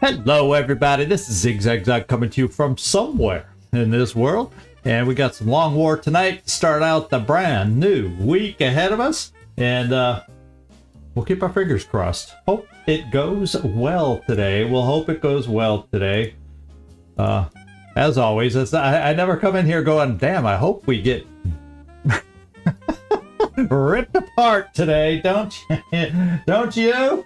Hello everybody, this is Zigzag coming to you from somewhere in this world, and we got some long war tonight to start out the brand new week ahead of us, and we'll keep our fingers crossed. Hope it goes well today. We'll hope it goes well today. As always, I never come in here going, damn, I hope we get ripped apart today, don't you? Don't you?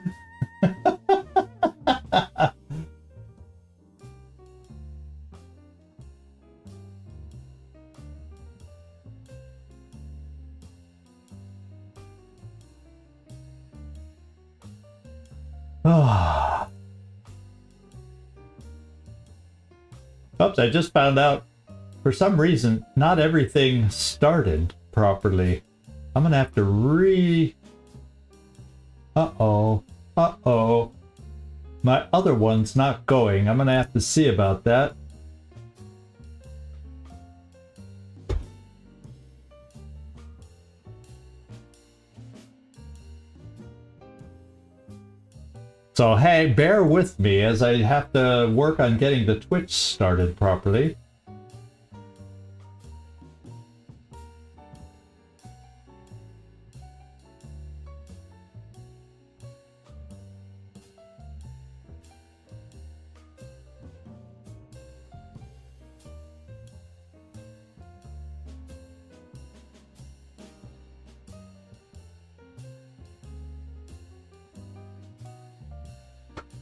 Oops, I just found out, for some reason, not everything started properly. I'm gonna have to Uh-oh. My other one's not going. I'm gonna have to see about that. So hey, bear with me as I have to work on getting the Twitch started properly.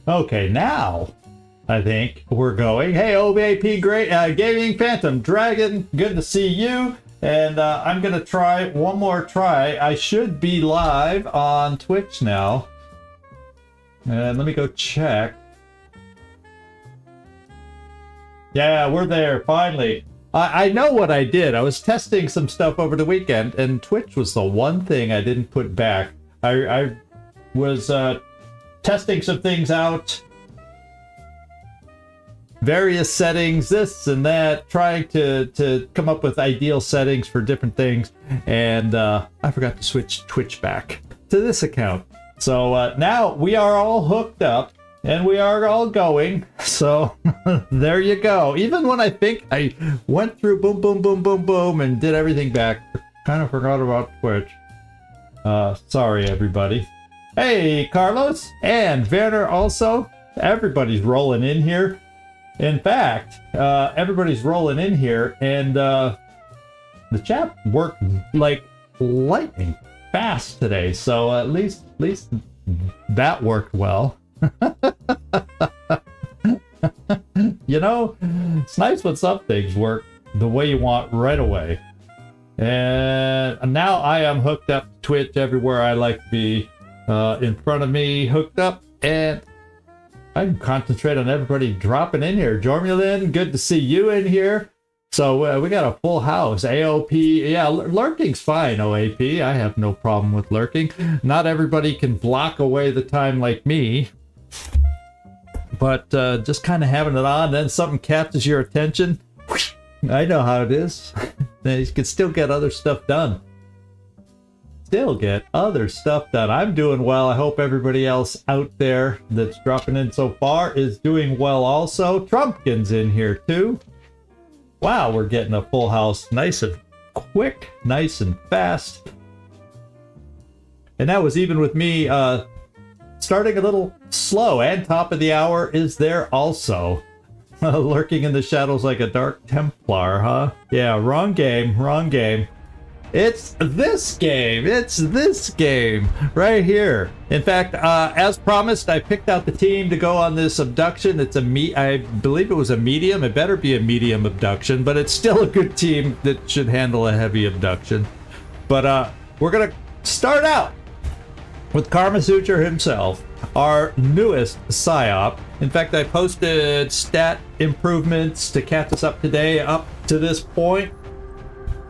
Okay, now I think we're going. Hey, OBAP, great Gaming Phantom Dragon, good to see you. And I'm gonna try one more try. I should be live on Twitch now. And let me go check. Yeah, we're there finally. I know what I did. I was testing some stuff over the weekend, and Twitch was the one thing I didn't put back. I was testing some things out, various settings, this and that, trying to come up with ideal settings for different things, and I forgot to switch Twitch back to this account. So now we are all hooked up and we are all going, so there you go. Even when I think I went through boom and did everything back, kind of forgot about Twitch. Sorry everybody. Hey, Carlos and Werner also. Everybody's rolling in here. In fact, everybody's rolling in here, and the chat worked like lightning fast today. So at least that worked well. You know, it's nice when some things work the way you want right away. And now I am hooked up to Twitch everywhere I like to be. In front of me, hooked up, and I can concentrate on everybody dropping in here. Jormulin, good to see you in here. So we got a full house. AOP, yeah, lurking's fine, OAP. I have no problem with lurking. Not everybody can block away the time like me. But just kind of having it on, then something catches your attention. I know how it is. You can still get other stuff done. I'm doing well. I hope everybody else out there that's dropping in so far is doing well also. Trumpkin's in here too. Wow, we're getting a full house nice and quick, nice and fast. And that was even with me starting a little slow, and top of the hour is there also. Lurking in the shadows like a dark Templar, huh? Yeah, wrong game. It's this game right here. In fact, as promised, I picked out the team to go on this abduction. It's I believe it was a medium. It better be a medium abduction, but it's still a good team that should handle a heavy abduction. But we're gonna start out with Karma Suture himself, our newest PSYOP. In fact, I posted stat improvements to catch us up today, up to this point,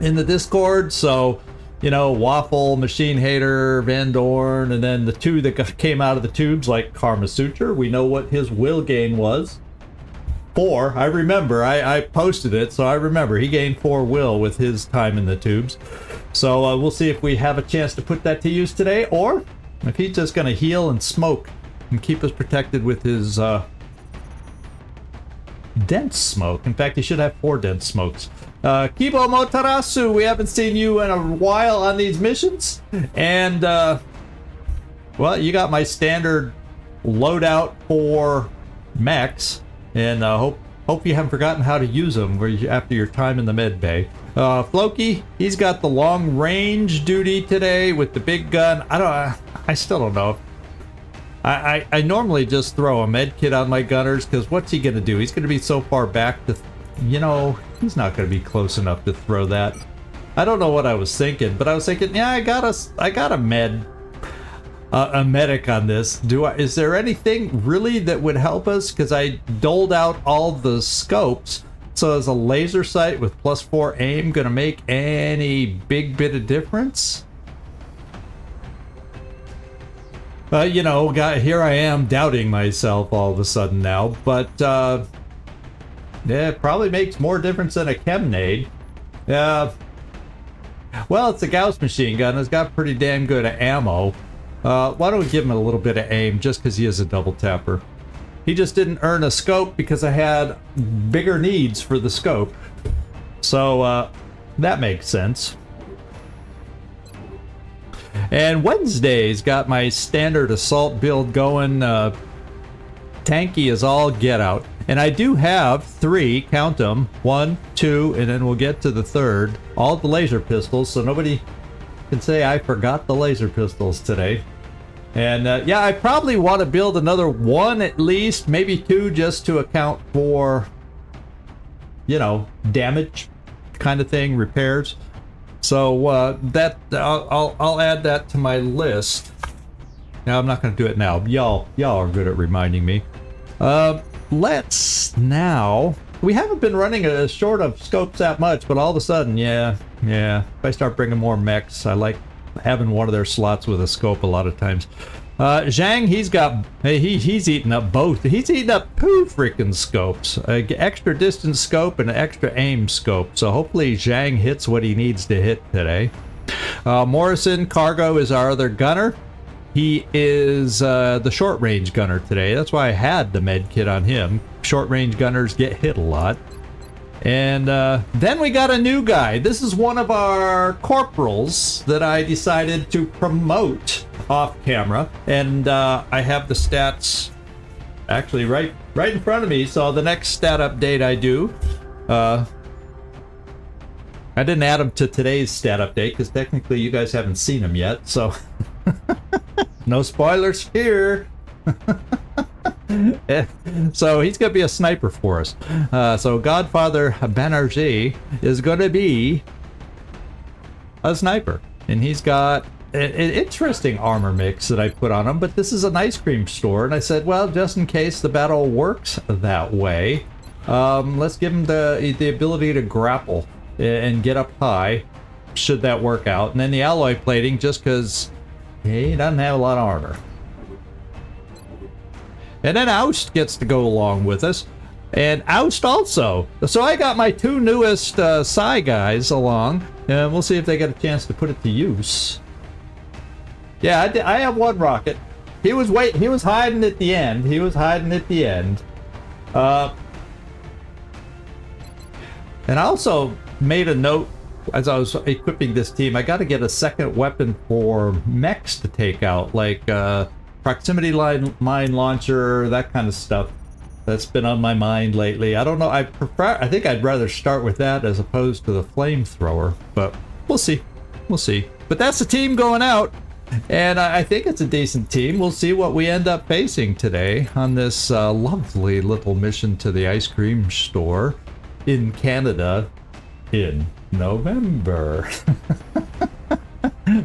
in the Discord. So, you know, Waffle, Machine Hater, Van Dorn, and then the two that came out of the tubes like Karma Suture. We know what his will gain was. 4. I remember. I posted it, so I remember. He gained 4 will with his time in the tubes. So we'll see if we have a chance to put that to use today, or if he's just going to heal and smoke and keep us protected with his dense smoke. In fact, he should have 4 dense smokes. Kibo Motarasu, we haven't seen you in a while on these missions. And, well, you got my standard loadout for mechs. And hope you haven't forgotten how to use them after your time in the med bay. Floki, he's got the long range duty today with the big gun. I still don't know. I normally just throw a med kit on my gunners, because what's he going to do? He's going to be so far back to, you know, he's not going to be close enough to throw that. I don't know what I was thinking, but I was thinking, yeah, I got a medic on this. Is there anything really that would help us? Because I doled out all the scopes. So is a laser sight with +4 aim going to make any big bit of difference? You know, here I am doubting myself all of a sudden now, but yeah, it probably makes more difference than a chem-nade. Well, it's a Gauss machine gun. It's got pretty damn good ammo. Why don't we give him a little bit of aim just because he is a double tapper? He just didn't earn a scope because I had bigger needs for the scope. So that makes sense. And Wednesday's got my standard assault build going. Tanky as all get out. And I do have 3, count them, 1, 2, and then we'll get to the 3rd. All the laser pistols, so nobody can say I forgot the laser pistols today. And yeah, I probably want to build another 1 at least, maybe 2, just to account for, you know, damage kind of thing, repairs. So that I'll add that to my list. Now I'm not going to do it now. Y'all are good at reminding me. Let's now. We haven't been running a short of scopes that much, but all of a sudden, yeah. If I start bringing more mechs, I like having one of their slots with a scope a lot of times. Zhang, he's eating up both. He's eating up 2 freaking scopes. Extra distance scope and an extra aim scope. So hopefully Zhang hits what he needs to hit today. Morrison Cargo is our other gunner. He is the short range gunner today. That's why I had the med kit on him. Short range gunners get hit a lot. And then we got a new guy. This is one of our corporals that I decided to promote off camera. And I have the stats actually right in front of me. So the next stat update I do, I didn't add them to today's stat update because technically you guys haven't seen them yet. So no spoilers here. So he's going to be a sniper for us. So Godfather Banerjee is going to be a sniper. And he's got an interesting armor mix that I put on him. But this is an ice cream store. And I said, well, just in case the battle works that way, let's give him the ability to grapple and get up high, should that work out. And then the alloy plating, just because he doesn't have a lot of armor. And then Oust gets to go along with us. And Oust also. So I got my 2 newest Psy guys along. And we'll see if they get a chance to put it to use. Yeah, I have 1 rocket. He was hiding at the end. And I also made a note as I was equipping this team. I got to get a second weapon for mechs to take out. Like, proximity mine launcher, that kind of stuff. That's been on my mind lately. I don't know. I think I'd rather start with that as opposed to the flamethrower. But we'll see. But that's the team going out. And I think it's a decent team. We'll see what we end up facing today on this lovely little mission to the ice cream store in Canada in November.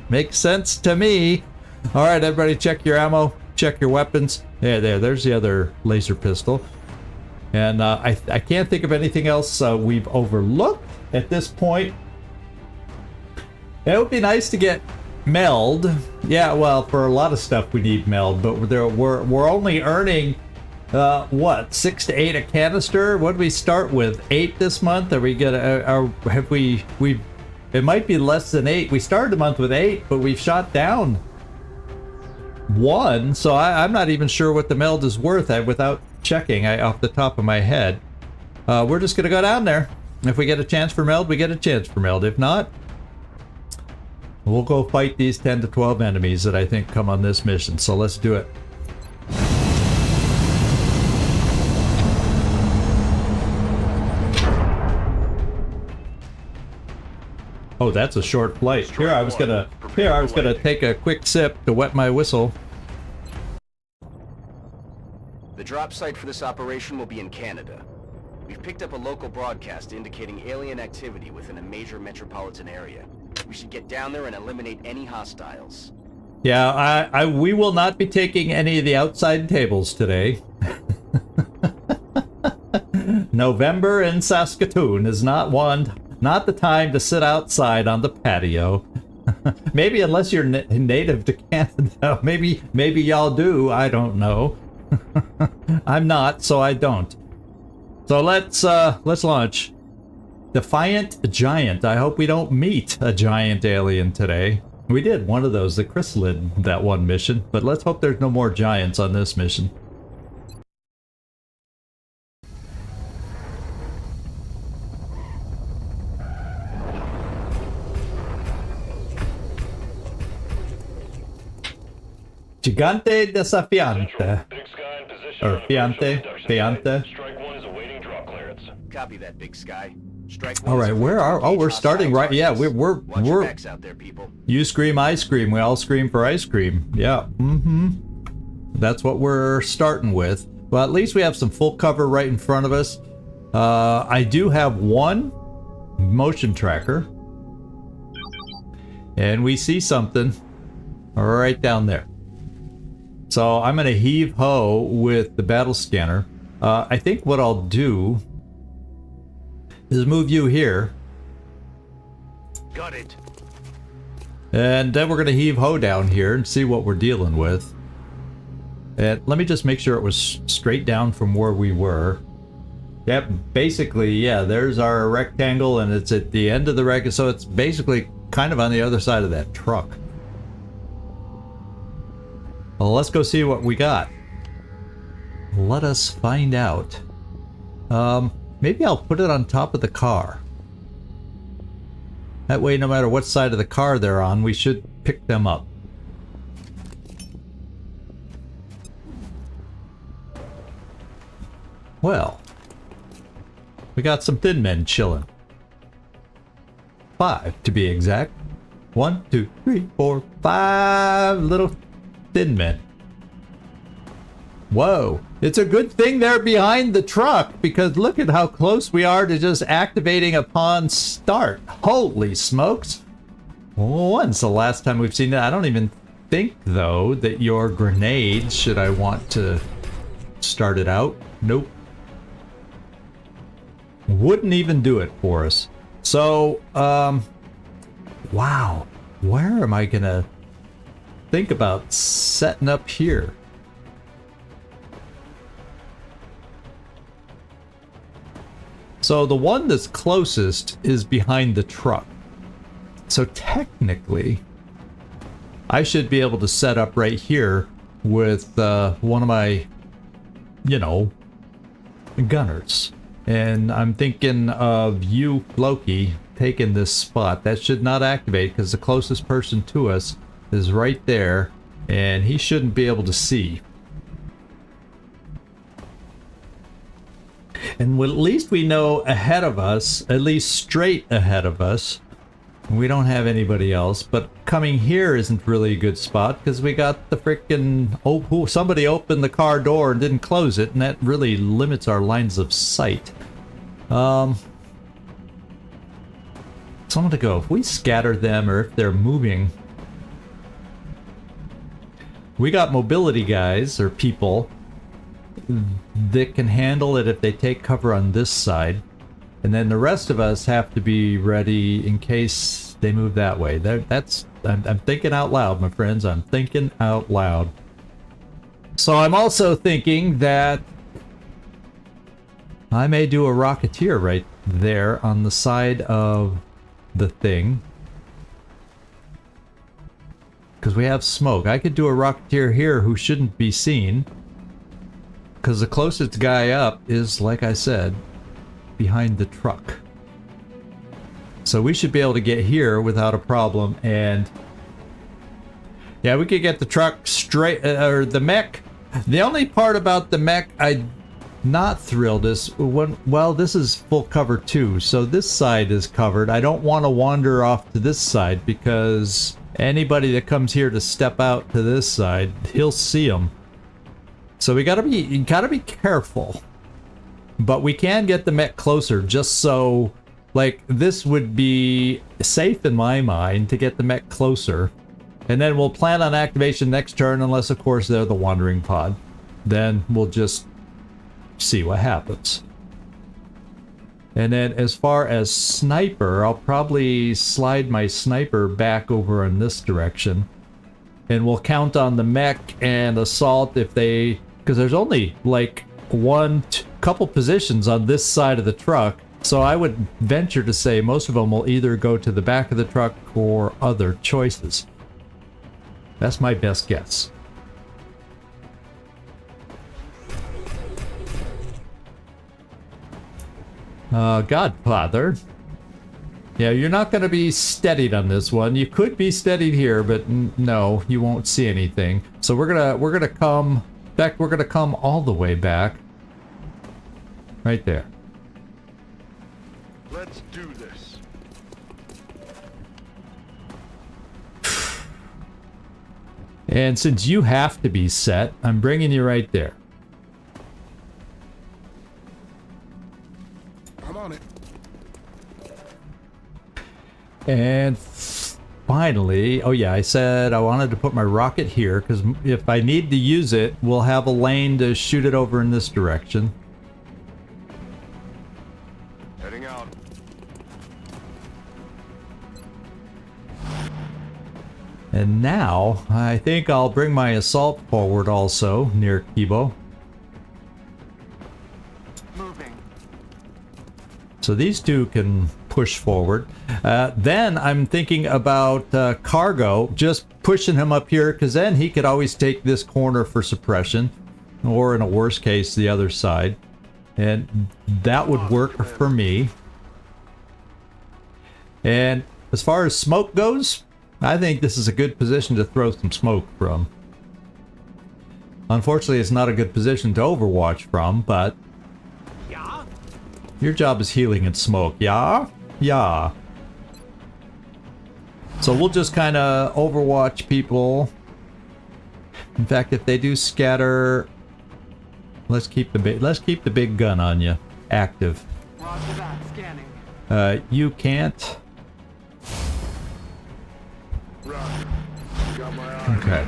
Makes sense to me. All right, everybody, check your ammo, check your weapons. There's the other laser pistol. And I can't think of anything else we've overlooked at this point. It would be nice to get meld. Yeah, well, for a lot of stuff we need meld, but we're only earning what, 6 to 8 a canister? What did we start with? 8 this month? Are we gonna? It might be less than 8. We started the month with 8, but we've shot down 1, so I'm not even sure what the meld is worth without checking off the top of my head. we're just gonna go down there. If we get a chance for meld, we get a chance for meld. If not, we'll go fight these 10 to 12 enemies that I think come on this mission. So let's do it. Oh, that's a short flight. Here I was gonna take a quick sip to wet my whistle. The drop site for this operation will be in Canada. We've picked up a local broadcast indicating alien activity within a major metropolitan area. We should get down there and eliminate any hostiles. Yeah, we will not be taking any of the outside tables today. November in Saskatoon is not the time to sit outside on the patio. Maybe unless you're native to Canada. Maybe y'all do. I don't know. I'm not, so I don't. So let's launch. Defiant Giant. I hope we don't meet a giant alien today. We did one of those, the chrysalid, that one mission, but let's hope there's no more giants on this mission. Gigante desafiante. Or fiante. Strike 1 is awaiting drop clearance. Copy that, Big Sky. Strike 1. All right, where are? Oh, we're starting right. Yeah, we're Watch your backs out there, people. You scream, I scream. We all scream for ice cream. Yeah. That's what we're starting with. Well, at least we have some full cover right in front of us. I do have one motion tracker, and we see something right down there. So I'm going to heave-ho with the battle scanner. I think what I'll do is move you here. Got it. And then we're going to heave-ho down here and see what we're dealing with. And let me just make sure it was straight down from where we were. Yep, basically, yeah, there's our rectangle, and it's at the end of the rectangle, so it's basically kind of on the other side of that truck. Well, let's go see what we got. Let us find out. Maybe I'll put it on top of the car. That way, no matter what side of the car they're on, we should pick them up. Well, we got some thin men chilling. 5 to be exact. 1, 2, 3, 4, 5 little thin men. Whoa, it's a good thing they're behind the truck, because look at how close we are to just activating upon start. Holy smokes. When's the last time we've seen that? I don't even think, though, that your grenade, should I want to start it out? Nope. Wouldn't even do it for us. So, wow. Where am I gonna think about setting up here? So the one that's closest is behind the truck. So technically, I should be able to set up right here with one of my, you know, gunners. And I'm thinking of you, Loki, taking this spot. That should not activate because the closest person to us is right there, and he shouldn't be able to see. And at least we know ahead of us, at least straight ahead of us, we don't have anybody else. But coming here isn't really a good spot because we got the frickin' somebody opened the car door and didn't close it, and that really limits our lines of sight. So I'm gonna go, if we scatter them or if they're moving, we got mobility guys or people that can handle it if they take cover on this side, and then the rest of us have to be ready in case they move that way. I'm thinking out loud, my friends. I'm thinking out loud. So I'm also thinking that I may do a Rocketeer right there on the side of the thing, because we have smoke. I could do a Rocketeer here who shouldn't be seen, because the closest guy up is, like I said, behind the truck. So we should be able to get here without a problem. And yeah, we could get the truck straight, or the mech. The only part about the mech I'm not thrilled is when, well, this is full cover too. So this side is covered. I don't want to wander off to this side because anybody that comes here to step out to this side, he'll see them. So you gotta be careful. But we can get the mech closer just so, like, this would be safe in my mind to get the mech closer. And then we'll plan on activation next turn, unless of course they're the wandering pod. Then we'll just see what happens. And then as far as sniper, I'll probably slide my sniper back over in this direction. And we'll count on the mech and assault if they, because there's only like couple positions on this side of the truck. So I would venture to say most of them will either go to the back of the truck or other choices. That's my best guess. Godfather. Yeah, you're not going to be steadied on this one. You could be steadied here, but no, you won't see anything. So we're gonna come back. We're gonna come all the way back. Right there. Let's do this. And since you have to be set, I'm bringing you right there. I'm on it. And finally, oh yeah, I said I wanted to put my rocket here because if I need to use it, we'll have a lane to shoot it over in this direction. Heading out. And now, I think I'll bring my assault forward also, near Kibo. Moving. So these two can push forward. Then I'm thinking about Cargo, just pushing him up here, because then he could always take this corner for suppression, or in a worst case, the other side. And that would work for me. And as far as smoke goes, I think this is a good position to throw some smoke from. Unfortunately, it's not a good position to overwatch from, but your job is healing and smoke, yeah? Yeah. So we'll just kind of overwatch people. In fact, if they do scatter, let's keep the big gun on you active. Roger that. Scanning. You can't. Roger. Got my eye. Okay.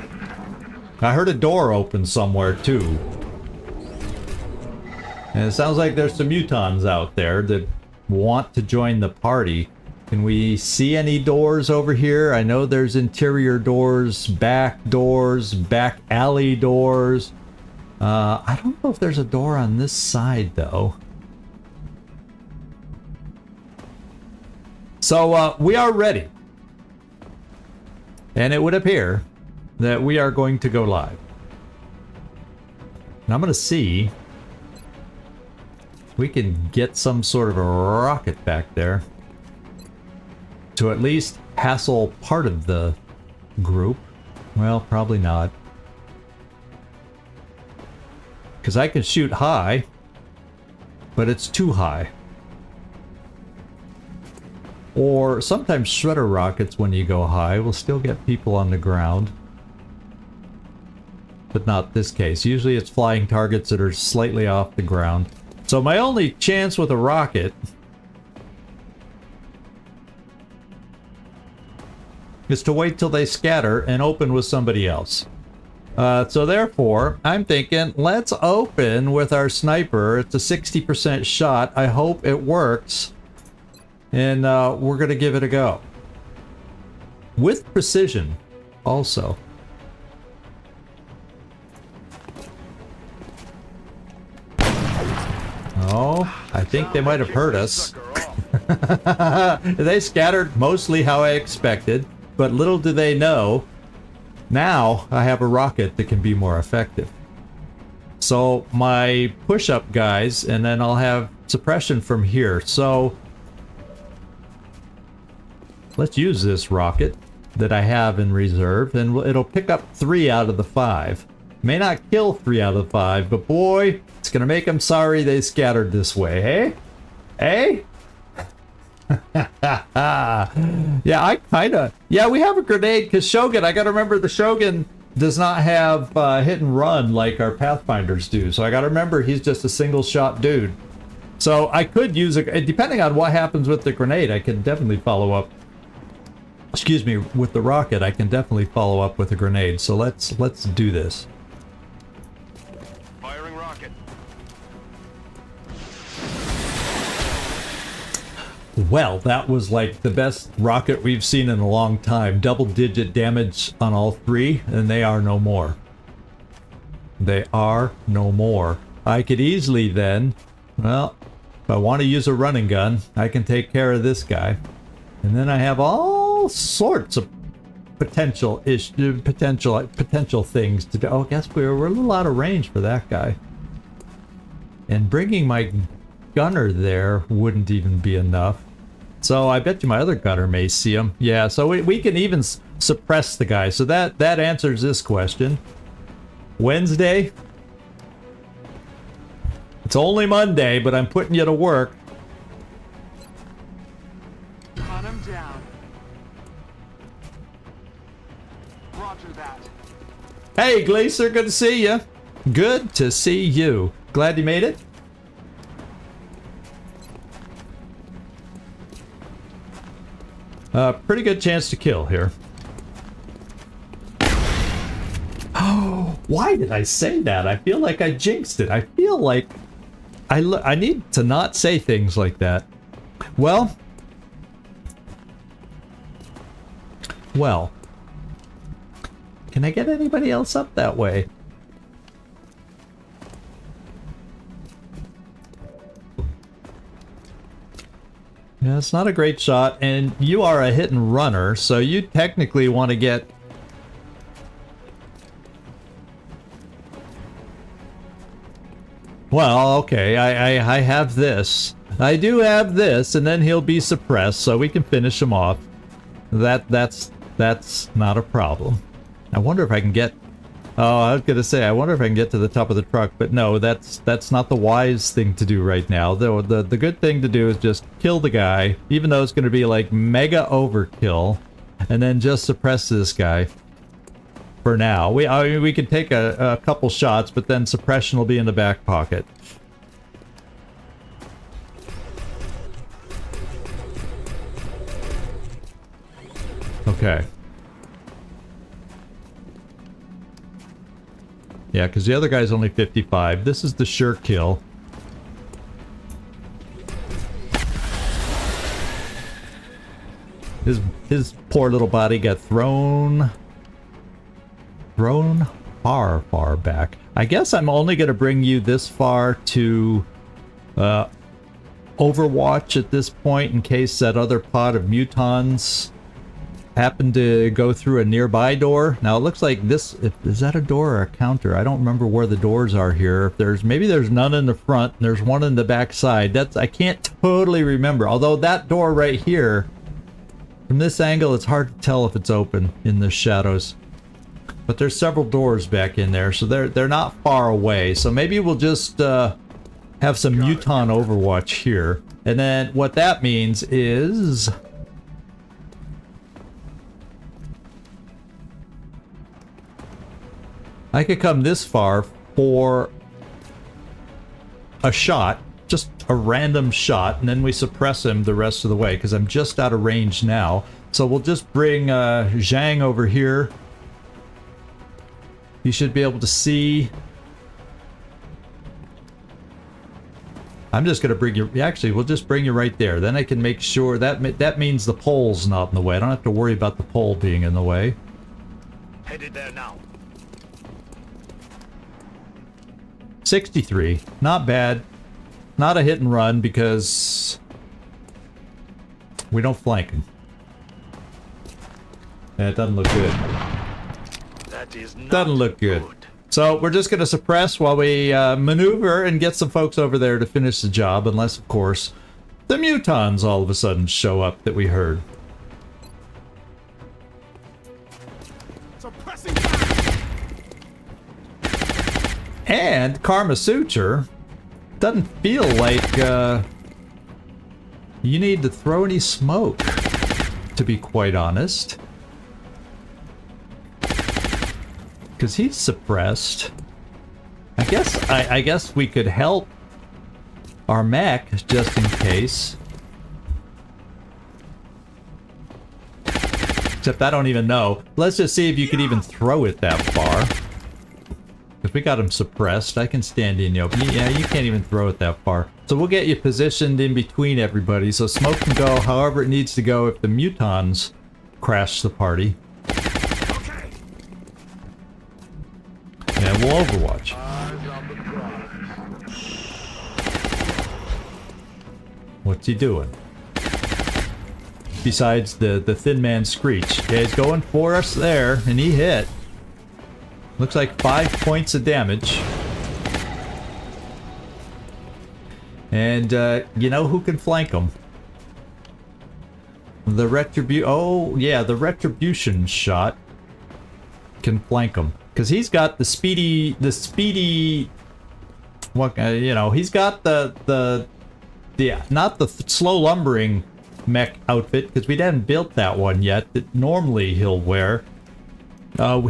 I heard a door open somewhere too. And it sounds like there's some mutons out there that want to join the party. Can we see any doors over here? I know there's interior doors, back alley doors. I don't know if there's a door on this side though. So we are ready. And it would appear that we are going to go live. And I'm going to see if we can get some sort of a rocket back there to at least hassle part of the group. Well, probably not. Because I can shoot high, but it's too high. Or sometimes shredder rockets, when you go high, will still get people on the ground. But not this case. Usually it's flying targets that are slightly off the ground. So my only chance with a rocket is to wait till they scatter and open with somebody else. So therefore, I'm thinking, let's open with our sniper. It's a 60% shot. I hope it works. And we're going to give it a go. With precision, also. Oh, I think they might have heard us. They scattered mostly how I expected, but little do they know, now I have a rocket that can be more effective. So my push-up guys, and then I'll have suppression from here. So let's use this rocket that I have in reserve, and it'll pick up 3 out of the 5. May not kill 3 out of 5, but boy, it's gonna make them sorry they scattered this way, hey? Hey? Yeah, I kinda... Yeah, we have a grenade, because Shogun, I gotta remember the Shogun does not have hit and run like our Pathfinders do, so I gotta remember he's just a single shot dude. So I could use a... Depending on what happens with the grenade, I can definitely follow up. Excuse me, with the rocket, I can definitely follow up with a grenade, so let's do this. Firing rocket. Well, that was like the best rocket we've seen in a long time. Double-digit damage on all 3, and they are no more. They are no more. I could easily then, well, if I want to use a running gun, I can take care of this guy. And then I have all sorts of potential things to do. Oh, I guess we're a little out of range for that guy. And bringing my gunner there wouldn't even be enough. So I bet you my other gunner may see him. Yeah, so we can even suppress the guy. So that answers this question. Wednesday? It's only Monday, but I'm putting you to work. Hunt him down. Roger that. Hey, Glacier, good to see you. Good to see you. Glad you made it. Pretty good chance to kill here. Oh, why did I say that? I feel like I jinxed it. I feel like I need to not say things like that. Well, can I get anybody else up that way? Yeah, it's not a great shot, and you are a hit and runner, so you technically want to get... Well, okay, I have this. I do have this, and then he'll be suppressed, so we can finish him off. That's not a problem. I wonder if I can get... Oh, I was gonna say, I wonder if I can get to the top of the truck, but no, that's not the wise thing to do right now. The good thing to do is just kill the guy, even though it's gonna be like mega overkill, and then just suppress this guy. For now. I mean, we could take a couple shots, but then suppression will be in the back pocket. Okay. Yeah, because the other guy's only 55. This is the sure kill. His poor little body got thrown far back. I guess I'm only going to bring you this far to Overwatch at this point, in case that other pod of mutons happen to go through a nearby door. Now it looks like this, is that a door or a counter? I don't remember where the doors are here. If maybe there's none in the front and there's one in the back side. I can't totally remember. Although that door right here, from this angle, it's hard to tell if it's open in the shadows. But there's several doors back in there, so they're not far away. So maybe we'll just have some muton Overwatch here. And then what that means is... I could come this far for a shot, just a random shot, and then we suppress him the rest of the way, because I'm just out of range now. So we'll just bring Zhang over here. You should be able to see. I'm just going to bring you... Actually, we'll just bring you right there. Then I can make sure... That means the pole's not in the way. I don't have to worry about the pole being in the way. Headed there now. 63. Not bad. Not a hit and run because we don't flank him. Yeah, it doesn't look good. That is not Doesn't look good. So we're just going to suppress while we maneuver and get some folks over there to finish the job, unless, of course, the mutons all of a sudden show up that we heard. And Karma Suture doesn't feel like you need to throw any smoke, to be quite honest. Because he's suppressed. I guess we could help our mech just in case. Except I don't even know. Let's just see if you could even throw it that far. Because we got him suppressed. I can stand in the open. Yeah, you can't even throw it that far. So we'll get you positioned in between everybody so smoke can go however it needs to go if the mutons crash the party. Okay. And we'll Overwatch. What's he doing? Besides the Thin Man Screech. Yeah, he's going for us there, and he hit. Looks like 5 points of damage. And, you know who can flank him? The the Retribution shot can flank him. Because he's got the speedy, what, you know, he's got the not the slow lumbering mech outfit, because we hadn't built that one yet, that normally he'll wear.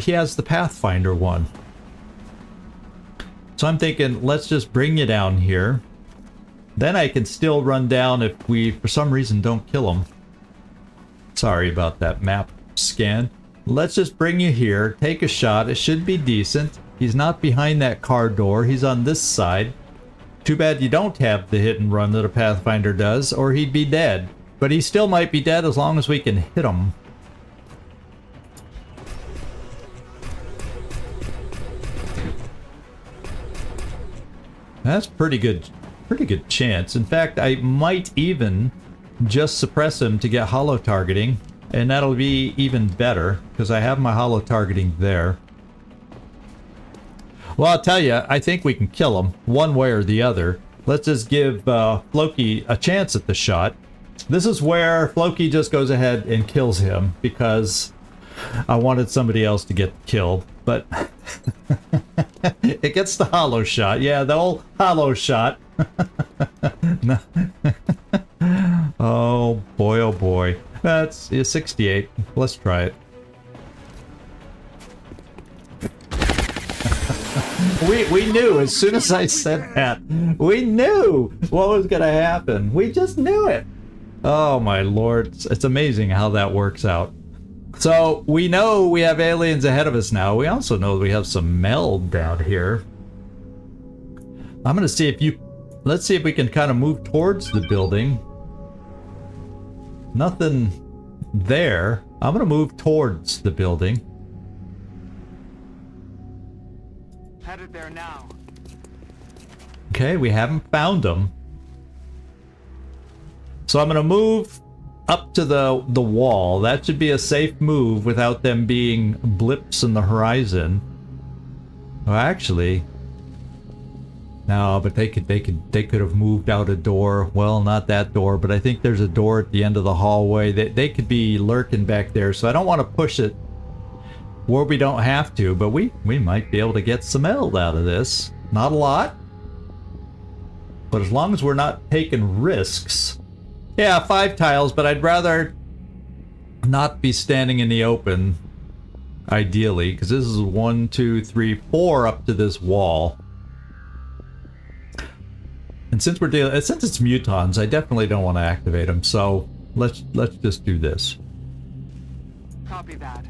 He has the Pathfinder one. So I'm thinking, let's just bring you down here. Then I can still run down if we, for some reason, don't kill him. Sorry about that map scan. Let's just bring you here, take a shot. It should be decent. He's not behind that car door. He's on this side. Too bad you don't have the hit and run that a Pathfinder does, or he'd be dead. But he still might be dead as long as we can hit him. That's pretty good chance. In fact, I might even just suppress him to get holo targeting, and that'll be even better because I have my holo targeting there. Well, I'll tell you, I think we can kill him one way or the other. Let's just give Floki a chance at the shot. This is where Floki just goes ahead and kills him because I wanted somebody else to get killed, but it gets the holo shot. Yeah, the old holo shot. No. Oh boy, oh boy. That's 68. Let's try it. We knew as soon as I said that. We knew what was going to happen. We just knew it. Oh my lord. It's amazing how that works out. So we know we have aliens ahead of us now. We also know we have some meld down here. I'm going to see if you... Let's see if we can kind of move towards the building. Nothing there. I'm going to move towards the building. Headed there now. Okay, we haven't found them. So I'm going to move up to the wall. That should be a safe move without them being blips in the horizon. Well, actually, no, but they could have moved out a door. Well, not that door, but I think there's a door at the end of the hallway. They could be lurking back there, so I don't want to push it where we don't have to, but we might be able to get some eld out of this. Not a lot, but as long as we're not taking risks. Yeah, 5 tiles, but I'd rather not be standing in the open, ideally, because this is 1, 2, 3, 4 up to this wall. And since since it's mutons, I definitely don't want to activate them. So let's just do this. Copy that.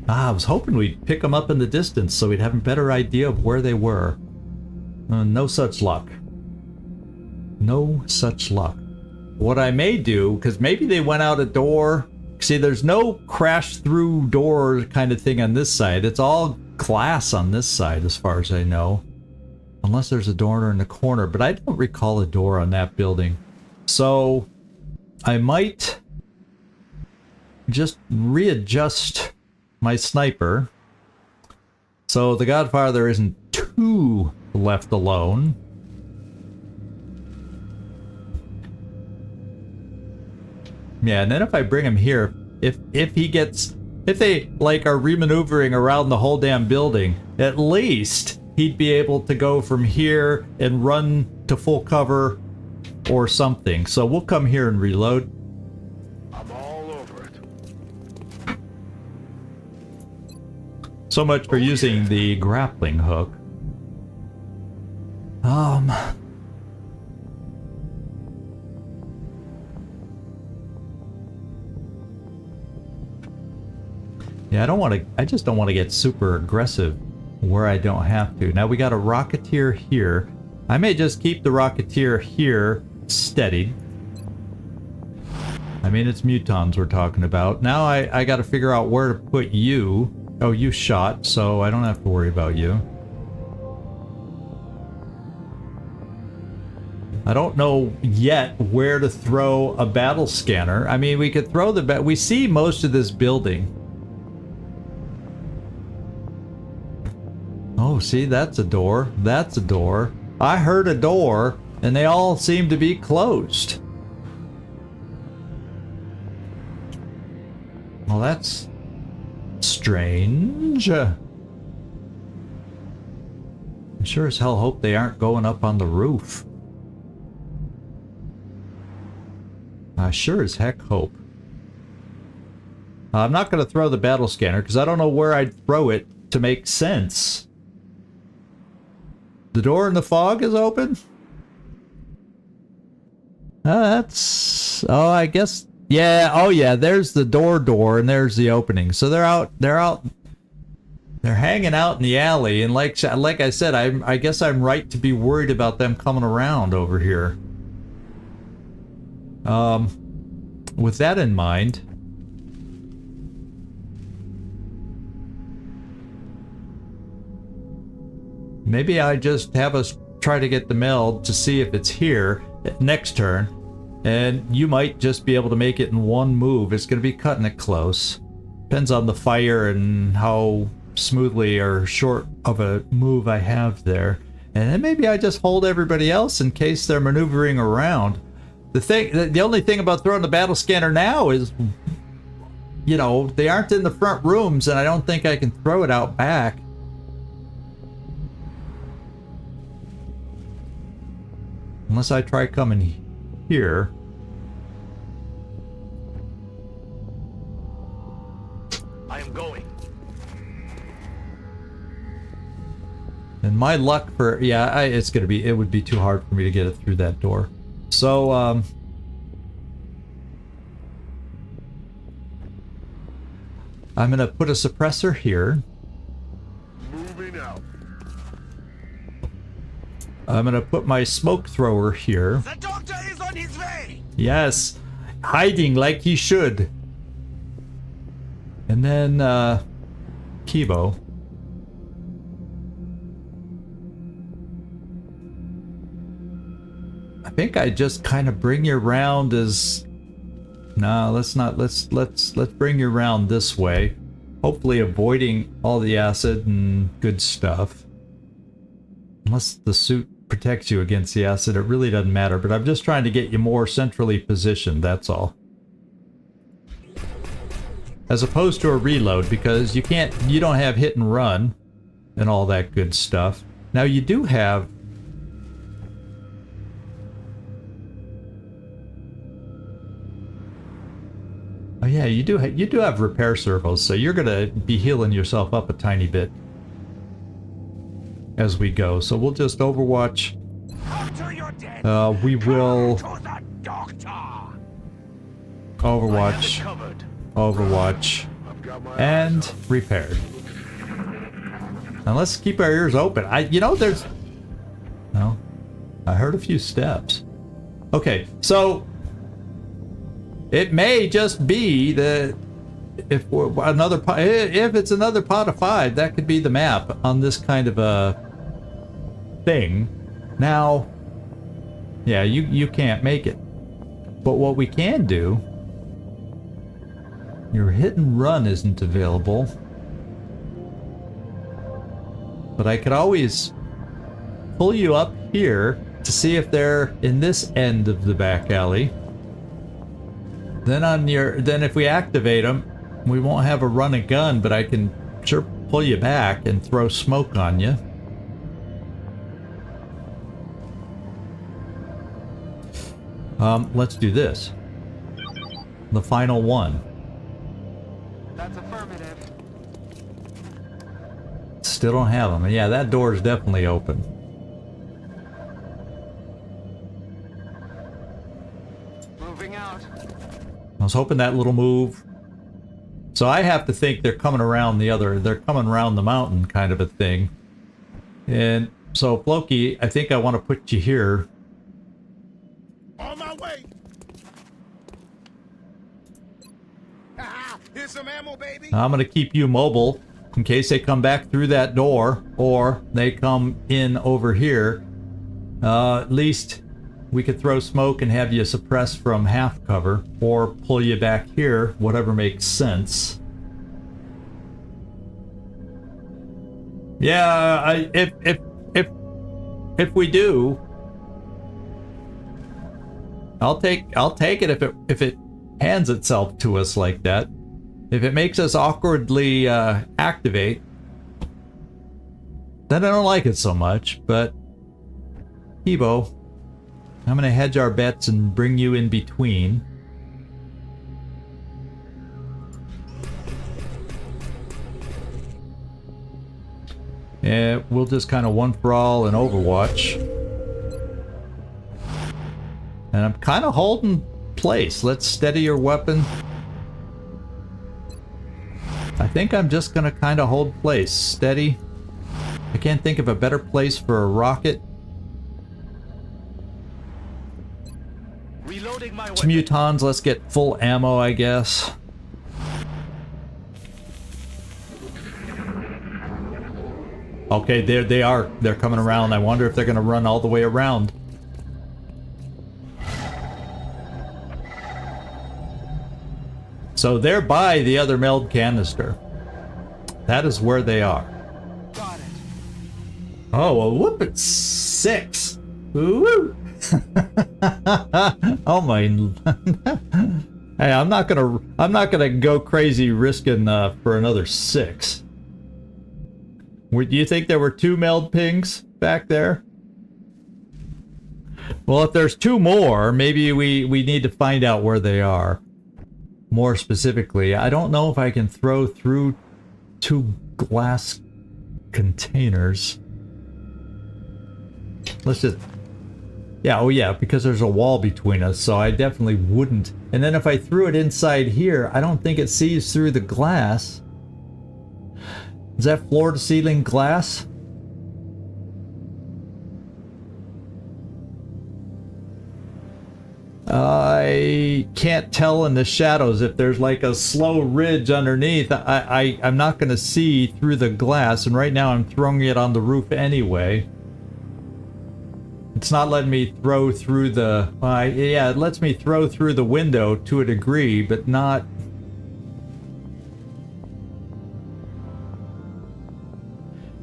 I was hoping we'd pick them up in the distance so we'd have a better idea of where they were. No such luck. No such luck. What I may do, because maybe they went out a door. See, there's no crash through door kind of thing on this side. It's all glass on this side as far as I know. Unless there's a door in the corner, but I don't recall a door on that building. So I might just readjust my sniper So the Godfather isn't too left alone. Yeah, and then if I bring him here, if they like are remaneuvering around the whole damn building, at least he'd be able to go from here and run to full cover or something. So we'll come here and reload. I'm all over it. So much for using the grappling hook. Yeah, I just don't want to get super aggressive where I don't have to. Now we got a Rocketeer here. I may just keep the Rocketeer here steadied. I mean, it's Mutons we're talking about. Now I got to figure out where to put you. Oh, you shot, so I don't have to worry about you. I don't know yet where to throw a battle scanner. I mean, we could throw the we see most of this building. Oh, see, that's a door. That's a door. I heard a door, and they all seem to be closed. Well, that's strange. I sure as hell hope they aren't going up on the roof. I sure as heck hope. I'm not going to throw the battle scanner because I don't know where I'd throw it to make sense. The door in the fog is open? That's... Oh, I guess... Yeah, oh yeah, there's the door, and there's the opening. So they're out... They're hanging out in the alley, and like I said, I guess I'm right to be worried about them coming around over here. With that in mind... Maybe I just have us try to get the meld to see if it's here next turn, and you might just be able to make it in one move. It's going to be cutting it close. Depends on the fire and how smoothly or short of a move I have there. And then maybe I just hold everybody else in case they're maneuvering around. The only thing about throwing the battle scanner now is, you know, they aren't in the front rooms, and I don't think I can throw it out back. Unless I try coming here. I am going. And my luck for... Yeah, it's gonna be... It would be too hard for me to get it through that door. So, I'm gonna put a suppressor here. Moving out. I'm gonna put my smoke thrower here. The doctor is on his way. Yes, hiding like he should. And then, Kibo. I think I just kind of bring you around as... No, let's not. Let's bring you around this way. Hopefully avoiding all the acid and good stuff. Unless the suit protects you against the acid, it really doesn't matter, but I'm just trying to get you more centrally positioned, that's all. As opposed to a reload, because you don't have hit and run and all that good stuff. Now you do have... Oh yeah, you do have repair servos, so you're gonna be healing yourself up a tiny bit as we go. So we'll just Overwatch. We will Overwatch, Overwatch, and repaired. Now let's keep our ears open. There's... No, I heard a few steps. Okay, so it may just be that if it's another pot of 5, that could be the map on this kind of a thing. Now, yeah, you can't make it. But what we can do, your hit and run isn't available. But I could always pull you up here to see if they're in this end of the back alley. Then if we activate them, we won't have a run and gun, but I can sure pull you back and throw smoke on you. Let's do this. The final one. That's affirmative. Still don't have them. Yeah, that door is definitely open. Moving out. I was hoping that little move. So I have to think they're coming around they're coming around the mountain kind of a thing. And so Floki, I think I want to put you here. On my way. Here's some ammo, baby. I'm going to keep you mobile in case they come back through that door or they come in over here. At least we could throw smoke and have you suppress from half cover or pull you back here, whatever makes sense. Yeah, if we do, I'll take it if it hands itself to us like that. If it makes us awkwardly activate, then I don't like it so much. But Hebo, I'm gonna hedge our bets and bring you in between. And we'll just kind of one for all in Overwatch. And I'm kind of holding place. Let's steady your weapon. I think I'm just gonna kind of hold place. Steady. I can't think of a better place for a rocket. Reloading my Some Mutons, let's get full ammo, I guess. Okay, there they are. They're coming around. I wonder if they're gonna run all the way around. So they're by the other meld canister. That is where they are. Got it. Oh, well, whoop, it's 6. Woo! Oh my! Hey, I'm not gonna go crazy risking for another 6. Do you think there were 2 meld pings back there? Well, if there's 2 more, maybe we need to find out where they are. More specifically, I don't know if I can throw through 2 glass containers. Let's just... Yeah, oh yeah, because there's a wall between us, so I definitely wouldn't. And then if I threw it inside here, I don't think it sees through the glass. Is that floor-to-ceiling glass? I can't tell in the shadows if there's like a slow ridge underneath. I'm not going to see through the glass, and right now I'm throwing it on the roof anyway. It's not letting me throw through the... yeah, it lets me throw through the window to a degree, but not...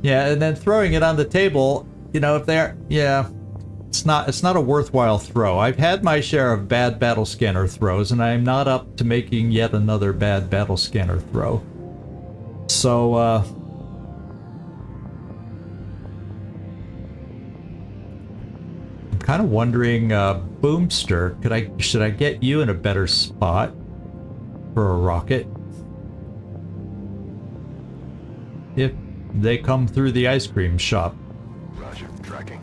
Yeah, and then throwing it on the table, you know, if they're... Yeah, it's not a worthwhile throw. I've had my share of bad battle scanner throws, and I'm not up to making yet another bad battle scanner throw. So, I'm kind of wondering, Boomster, should I get you in a better spot for a rocket? If they come through the ice cream shop. Roger, tracking.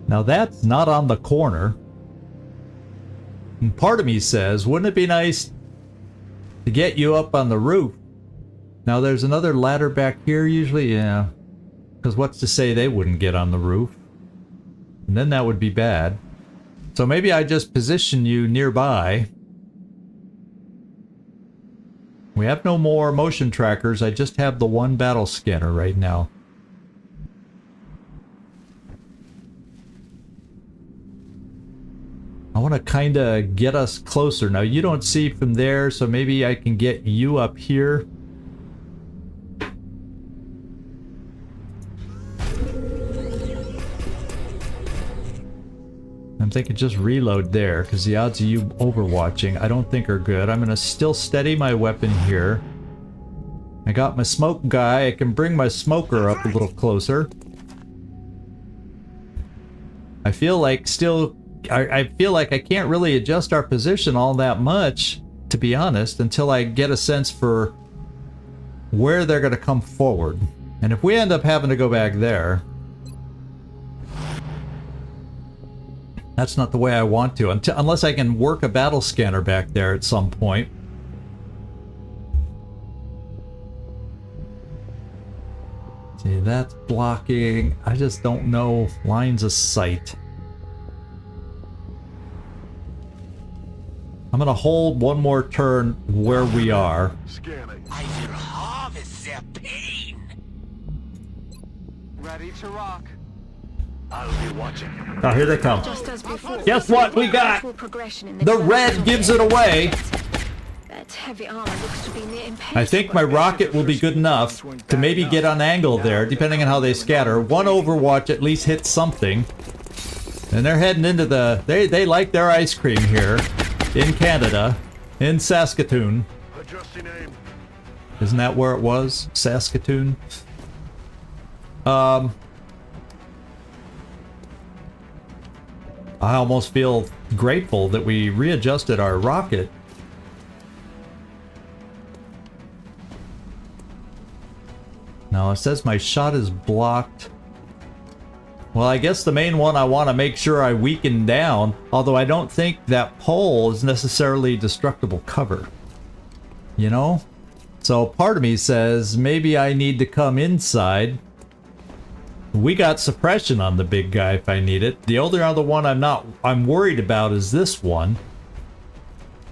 Now that's not on the corner. And part of me says, wouldn't it be nice to get you up on the roof? Now there's another ladder back here usually, yeah. Because what's to say they wouldn't get on the roof? And then that would be bad. So maybe I just position you nearby. We have no more motion trackers, I just have the one battle scanner right now. I want to kind of get us closer. Now, you don't see from there, so maybe I can get you up here. I'm thinking just reload there, because the odds of you overwatching I don't think are good. I'm going to still steady my weapon here. I got my smoke guy. I can bring my smoker up a little closer. I feel like I feel like I can't really adjust our position all that much, to be honest, until I get a sense for where they're going to come forward. And if we end up having to go back there, that's not the way I want to, unless I can work a battle scanner back there at some point. See, that's blocking. I just don't know lines of sight. I'm gonna hold one more turn where we are. Scanning. I will harvest their pain. Ready to rock. I'll be watching. Oh, here they come. Just as before. Guess what we got? Progression in The red gives it away. That heavy armor looks to be near impenetrable. I think my rocket will be good enough to maybe get on angle there, depending on how they scatter. One Overwatch at least hits something. And they're heading into the... They like their ice cream here. In Canada. In Saskatoon. Adjusting aim. Isn't that where it was? Saskatoon? I almost feel grateful that we readjusted our rocket. Now it says my shot is blocked. Well, I guess the main one I want to make sure I weaken down, although I don't think that pole is necessarily destructible cover. You know? So part of me says maybe I need to come inside. We got suppression on the big guy if I need it. The only other one I'm worried about is this one.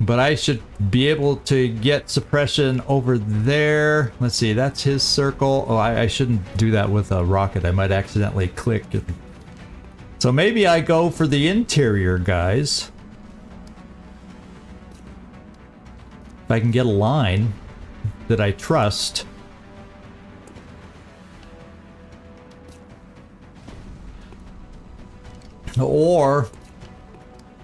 But I should be able to get suppression over there. Let's see, that's his circle. Oh, I shouldn't do that with a rocket. I might accidentally click it. So maybe I go for the interior guys. If I can get a line that I trust. Or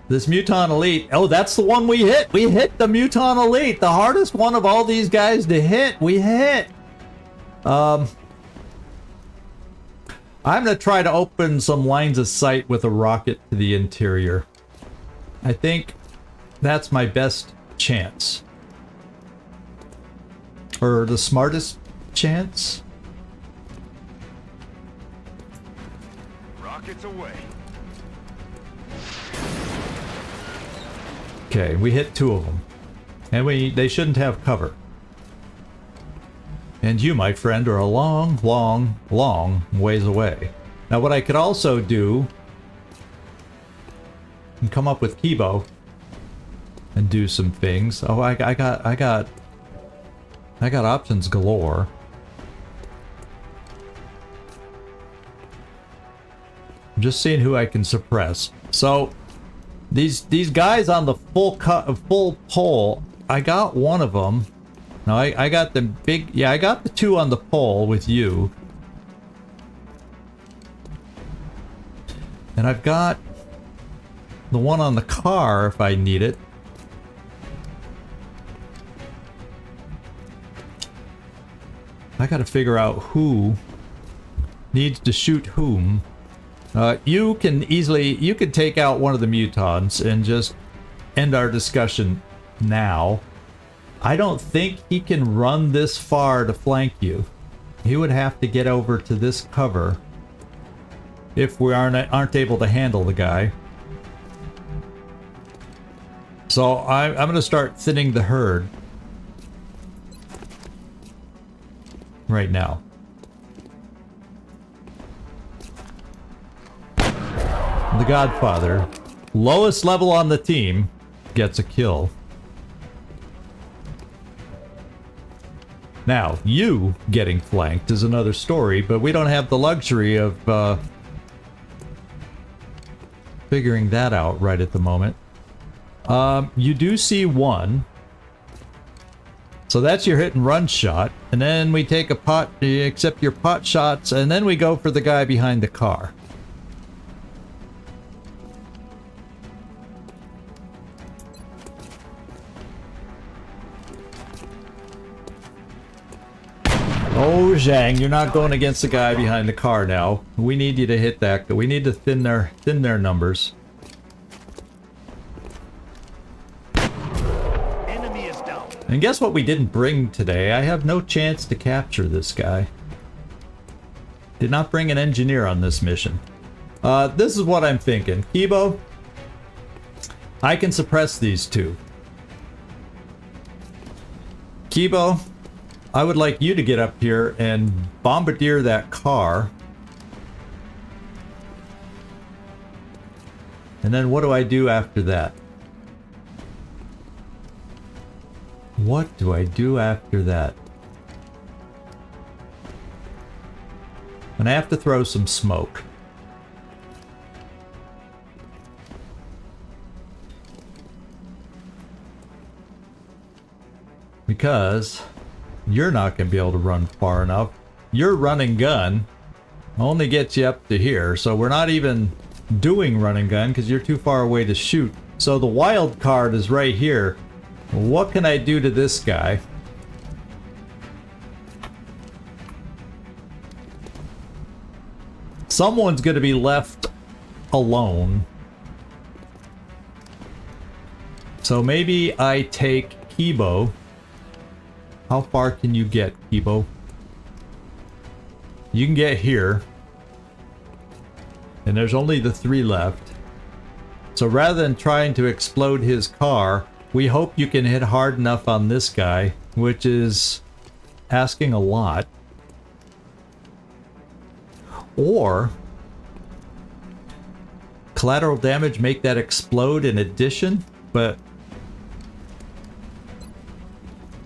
this Muton Elite. Oh, that's the one we hit. We hit the Muton Elite. The hardest one of all these guys to hit. We hit. I'm going to try to open some lines of sight with a rocket to the interior. I think that's my best chance. Or the smartest chance. Rockets away. Okay, we hit 2 of them. And they shouldn't have cover. And you, my friend, are a long, long, long ways away. Now what I could also do and come up with Kibo and do some things. Oh, I got options galore. I'm just seeing who I can suppress. So these guys on the full pole, I got one of them. No, I got the big, yeah, I got the 2 on the pole with you. And I've got the one on the car if I need it. I gotta figure out who needs to shoot whom. You can take out one of the mutons and just end our discussion now. I don't think he can run this far to flank you. He would have to get over to this cover if we aren't able to handle the guy. So I'm going to start thinning the herd right now. The Godfather, lowest level on the team, gets a kill. Now, you getting flanked is another story, but we don't have the luxury of figuring that out right at the moment. You do see one. So that's your hit and run shot. And then we take a pot, you accept your pot shots, and then we go for the guy behind the car. Oh, Zhang, you're not going against the guy behind the car now. We need you to hit that. We need to thin their numbers. Enemy is down. And guess what we didn't bring today? I have no chance to capture this guy. Did not bring an engineer on this mission. This is what I'm thinking. Kibo, I can suppress these two. Kibo, I would like you to get up here and bombardier that car. And then what do I do after that? What do I do after that? And I have to throw some smoke. Because you're not going to be able to run far enough. Your run and gun only gets you up to here, so we're not even doing run and gun because you're too far away to shoot. So the wild card is right here. What can I do to this guy? Someone's going to be left alone. So maybe I take Kibo. How far can you get, Kibo? You can get here. And there's only the 3 left. So rather than trying to explode his car, we hope you can hit hard enough on this guy, which is asking a lot. Or collateral damage, make that explode in addition, but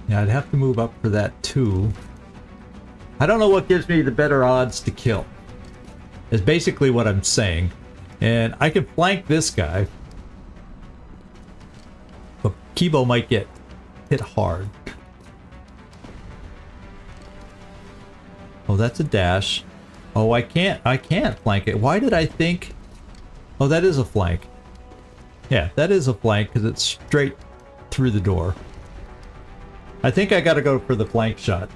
yeah, I'd have to move up for that too. I don't know what gives me the better odds to kill. Is basically what I'm saying. And I can flank this guy. But Kibo might get hit hard. Oh, that's a dash. Oh, I can't flank it. Why did I think... Oh, that is a flank. Yeah, that is a flank because it's straight through the door. I think I gotta go for the flank shot.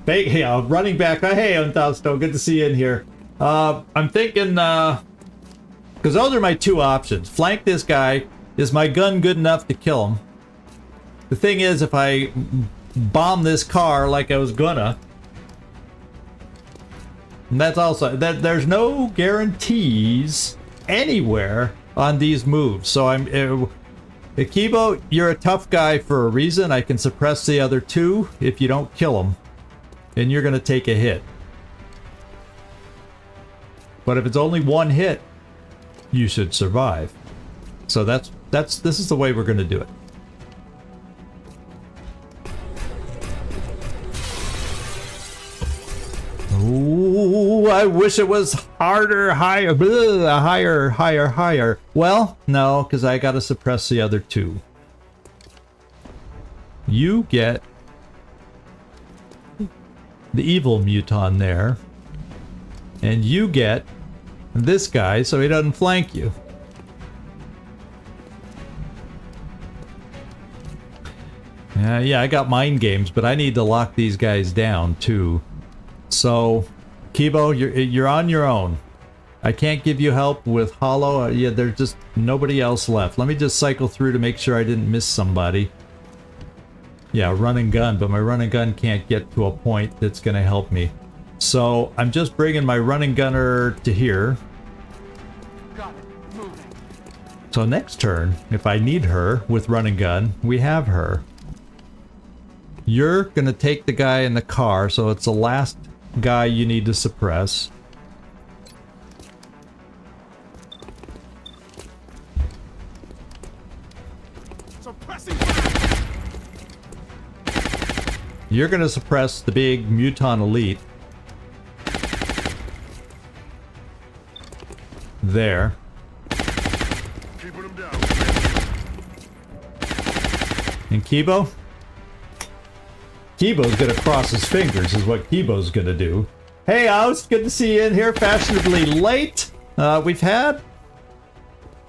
Hey, running back. Hey, Untausto, good to see you in here. I'm thinking, because those are my 2 options. Flank this guy. Is my gun good enough to kill him? The thing is, if I bomb this car like I was gonna, and that's also, there's no guarantees anywhere on these moves. So I'm... Akibo, you're a tough guy for a reason. I can suppress the other 2 if you don't kill them. And you're going to take a hit. But if it's only 1 hit, you should survive. So this is the way we're going to do it. Ooh, I wish it was harder, higher, blah, higher. Well, no, because I got to suppress the other 2. You get the evil muton there. And you get this guy so he doesn't flank you. Yeah, I got mind games, but I need to lock these guys down too. So, Kibo, you're on your own. I can't give you help with Hollow. Yeah, there's just nobody else left. Let me just cycle through to make sure I didn't miss somebody. Yeah, run and gun, but my run and gun can't get to a point that's going to help me. So, I'm just bringing my run and gunner to here. Got it. Moving. So next turn, if I need her with run and gun, we have her. You're going to take the guy in the car, so it's the last guy you need to suppress. Suppressing. You're going to suppress the big Muton Elite. There. Keeping him down. And Kibo? Kibo's gonna cross his fingers is what Kibo's gonna do. Hey, Oust, good to see you in here fashionably late. We've had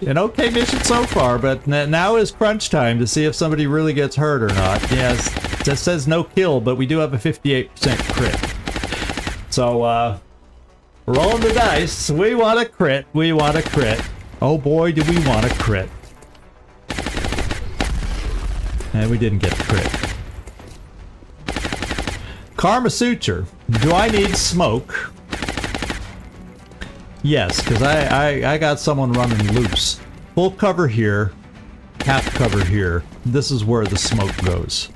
an okay mission so far, but now is crunch time to see if somebody really gets hurt or not. Yes, it says no kill, but we do have a 58% crit. So, rolling the dice. We want a crit. We want a crit. Oh boy, do we want a crit. And we didn't get the crit. Karma Suture. Do I need smoke? Yes, because I got someone running loose. Full cover here, half cover here. This is where the smoke goes.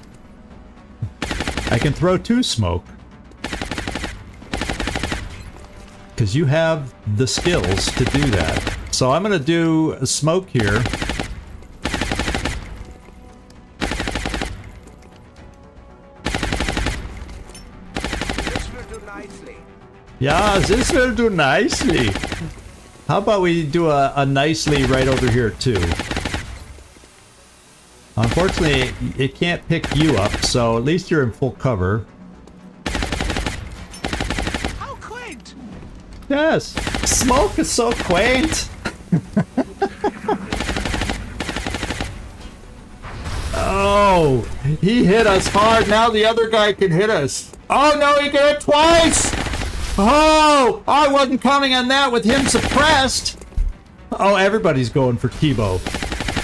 I can throw 2 smoke. Because you have the skills to do that. So I'm going to do a smoke here. Yeah, this will do nicely. How about we do a nicely right over here too? Unfortunately, it can't pick you up, so at least you're in full cover. How quaint! Yes, smoke is so quaint. Oh, he hit us hard. Now the other guy can hit us. Oh no, he can hit twice. Oh, I wasn't counting on that with him suppressed. Oh, everybody's going for Kibo.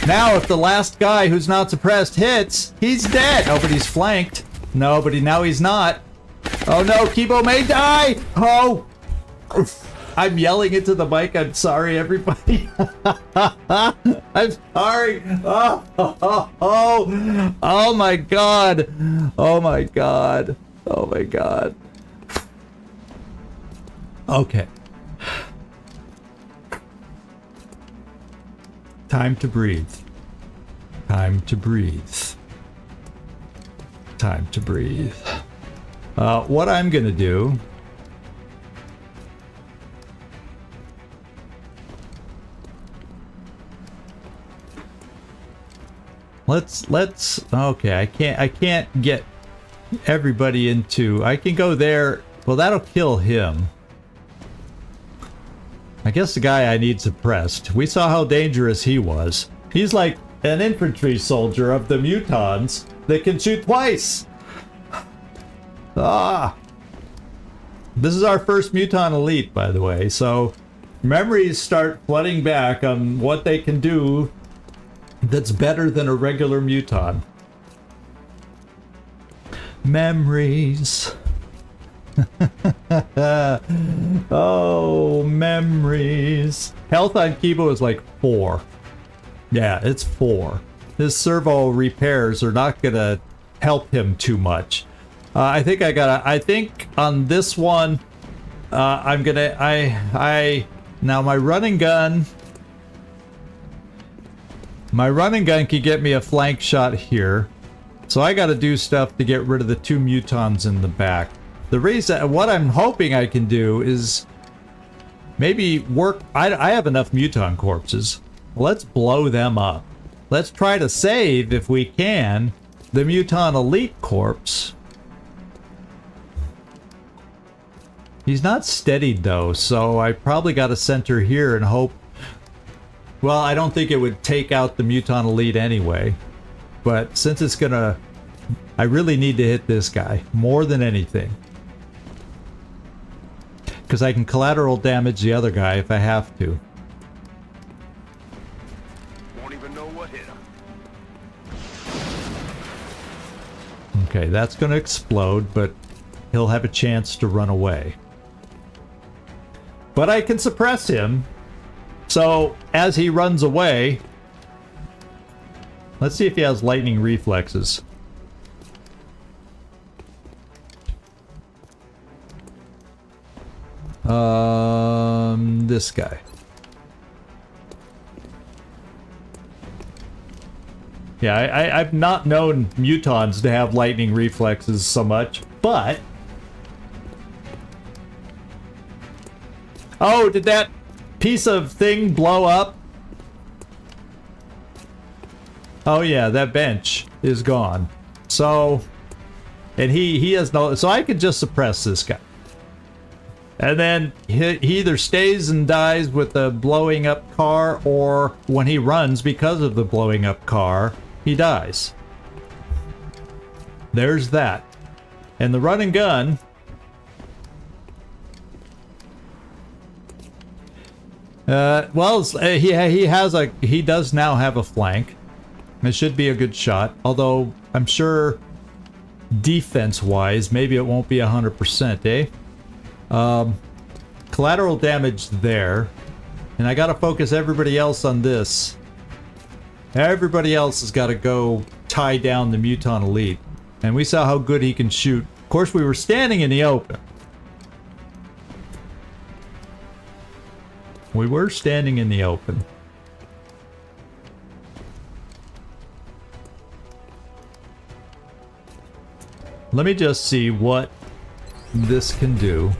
Now, if the last guy who's not suppressed hits, he's dead. Oh, but he's flanked. No, but now he's not. Oh no, Kibo may die. Oh, I'm yelling into the mic. I'm sorry, everybody. I'm sorry. Oh my God. Oh my God. Oh my God. Okay. Time to breathe. Time to breathe. Time to breathe. What I'm gonna do... Let's okay, I can't get everybody into... I can go there. Well, that'll kill him. I guess the guy I need suppressed. We saw how dangerous he was. He's like an infantry soldier of the mutons that can shoot twice. Ah. This is our first muton elite, by the way, so memories start flooding back on what they can do that's better than a regular muton. Memories. Oh, memories. Health on Kibo is like 4. Yeah, it's 4. His servo repairs are not gonna help him too much. I think on this one, I'm gonna, now my running gun can get me a flank shot here. So I gotta do stuff to get rid of the 2 mutons in the back. The reason, what I'm hoping I can do is maybe work, I have enough muton corpses. Let's blow them up. Let's try to save, if we can, the muton elite corpse. He's not steadied though, so I probably got to center here and hope. Well, I don't think it would take out the muton elite anyway. But since it's gonna, I really need to hit this guy more than anything. Because I can collateral damage the other guy if I have to. Won't even know what hit him. Okay, that's going to explode, but he'll have a chance to run away. But I can suppress him. So, as he runs away... Let's see if he has lightning reflexes. This guy. Yeah, I've not known mutons to have lightning reflexes so much, but... Oh, did that piece of thing blow up? Oh yeah, that bench is gone. So, and he has no, so I could just suppress this guy. And then he either stays and dies with the blowing up car, or when he runs because of the blowing up car, he dies. There's that. And the run and gun, well, he does now have a flank. It should be a good shot, although I'm sure defense-wise, maybe it won't be 100%, eh? Collateral damage there, and I gotta focus everybody else on this. Everybody else has got to go tie down the Muton Elite, and we saw how good he can shoot. Of course, we were standing in the open. We were standing in the open. Let me just see what this can do.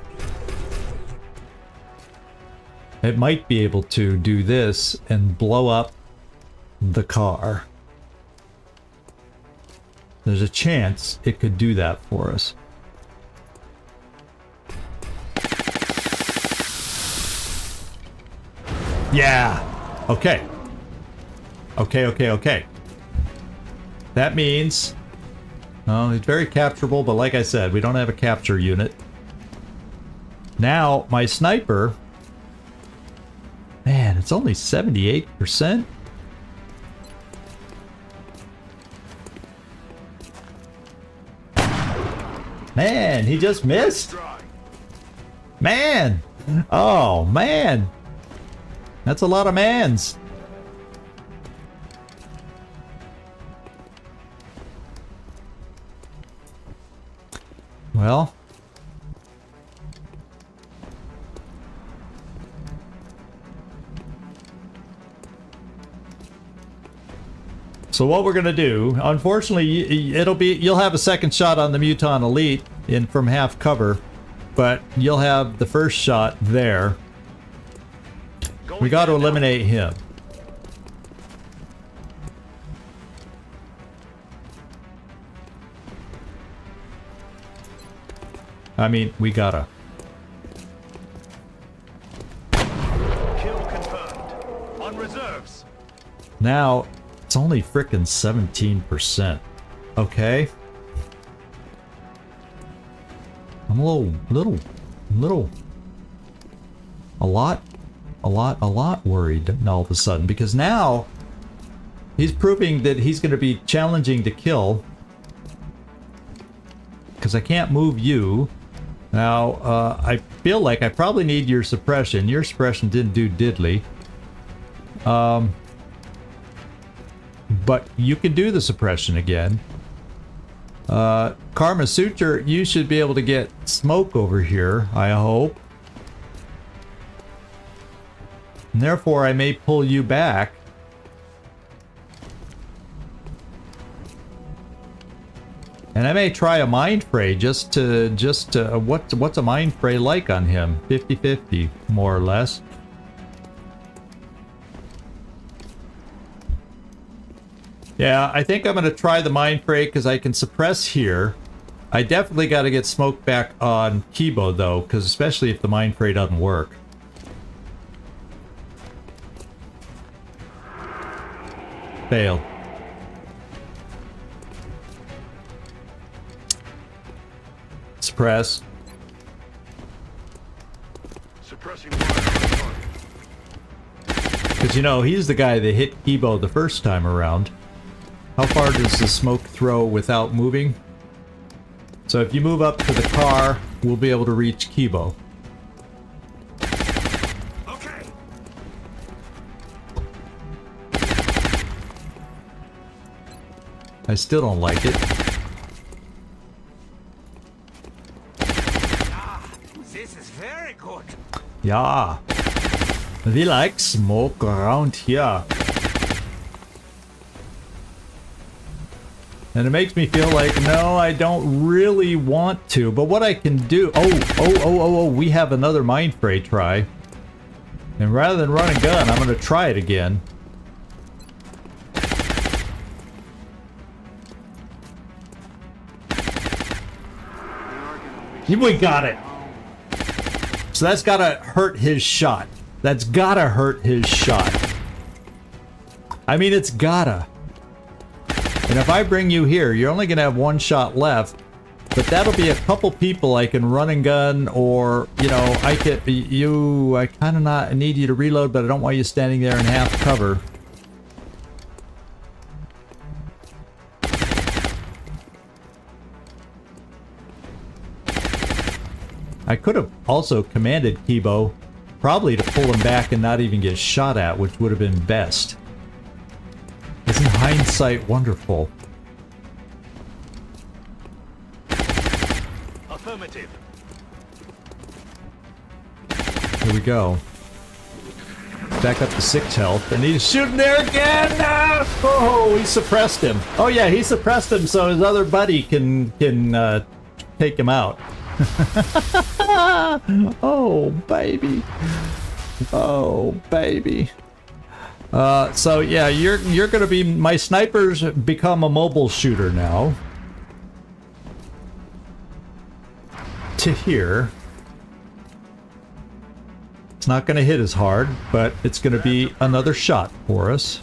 It might be able to do this and blow up the car. There's a chance it could do that for us. Yeah! Okay. Okay. That means... Oh, it's very capturable, but like I said, we don't have a capture unit. Now, my sniper... Man, it's only 78%? Man, he just missed? Man! Oh, man! That's a lot of mans. Well... So what we're gonna do, unfortunately, you'll have a second shot on the Muton Elite in from half cover, but you'll have the first shot there. We got to eliminate him. I mean, we gotta. Kill confirmed. On reserves. Now, it's only frickin' 17%. Okay. I'm a lot worried all of a sudden, because now he's proving that he's going to be challenging to kill, because I can't move you. Now, I feel like I probably need your suppression. Your suppression didn't do diddly. But you can do the suppression again. Karma Suture, you should be able to get smoke over here, I hope. And therefore, I may pull you back. And I may try a mind fray just to what's a mind fray like on him? 50-50, more or less. Yeah, I think I'm going to try the mind fray because I can suppress here. I definitely got to get smoke back on Kibo though, because especially if the mind fray doesn't work. Failed. Suppress. Suppressing. Because you know, he's the guy that hit Kibo the first time around. How far does the smoke throw without moving? So if you move up to the car, we'll be able to reach Kibo. Okay. I still don't like it. This is very good. Yeah. We like smoke around here. And it makes me feel like, no, I don't really want to. But what I can do... Oh, we have another mind fray try. And rather than run and gun, I'm going to try it again. We got it. So that's gotta hurt his shot. That's gotta hurt his shot. I mean, it's gotta. And if I bring you here, you're only gonna have one shot left. But that'll be a couple people I can run and gun, or, you know, I kind of not need you to reload, but I don't want you standing there in half cover. I could have also commanded Kibo, probably to pull him back and not even get shot at, which would have been best. Isn't hindsight wonderful? Affirmative. Here we go. Back up to 6 health, and he's shooting there again! Ah! Oh, he suppressed him. Oh yeah, he suppressed him so his other buddy can take him out. Oh, baby. Oh, baby. So yeah, you're gonna be... My sniper's become a mobile shooter now. To here. It's not going to hit as hard, but it's going to be another shot for us.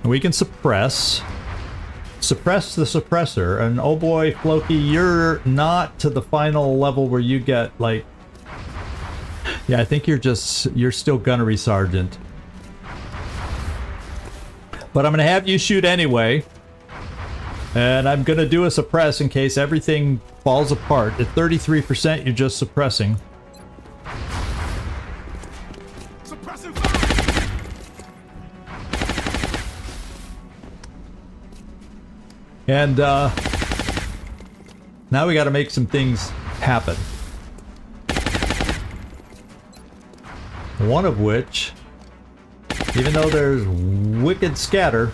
We can suppress the suppressor, and oh boy, Floki, you're not to the final level where you get like... Yeah, I think you're still gunnery sergeant. But I'm going to have you shoot anyway. And I'm going to do a suppress in case everything falls apart. At 33%, you're just suppressing. Suppressing fire! And now we got to make some things happen. One of which, even though there's wicked scatter,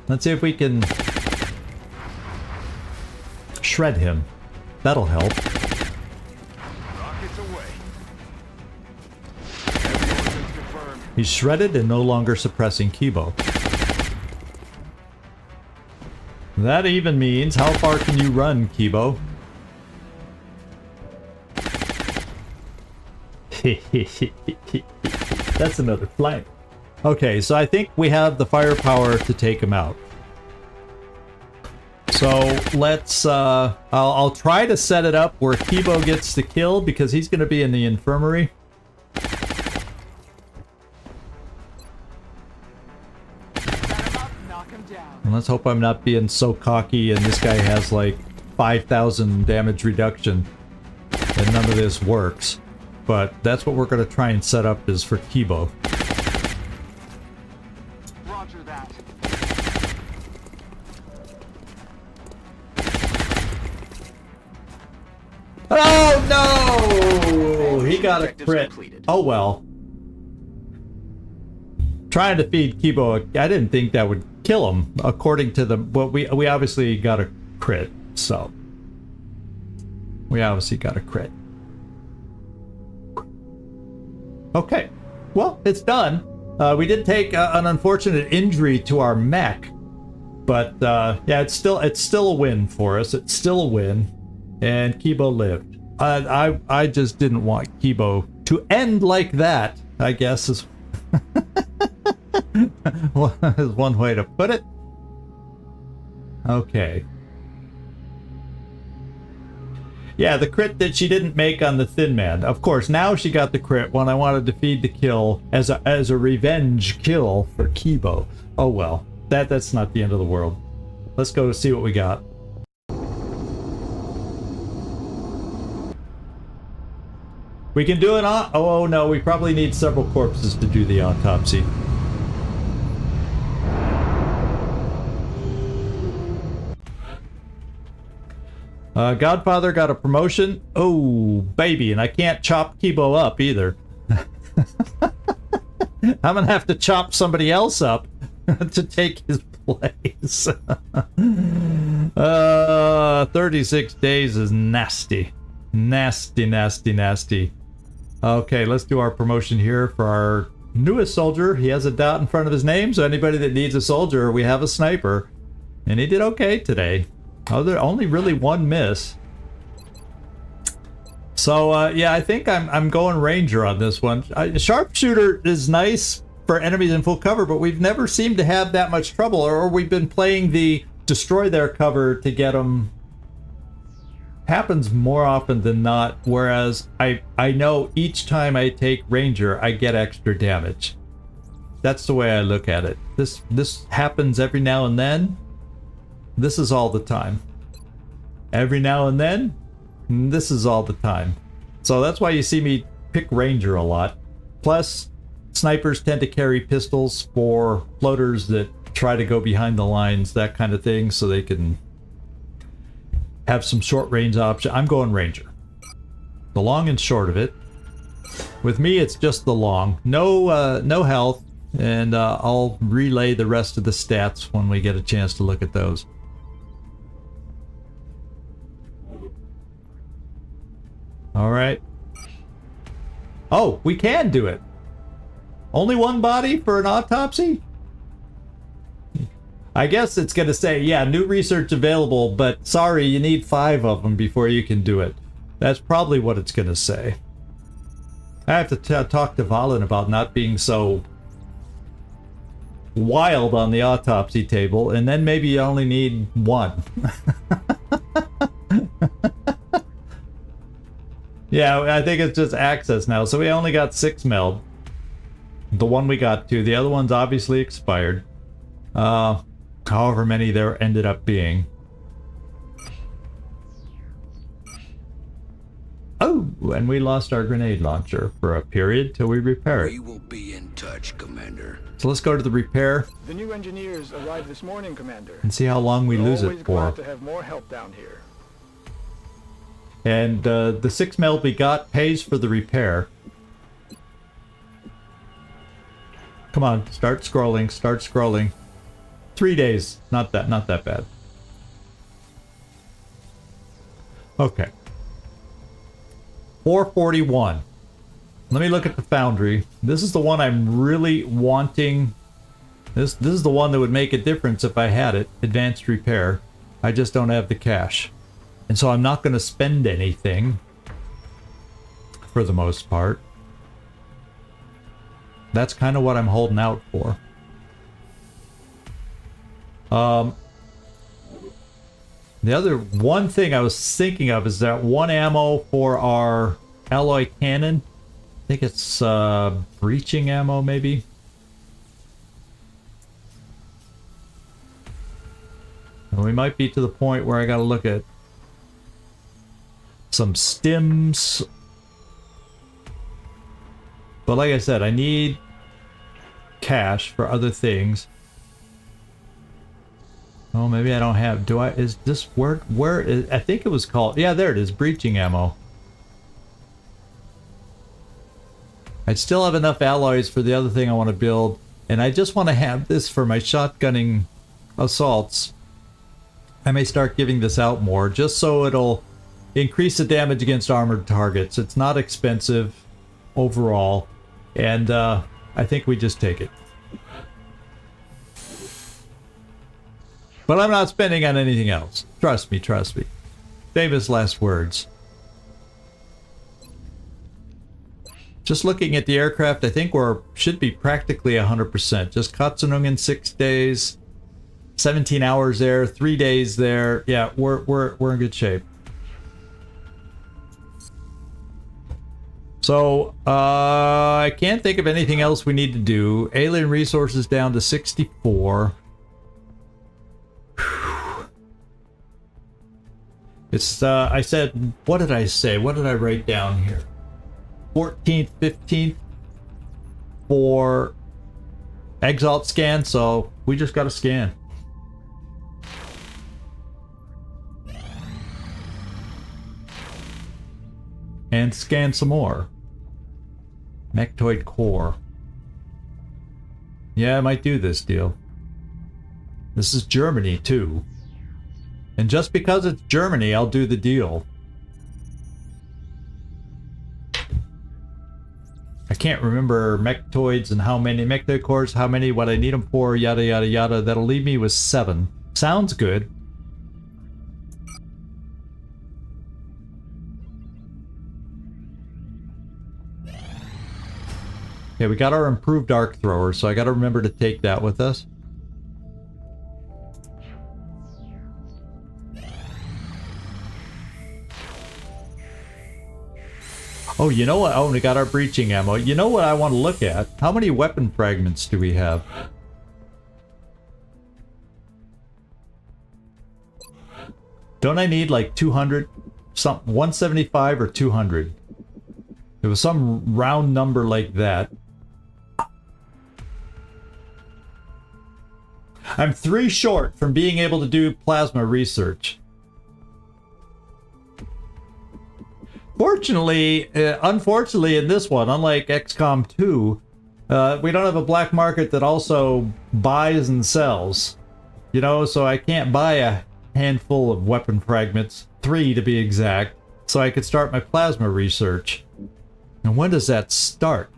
let's see if we can shred him. That'll help. Rockets away. He's shredded and no longer suppressing Kibo. That even means, how far can you run, Kibo? That's another flank. Okay, so I think we have the firepower to take him out. So let's, I'll try to set it up where Kibo gets the kill because he's going to be in the infirmary. Knock him down. And let's hope I'm not being so cocky and this guy has like 5,000 damage reduction and none of this works. But that's what we're going to try and set up is for Kibo. Roger that. Oh no! He got a Objectives crit. completed. Oh well. Trying to feed Kibo, I didn't think that would kill him. According to the, well, we obviously got a crit, so we obviously got a crit. Okay, well, it's done. We did take an unfortunate injury to our mech, but yeah, it's still a win for us. It's still a win, and Kibo lived. I just didn't want Kibo to end like that, I guess is is one way to put it. Okay. Yeah, the crit that she didn't make on the Thin Man. Of course, now she got the crit when I wanted to feed the kill as a revenge kill for Kibo. Oh well, that's not the end of the world. Let's go see what we got. We can do an oh no, we probably need several corpses to do the autopsy. Godfather got a promotion. Oh, baby, and I can't chop Kibo up either. I'm gonna have to chop somebody else up to take his place. 36 days is nasty. Nasty, nasty, nasty. Okay, let's do our promotion here for our newest soldier. He has a dot in front of his name, so anybody that needs a soldier, we have a sniper. And he did okay today. Only really one miss. So yeah, I think I'm going Ranger on this one. Sharpshooter is nice for enemies in full cover, but we've never seemed to have that much trouble, or we've been playing the destroy their cover to get them. Happens more often than not, whereas I know each time I take Ranger, I get extra damage. That's the way I look at it. This happens every now and then. This is all the time. Every now and then, this is all the time. So that's why you see me pick Ranger a lot. Plus, snipers tend to carry pistols for floaters that try to go behind the lines, that kind of thing, so they can have some short range option. I'm going Ranger. The long and short of it. With me, it's just the long. No health, and I'll relay the rest of the stats when we get a chance to look at those. All right. Oh, we can do it. Only one body for an autopsy? I guess it's going to say, yeah, new research available, but sorry, you need 5 of them before you can do it. That's probably what it's going to say. I have to talk to Valen about not being so wild on the autopsy table, and then maybe you only need 1. Yeah, I think it's just access now. So we only got 6 meld. The one we got 2. The other one's obviously expired. However many there ended up being. Oh, and we lost our grenade launcher for a period till we repair it. We will be in touch, Commander. So let's go to the repair The new engineers arrived this morning, Commander. and see how long we lose Always it for. glad to have more help down here. And the 6 meld we got pays for the repair. Come on, start scrolling, start scrolling. 3 days, not that bad. Okay. 441. Let me look at the foundry. This is the one I'm really wanting. This is the one that would make a difference if I had it. Advanced repair. I just don't have the cash. And so I'm not going to spend anything for the most part. That's kind of what I'm holding out for. The other one thing I was thinking of is that 1 ammo for our alloy cannon. I think it's breaching ammo maybe. And we might be to the point where I got to look at some stims. But like I said, I need cash for other things. Oh, maybe I don't have. Do I? Is this where is? I think it was called. Yeah, there it is. Breaching ammo. I still have enough alloys for the other thing I want to build, and I just want to have this for my shotgunning assaults. I may start giving this out more, just so it'll increase the damage against armored targets. It's not expensive overall, and I think we just take it. But I'm not spending on anything else. Trust me, trust me. Famous last words. Just looking at the aircraft, I think should be practically 100%. Just Katsunungen 6 days, 17 hours there, 3 days there. Yeah, we're in good shape. So I can't think of anything else we need to do. Alien resources down to 64. It's I said, what did I say? What did I write down here? 14th, 15th for Exalt Scan, so we just got to scan. And scan some more. Mechtoid core. Yeah, I might do this deal. This is Germany too. And just because it's Germany, I'll do the deal. I can't remember mechtoids and how many mechtoid cores, how many, what I need them for, yada yada yada. That'll leave me with 7. Sounds good. Okay, we got our improved arc thrower, so I got to remember to take that with us. Oh, you know what? Oh, we got our breaching ammo. You know what I want to look at? How many weapon fragments do we have? Don't I need like 200? Something 175 or 200? It was some round number like that. I'm 3 short from being able to do plasma research. Fortunately, unfortunately in this one, unlike XCOM 2, we don't have a black market that also buys and sells. You know, so I can't buy a handful of weapon fragments, 3 to be exact, so I could start my plasma research. And when does that start?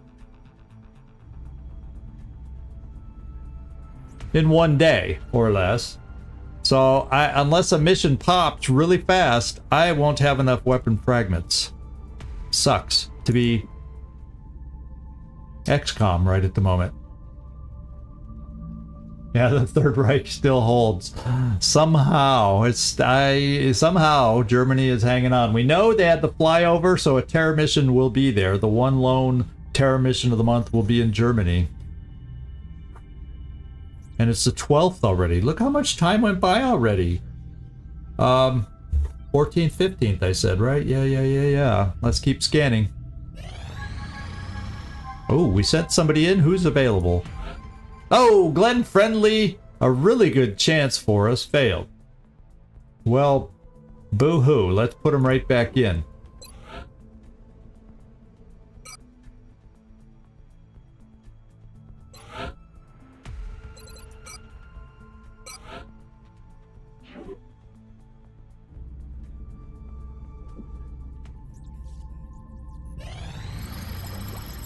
In 1 day, or less. So, unless a mission pops really fast, I won't have enough weapon fragments. Sucks to be XCOM right at the moment. Yeah, the Third Reich still holds. Somehow, somehow Germany is hanging on. We know they had the flyover, so a terror mission will be there. The one lone terror mission of the month will be in Germany. And it's the 12th already. Look how much time went by already. 14th, 15th, I said, right? Yeah. Let's keep scanning. Oh, we sent somebody in. Who's available? Oh, Glenn Friendly. A really good chance for us. Failed. Well, boo-hoo. Let's put him right back in.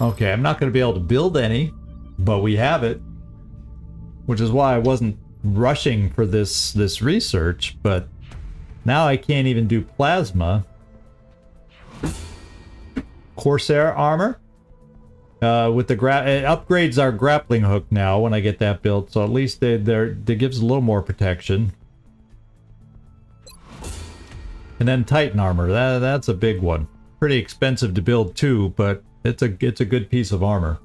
Okay, I'm not going to be able to build any, but we have it. Which is why I wasn't rushing for this research, but now I can't even do plasma. Corsair armor. With the it upgrades our grappling hook now when I get that built, so at least that gives a little more protection. And then Titan armor, that's a big one. Pretty expensive to build too, but it's a good piece of armor.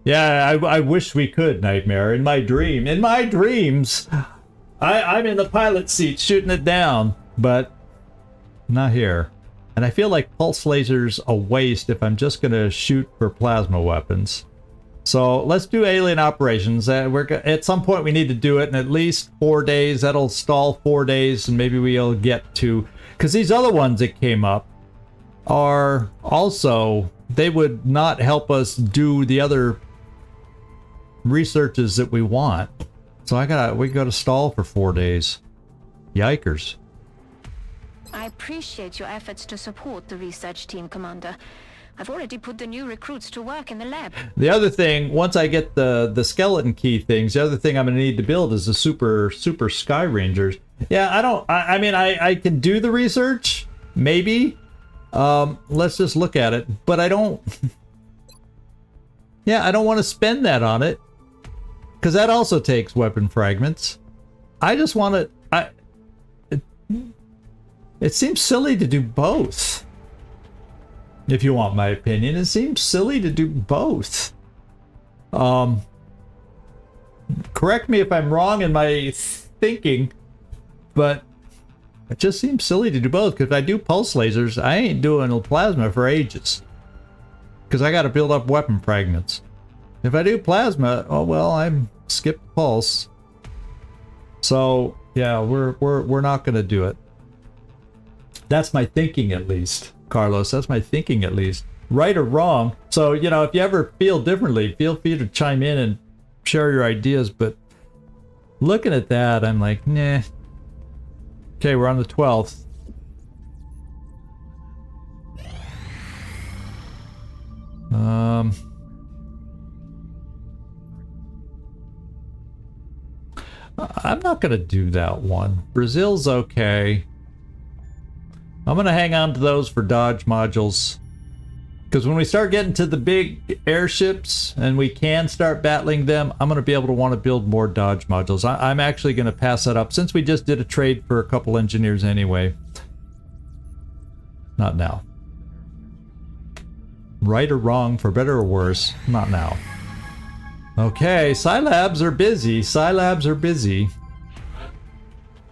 Yeah, I wish we could, Nightmare. In my dreams, I'm in the pilot seat shooting it down, but not here. And I feel like pulse lasers a waste if I'm just gonna shoot for plasma weapons. So let's do alien operations. At some point we need to do it in at least 4 days. That'll stall 4 days, and maybe we'll get to, because these other ones that came up are also, they would not help us do the other researches that we want. So we gotta stall for 4 days. Yikers. I appreciate your efforts to support the research team, Commander. I've already put the new recruits to work in the lab. The other thing, once I get the skeleton key things, the other thing I'm going to need to build is the super Sky Rangers. Yeah, I mean, I can do the research, maybe. Let's just look at it. But I don't... Yeah, I don't want to spend that on it. Because that also takes weapon fragments. I just want to... It seems silly to do both. If you want my opinion, it seems silly to do both. Correct me if I'm wrong in my thinking, but it just seems silly to do both, because if I do pulse lasers, I ain't doing plasma for ages. Because I got to build up weapon fragments. If I do plasma, oh well, I'm skipped pulse. So yeah, we're not going to do it. That's my thinking, at least. Carlos, that's my thinking at least. Right or wrong. So, you know, if you ever feel differently, feel free to chime in and share your ideas. But looking at that, I'm like, nah. Okay, we're on the 12th. I'm not going to do that one. Brazil's okay. I'm going to hang on to those for dodge modules. Because when we start getting to the big airships and we can start battling them, I'm going to be able to want to build more dodge modules. I'm actually going to pass that up since we just did a trade for a couple engineers anyway. Not now. Right or wrong, for better or worse, not now. Okay, Scilabs are busy. Scilabs are busy.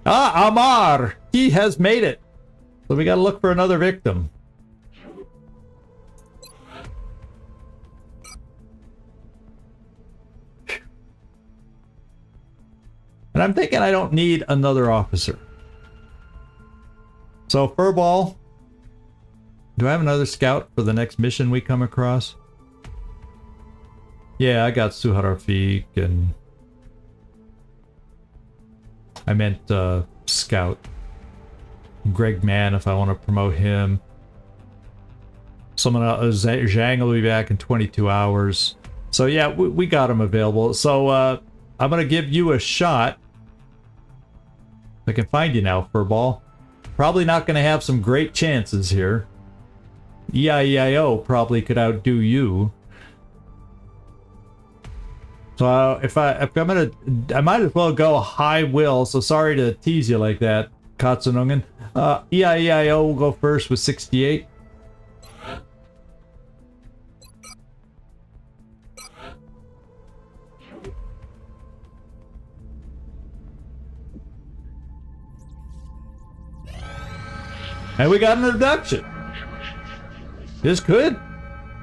Ah, Amar! He has made it! So we gotta look for another victim. And I'm thinking I don't need another officer. So, Furball, do I have another scout for the next mission we come across? Yeah, I got Suharafik and... I meant scout. Greg Mann, if I want to promote him. Someone else, Zhang will be back in 22 hours. So yeah, we got him available. So I'm going to give you a shot. I can find you now, Furball. Probably not going to have some great chances here. EIEIO probably could outdo you. So if I'm gonna, I might as well go high will. So sorry to tease you like that, Katsunungen. EIEIO will go first with 68. And we got an abduction. This could,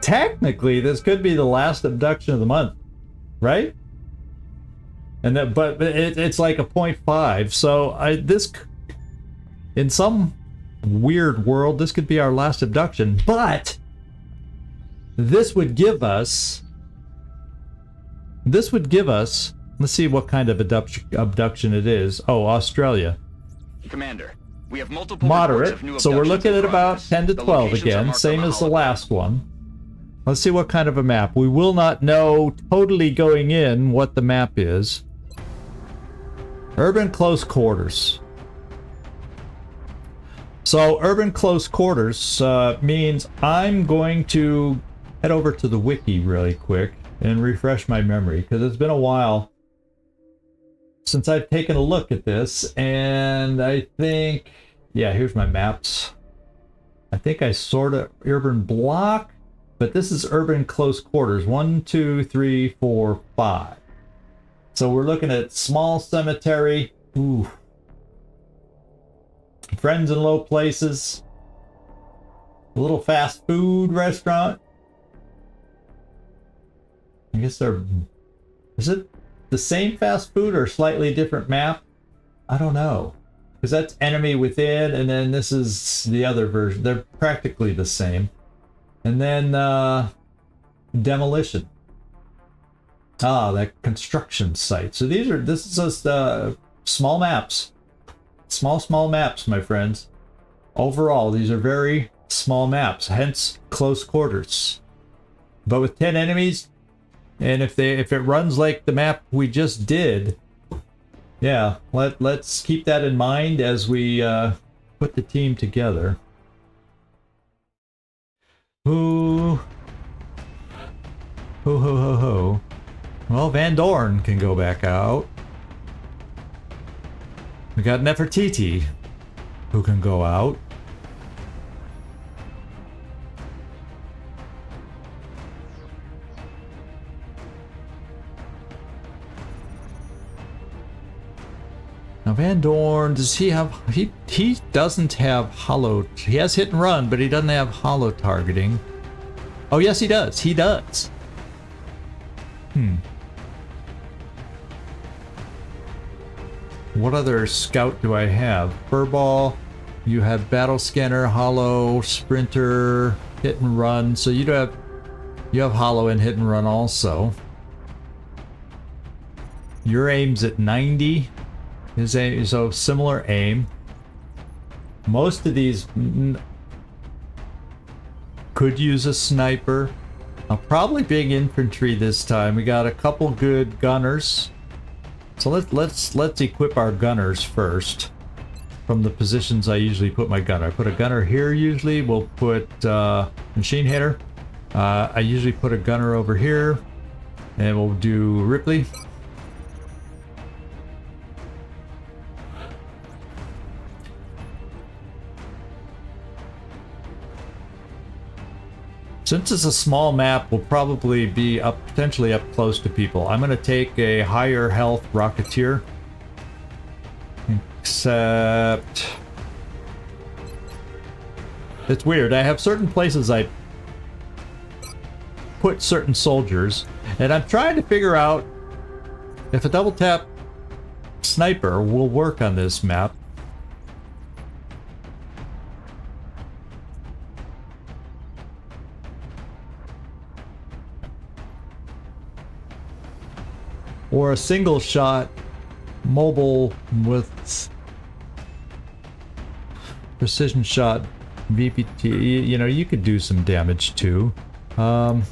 technically, this could be the last abduction of the month, right? And that, but it's like a 0.5. So this, in some weird world, this could be our last abduction. But this would give us. Let's see what kind of abduction it is. Oh, Australia. Commander, we have multiple Moderate. So we're looking at about 10 to The 12 locations are again, marked same on the as the hologram. last one. Let's see what kind of a map. We will not know totally going in what the map is. Urban close quarters. So urban close quarters means I'm going to head over to the wiki really quick and refresh my memory, because it's been a while since I've taken a look at this, and I think, yeah, here's my maps. I think I sort of urban block, but this is urban close quarters. 1, 2, 3, 4, 5. So we're looking at small cemetery. Ooh. Friends in low places. A little fast food restaurant. I guess they're... Is it the same fast food or slightly different map? I don't know. Because that's enemy within, and then this is the other version. They're practically the same. And then demolition. Ah, that construction site. So this is just small maps. Small maps, my friends. Overall, these are very small maps, hence close quarters. But with 10 enemies, and if it runs like the map we just did, yeah, let's keep that in mind as we put the team together. Ho ho ho ho. Well, Van Dorn can go back out. We got Nefertiti, who can go out. Now Van Dorn, does he have... He doesn't have hollow... He has hit and run, but he doesn't have hollow targeting. Oh, yes, he does. He does. What other scout do I have? Furball. You have battle scanner, hollow, sprinter, hit and run. So you have hollow and hit and run also. Your aim's at 90. His aim, so similar aim. Most of these could use a sniper. Probably big infantry this time. We got a couple good gunners. So let's equip our gunners first. From the positions I usually put my gunner. I put a gunner here usually. We'll put machine hitter. I usually put a gunner over here, and we'll do Ripley. Since it's a small map, we'll probably be potentially up close to people. I'm going to take a higher health Rocketeer. Except... it's weird. I have certain places I put certain soldiers, and I'm trying to figure out if a double tap sniper will work on this map. Or a single shot mobile with precision shot VPT. You know, you could do some damage too. I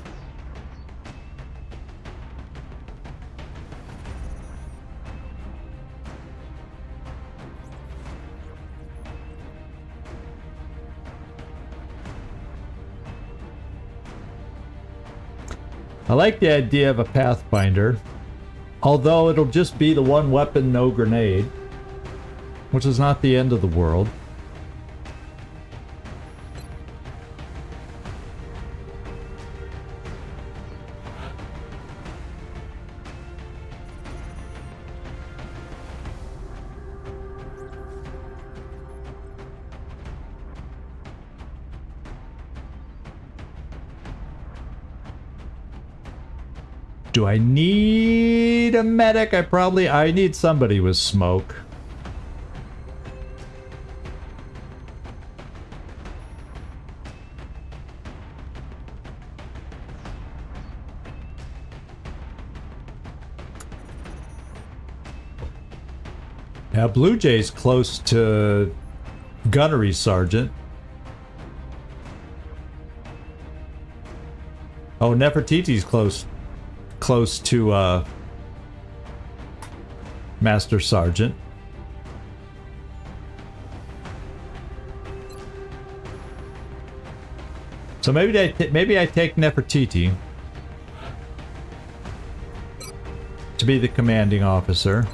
like the idea of a Pathfinder. Although it'll just be the one weapon, no grenade, which is not the end of the world. Do I need a medic? I need somebody with smoke. Now Blue Jay's close to Gunnery Sergeant. Oh, Nefertiti's close to Master Sergeant. So maybe I take Nefertiti to be the commanding officer.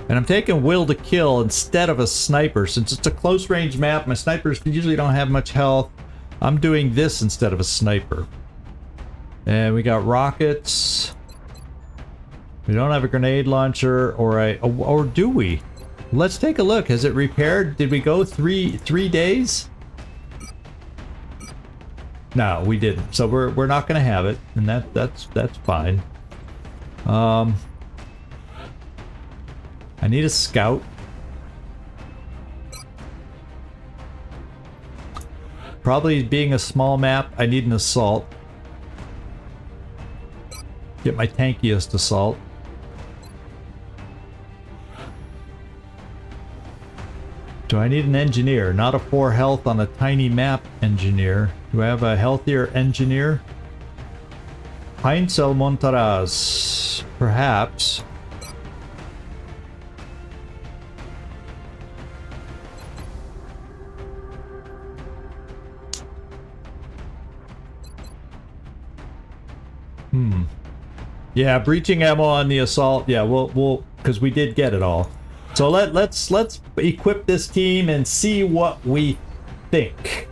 And I'm taking Will to Kill instead of a sniper. Since it's a close range map, my snipers usually don't have much health. I'm doing this instead of a sniper. And we got rockets. We don't have a grenade launcher, or do we? Let's take a look. Has it repaired? Did we go three days? No, we didn't. So we're not gonna have it, and that's fine. I need a scout. Probably being a small map, I need an assault. Get my tankiest assault. Do I need an engineer? Not a 4 health on a tiny map engineer. Do I have a healthier engineer? Heinzel Montaraz. Perhaps. Yeah, breaching ammo on the assault. Yeah, we'll because we did get it all. So let's equip this team and see what we think.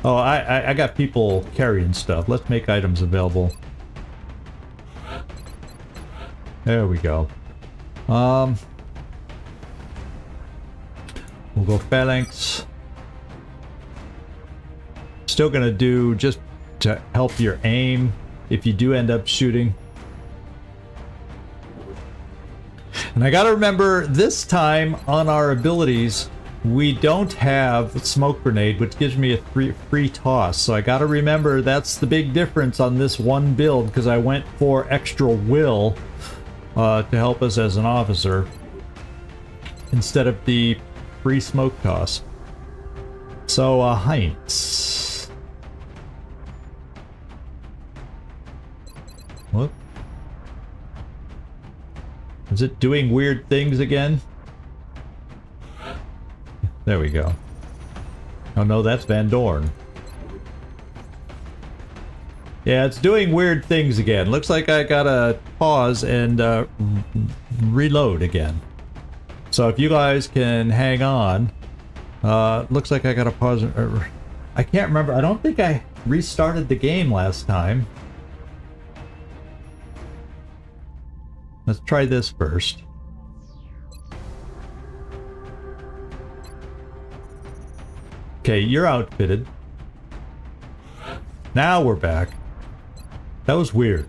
Oh, I got people carrying stuff. Let's make items available. There we go. We'll go phalanx. Still gonna do just to help your aim if you do end up shooting. And I gotta remember this time on our abilities we don't have smoke grenade, which gives me a free toss. So I gotta remember that's the big difference on this one build, because I went for extra will to help us as an officer instead of the free smoke toss. So Heinz. Whoop. Is it doing weird things again? There we go. Oh no, that's Van Dorn. Yeah, it's doing weird things again. Looks like I gotta pause and reload again. So if you guys can hang on, looks like I gotta pause. I can't remember. I don't think I restarted the game last time. Let's try this first. Okay, you're outfitted. Now we're back. That was weird.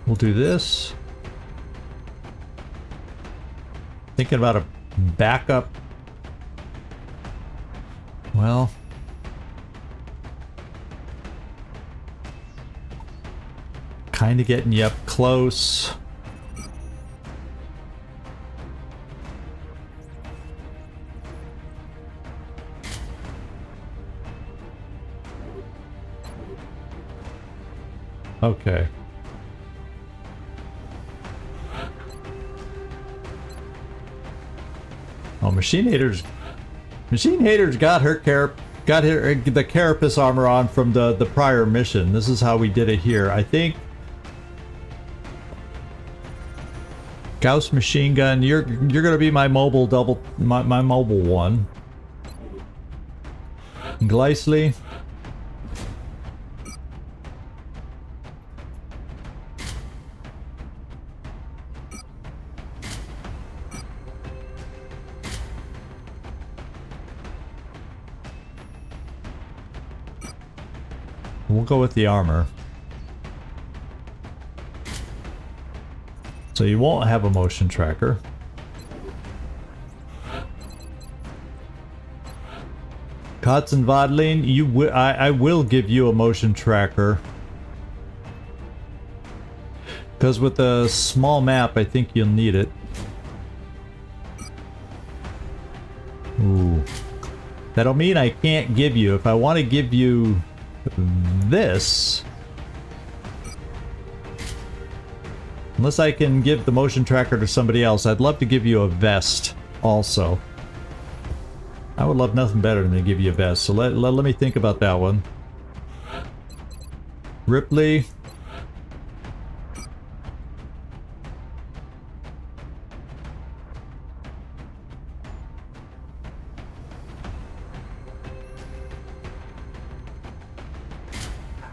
We'll do this. Thinking about a backup. Well, kind of getting you up close. Okay. Oh, Machine Hater's got her the carapace armor on from the prior mission. This is how we did it here. I think Gauss machine gun, you're gonna be my mobile my mobile one. Gleisley. We'll go with the armor. So you won't have a motion tracker. Kotz and Vodlin, I will give you a motion tracker. Because with the small map, I think you'll need it. Ooh. That'll mean I can't give you. If I want to give you this, unless I can give the motion tracker to somebody else, I'd love to give you a vest also. I would love nothing better than to give you a vest, so let me think about that one. Ripley.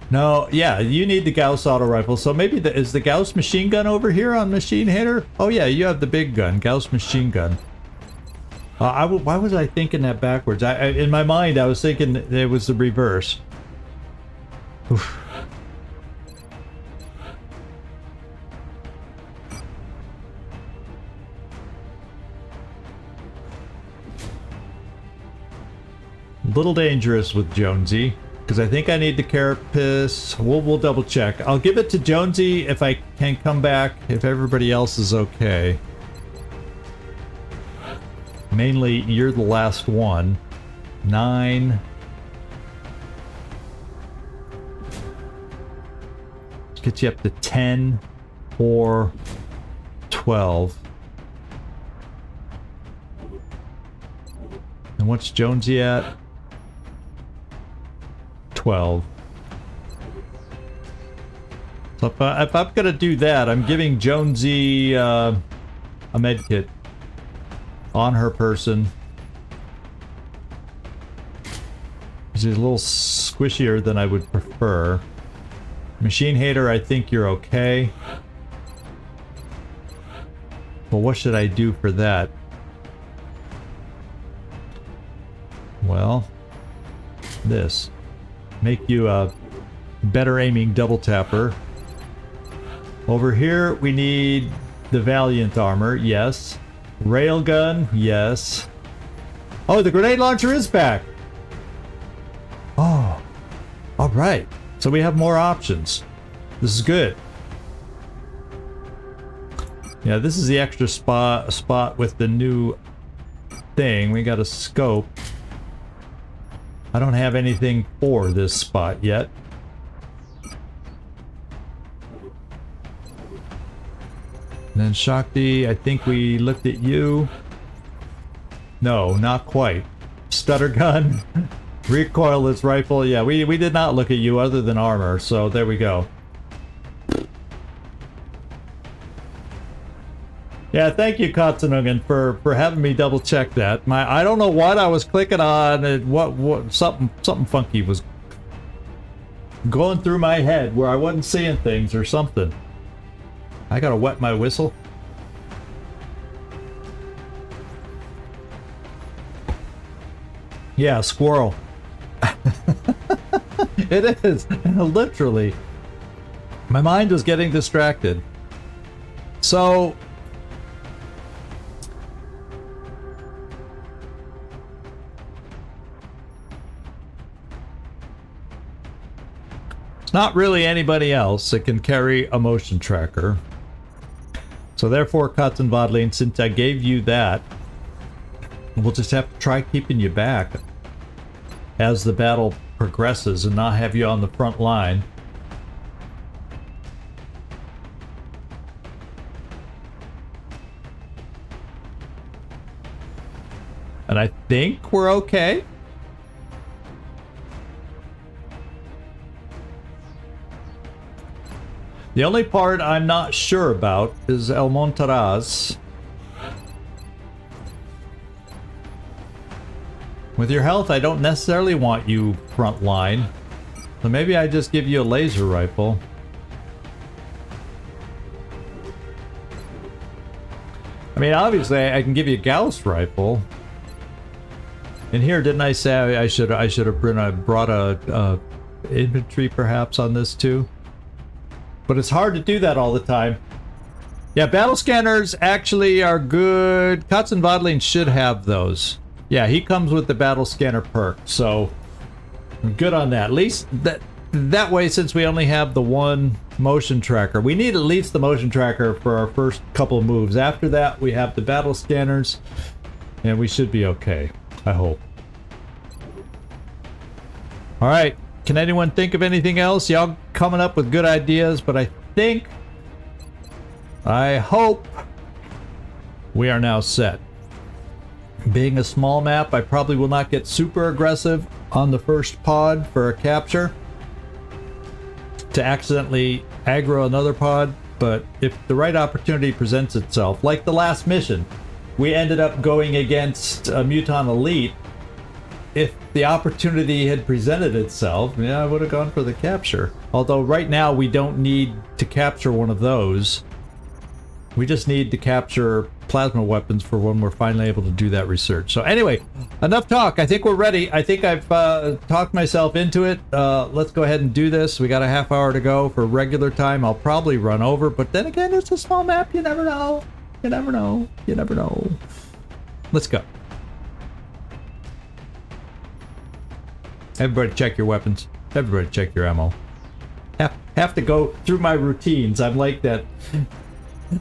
No, yeah, you need the Gauss auto rifle. So maybe is the Gauss machine gun over here on Machine Hater? Oh yeah, you have the big gun, Gauss machine gun. Why was I thinking that backwards? In my mind, I was thinking it was the reverse. Oof. A little dangerous with Jonesy. Because I think I need the carapace. We'll double check. I'll give it to Jonesy if I can come back, if everybody else is okay. Mainly, you're the last one. 9. Let's get you up to 10 or 12. And what's Jonesy at? 12. So if I'm gonna do that, I'm giving Jonesy a medkit on her person. She's a little squishier than I would prefer. Machine Hater, I think you're okay. But what should I do for that? Well, this. Make you a better aiming double tapper. Over here, we need the Valiant armor, yes. Railgun, yes. Oh, the grenade launcher is back! Oh, alright. So we have more options. This is good. Yeah, this is the extra spot with the new thing. We got a scope. I don't have anything for this spot yet. And then Shakti, I think we looked at you. No, not quite. Stutter gun, recoilless rifle. Yeah, we did not look at you other than armor, so there we go. Yeah, thank you, Katsunugan, for having me double check that. I don't know what I was clicking on. What something funky was going through my head where I wasn't seeing things or something. I gotta wet my whistle. Yeah, squirrel. It is, literally. My mind was getting distracted. So... it's not really anybody else that can carry a motion tracker. So therefore, Katzenbadlin, since I gave you that, we'll just have to try keeping you back as the battle progresses and not have you on the front line. And I think we're okay. The only part I'm not sure about is El Montaraz. With your health, I don't necessarily want you front line. So maybe I just give you a laser rifle. I mean, obviously, I can give you a Gauss rifle. And here, didn't I say I should have brought a infantry perhaps on this too? But it's hard to do that all the time. Yeah, battle scanners actually are good. Katzenbadlin should have those. Yeah, he comes with the battle scanner perk, so I'm good on that. At least that way, since we only have the one motion tracker, we need at least the motion tracker for our first couple of moves. After that, we have the battle scanners, and we should be okay, I hope. All right. Can anyone think of anything else? Y'all coming up with good ideas, but I hope we are now set. Being a small map, I probably will not get super aggressive on the first pod for a capture to accidentally aggro another pod, but if the right opportunity presents itself, like the last mission, we ended up going against a Muton Elite. If the opportunity had presented itself, yeah, I would have gone for the capture. Although right now we don't need to capture one of those. We just need to capture plasma weapons for when we're finally able to do that research. So anyway, enough talk. I think we're ready. I think I've talked myself into it. Let's go ahead and do this. We got a half hour to go for regular time. I'll probably run over, but then again, it's a small map. You never know. You never know. You never know. Let's go. Everybody check your weapons. Everybody check your ammo. Have to go through my routines. I'm like that.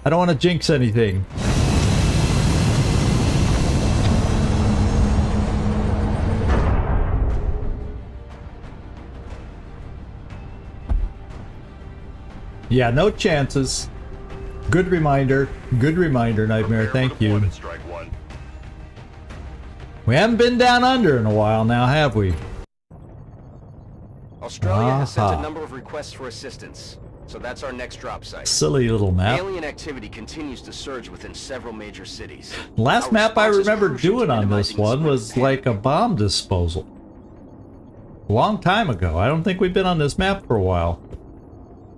I don't want to jinx anything. Yeah, no chances. Good reminder. Good reminder, Nightmare. Thank you. We haven't been down under in a while now, have we? Australia has sent a number of requests for assistance, so that's our next drop site. Silly little map. Alien activity continues to surge within several major cities. Last map I remember doing on this one was like a bomb disposal. A long time ago. I don't think we've been on this map for a while.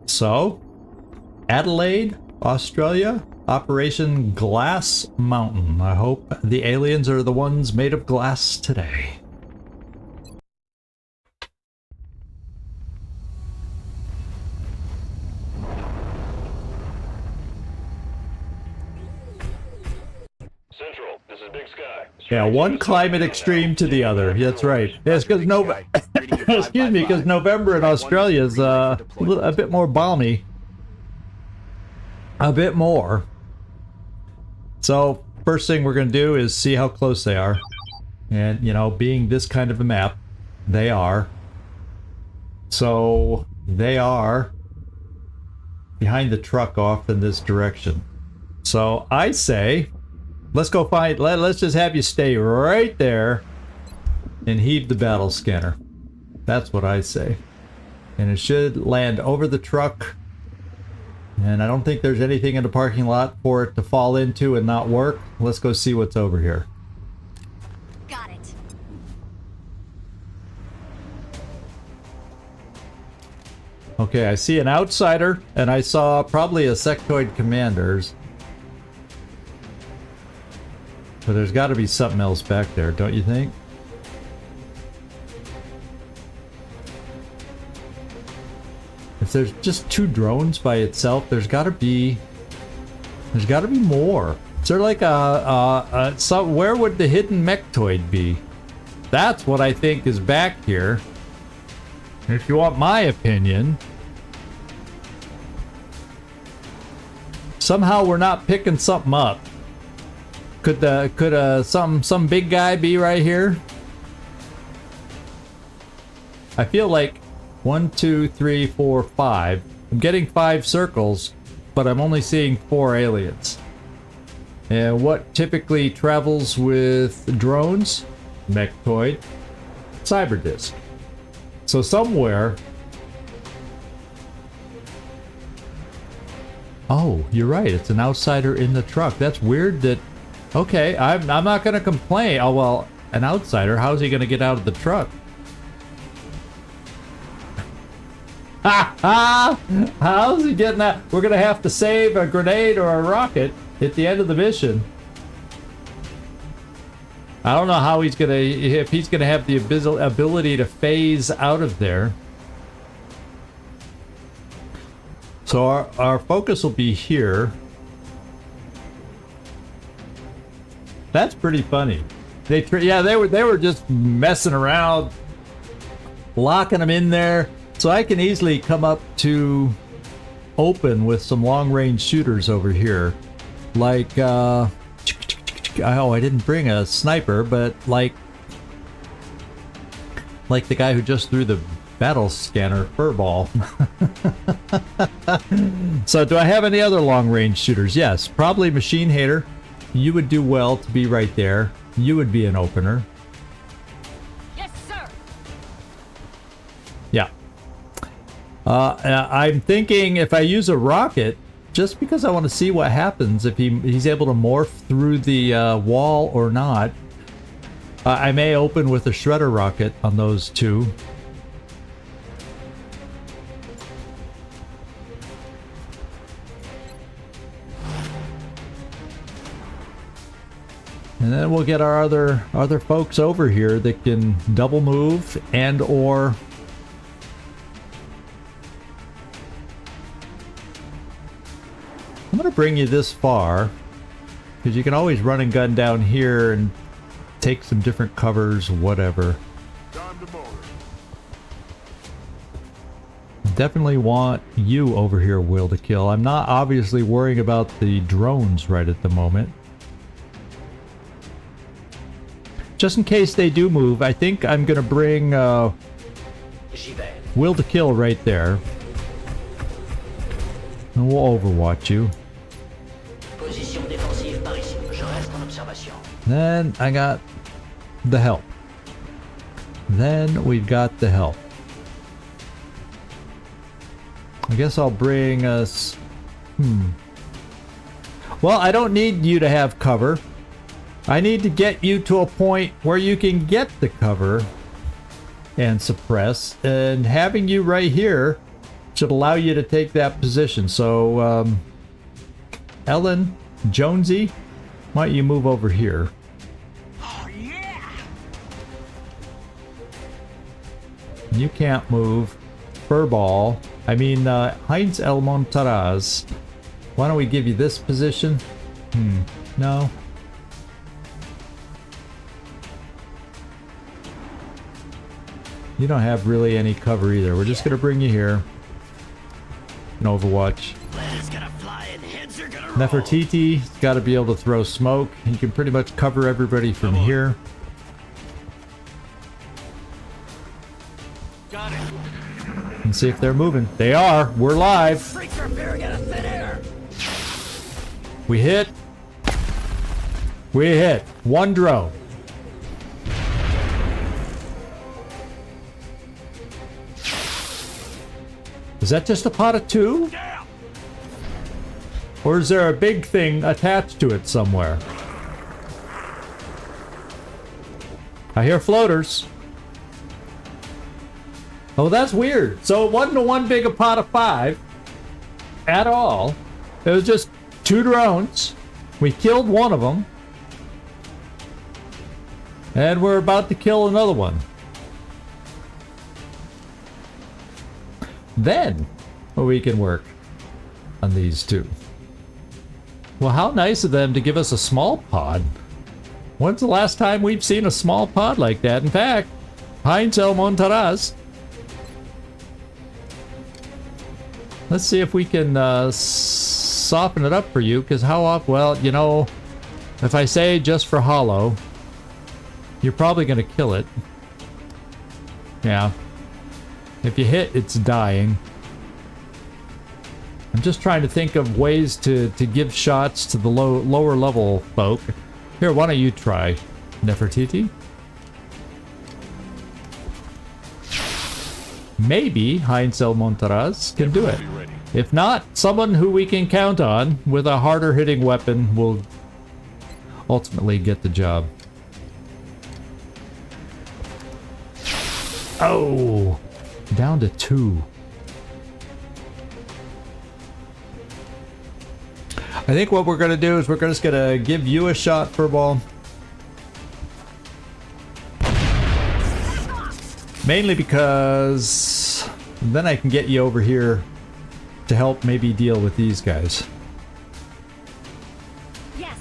So, Adelaide, Australia, Operation Glass Mountain. I hope the aliens are the ones made of glass today. Central, this is Big Sky. Yeah, one climate extreme to the other. That's right. Yes, because excuse me, because November in Australia is a bit more balmy. A bit more. So first thing we're going to do is see how close they are. And, you know, being this kind of a map, they are. So they are behind the truck off in this direction. So I say, let's go find, let's just have you stay right there and heave the battle scanner. That's what I say. And it should land over the truck. And I don't think there's anything in the parking lot for it to fall into and not work. Let's go see what's over here. Got it. Okay, I see an outsider, and I saw probably a sectoid commanders. But there's got to be something else back there, don't you think? If there's just 2 drones by itself, there's got to be more. Is there like where would the hidden mechtoid be? That's what I think is back here. If you want my opinion, somehow we're not picking something up. Could some big guy be right here? I feel like 1, 2, 3, 4, 5. I'm getting 5 circles, but I'm only seeing 4 aliens. And what typically travels with drones? Mechtoid, cyber disk. So somewhere. Oh, you're right. It's an outsider in the truck. That's weird. That. Okay, I'm not gonna complain. Oh well, an outsider. How's he gonna get out of the truck? How's he getting out? We're gonna have to save a grenade or a rocket at the end of the mission. I don't know how he's gonna, if he's gonna have the ability to phase out of there. So our focus will be here. That's pretty funny. They were just messing around, locking them in there. So I can easily come up to open with some long-range shooters over here. Like, oh, I didn't bring a sniper, but like the guy who just threw the battle scanner furball. So do I have any other long-range shooters? Yes, probably Machine Hater. You would do well to be right there. You would be an opener. Yes, sir. Yeah. I'm thinking if I use a rocket, just because I want to see what happens if he's able to morph through the wall or not, I may open with a shredder rocket on those 2. And then we'll get our other folks over here that can double move and or I'm going to bring you this far because you can always run and gun down here and take some different covers, whatever. Time to motor. Definitely want you over here, Will to Kill. I'm not obviously worrying about the drones right at the moment. Just in case they do move, I think I'm going to bring Will to Kill right there. And we'll overwatch you. Then I got the help. Then we've got the help. I guess I'll bring us... Well, I don't need you to have cover. I need to get you to a point where you can get the cover and suppress. And having you right here should allow you to take that position. So, Ellen, Jonesy, why don't you move over here? Oh, yeah! You can't move. Furball. I mean, Heinz El Montaraz. Why don't we give you this position? No. You don't have really any cover either. We're just gonna bring you here. An Overwatch. Nefertiti's got to be able to throw smoke. You can pretty much cover everybody from here. Got it. And see if they're moving. They are. We're live. Freaks are appearing out of thin air. We hit. We hit. One drone. Is that just a pot of two? Or is there a big thing attached to it somewhere? I hear floaters. Oh, that's weird. So it wasn't a one big a pot of five at all. It was just two drones. We killed one of them. And we're about to kill another one. Then we can work on these two. Well, how nice of them to give us a small pod. When's the last time we've seen a small pod like that? In fact, Heinzel Montaraz. Let's see if we can soften it up for you, because how often, well, you know, if I say just for hollow, you're probably going to kill it. Yeah. If you hit, it's dying. I'm just trying to think of ways to give shots to the lower level folk. Here, why don't you try, Nefertiti? Maybe Heinzel Montaraz can do it. If not, someone who we can count on with a harder hitting weapon will ultimately get the job. Oh, down to two. I think what we're going to do is we're just going to give you a shot, Furball. Mainly because then I can get you over here to help maybe deal with these guys. Yes.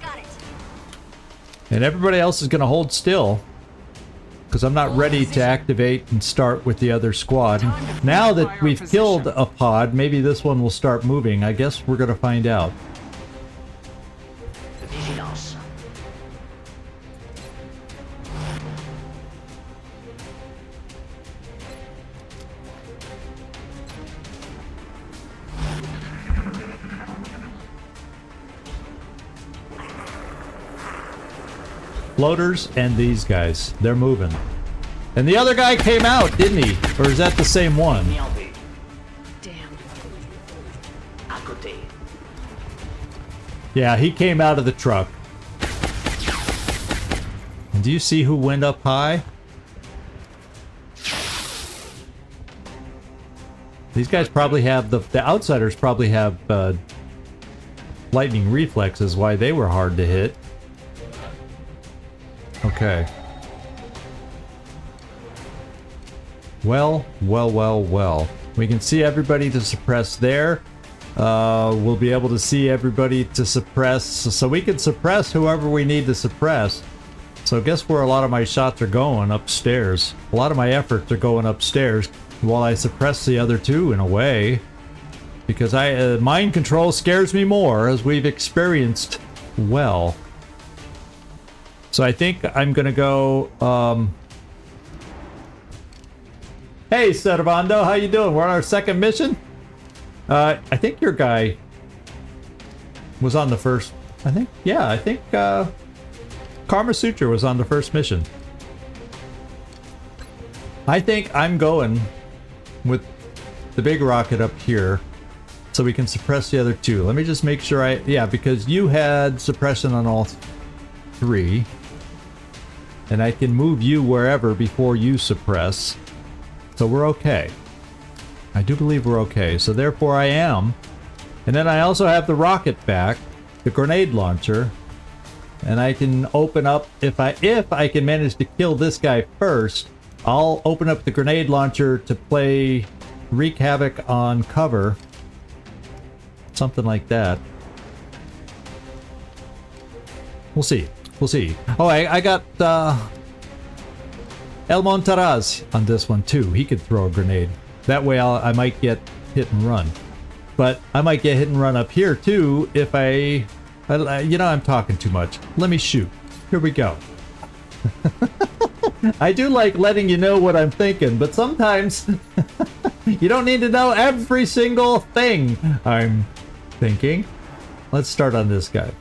Got it. And everybody else is going to hold still, because I'm not ready to activate and start with the other squad. Now that we've killed a pod, maybe this one will start moving. I guess we're going to find out. Vigilance. Floaters and these guys, they're moving. And the other guy came out, didn't he? Or is that the same one? Damn. À côté. Yeah, he came out of the truck. And do you see who went up high? These guys probably have, the outsiders probably have lightning reflexes, why they were hard to hit. Okay. Well. We can see everybody to suppress there. We'll be able to see everybody to suppress. So we can suppress whoever we need to suppress. So guess where a lot of my shots are going? Upstairs. A lot of my efforts are going upstairs while I suppress the other two in a way. Because mind control scares me more, as we've experienced well. So I think I'm gonna go, Hey, Servando, how you doing? We're on our second mission? I think your guy was on the first, I think Karma Sutra was on the first mission. I think I'm going with the big rocket up here so we can suppress the other two. Let me just make sure yeah, because you had suppression on all three. And I can move you wherever before you suppress. So we're okay. I do believe we're okay. So therefore I am. And then I also have the rocket back, the grenade launcher. And I can open up, if I can manage to kill this guy first, I'll open up the grenade launcher to wreak havoc on cover. Something like that. We'll see. We'll see. Oh, I got El Montaraz on this one too. He could throw a grenade. That way I might get hit and run. But I might get hit and run up here too if you know, I'm talking too much. Let me shoot. Here we go. I do like letting you know what I'm thinking, but sometimes you don't need to know every single thing I'm thinking. Let's start on this guy.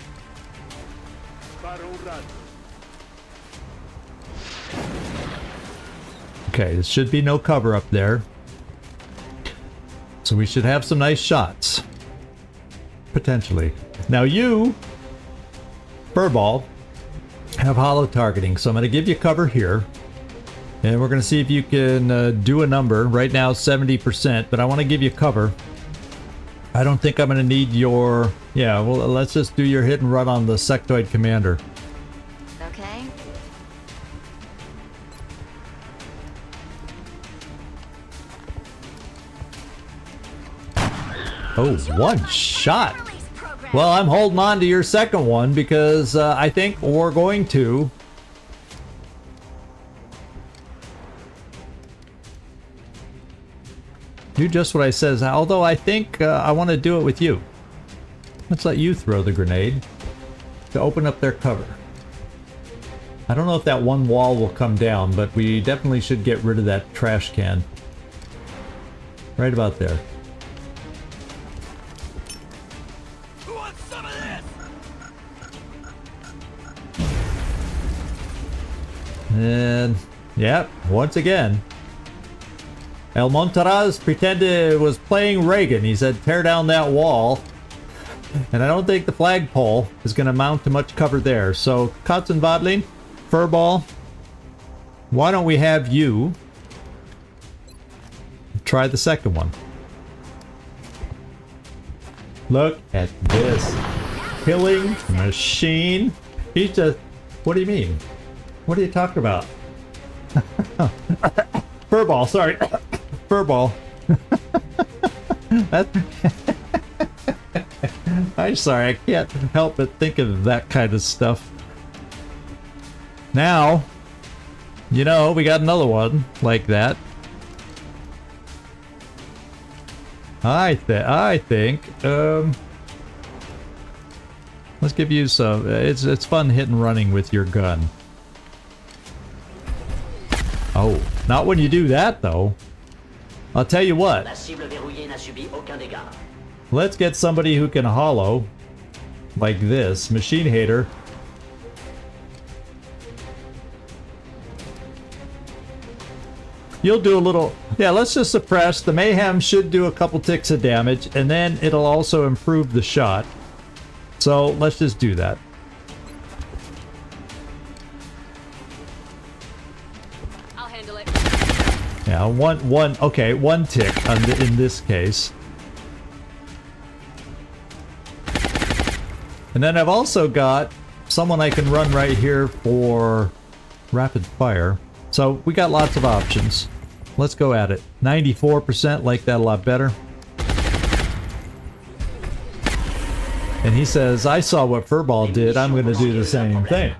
Okay, there should be no cover up there. So we should have some nice shots. Potentially. Now you, Furball, have hollow targeting, so I'm going to give you cover here. And we're going to see if you can do a number. Right now 70%, but I want to give you cover. I don't think I'm going to need your... Yeah, well, let's just do your hit and run on the sectoid commander. Okay. Oh, one shot! Well, I'm holding on to your second one because I think we're going to... do just what I says, although I think I want to do it with you. Let's let you throw the grenade to open up their cover. I don't know if that one wall will come down, but we definitely should get rid of that trash can. Right about there. Who wants some of this? And, yep, once again. El Montaraz pretended was playing Reagan. He said, tear down that wall. And I don't think the flagpole is going to mount to much cover there. So, Katzenbadling, Furball, why don't we have you try the second one? Look at this. Killing machine. He's just... What do you mean? What are you talking about? Furball, sorry. Furball. I'm sorry, I can't help but think of that kind of stuff. Now, you know, we got another one like that. I think, let's give you some, it's fun hit and running with your gun. Oh, not when you do that though. I'll tell you what. Let's get somebody who can hollow like this. Machine Hater. You'll do a little... Yeah, let's just suppress. The Mayhem should do a couple ticks of damage, and then it'll also improve the shot. So let's just do that. I'll handle it. Yeah, one tick on in this case. And then I've also got someone I can run right here for rapid fire. So we got lots of options. Let's go at it. 94%, like that a lot better. And he says, I saw what Furball did, I'm going to do the same thing.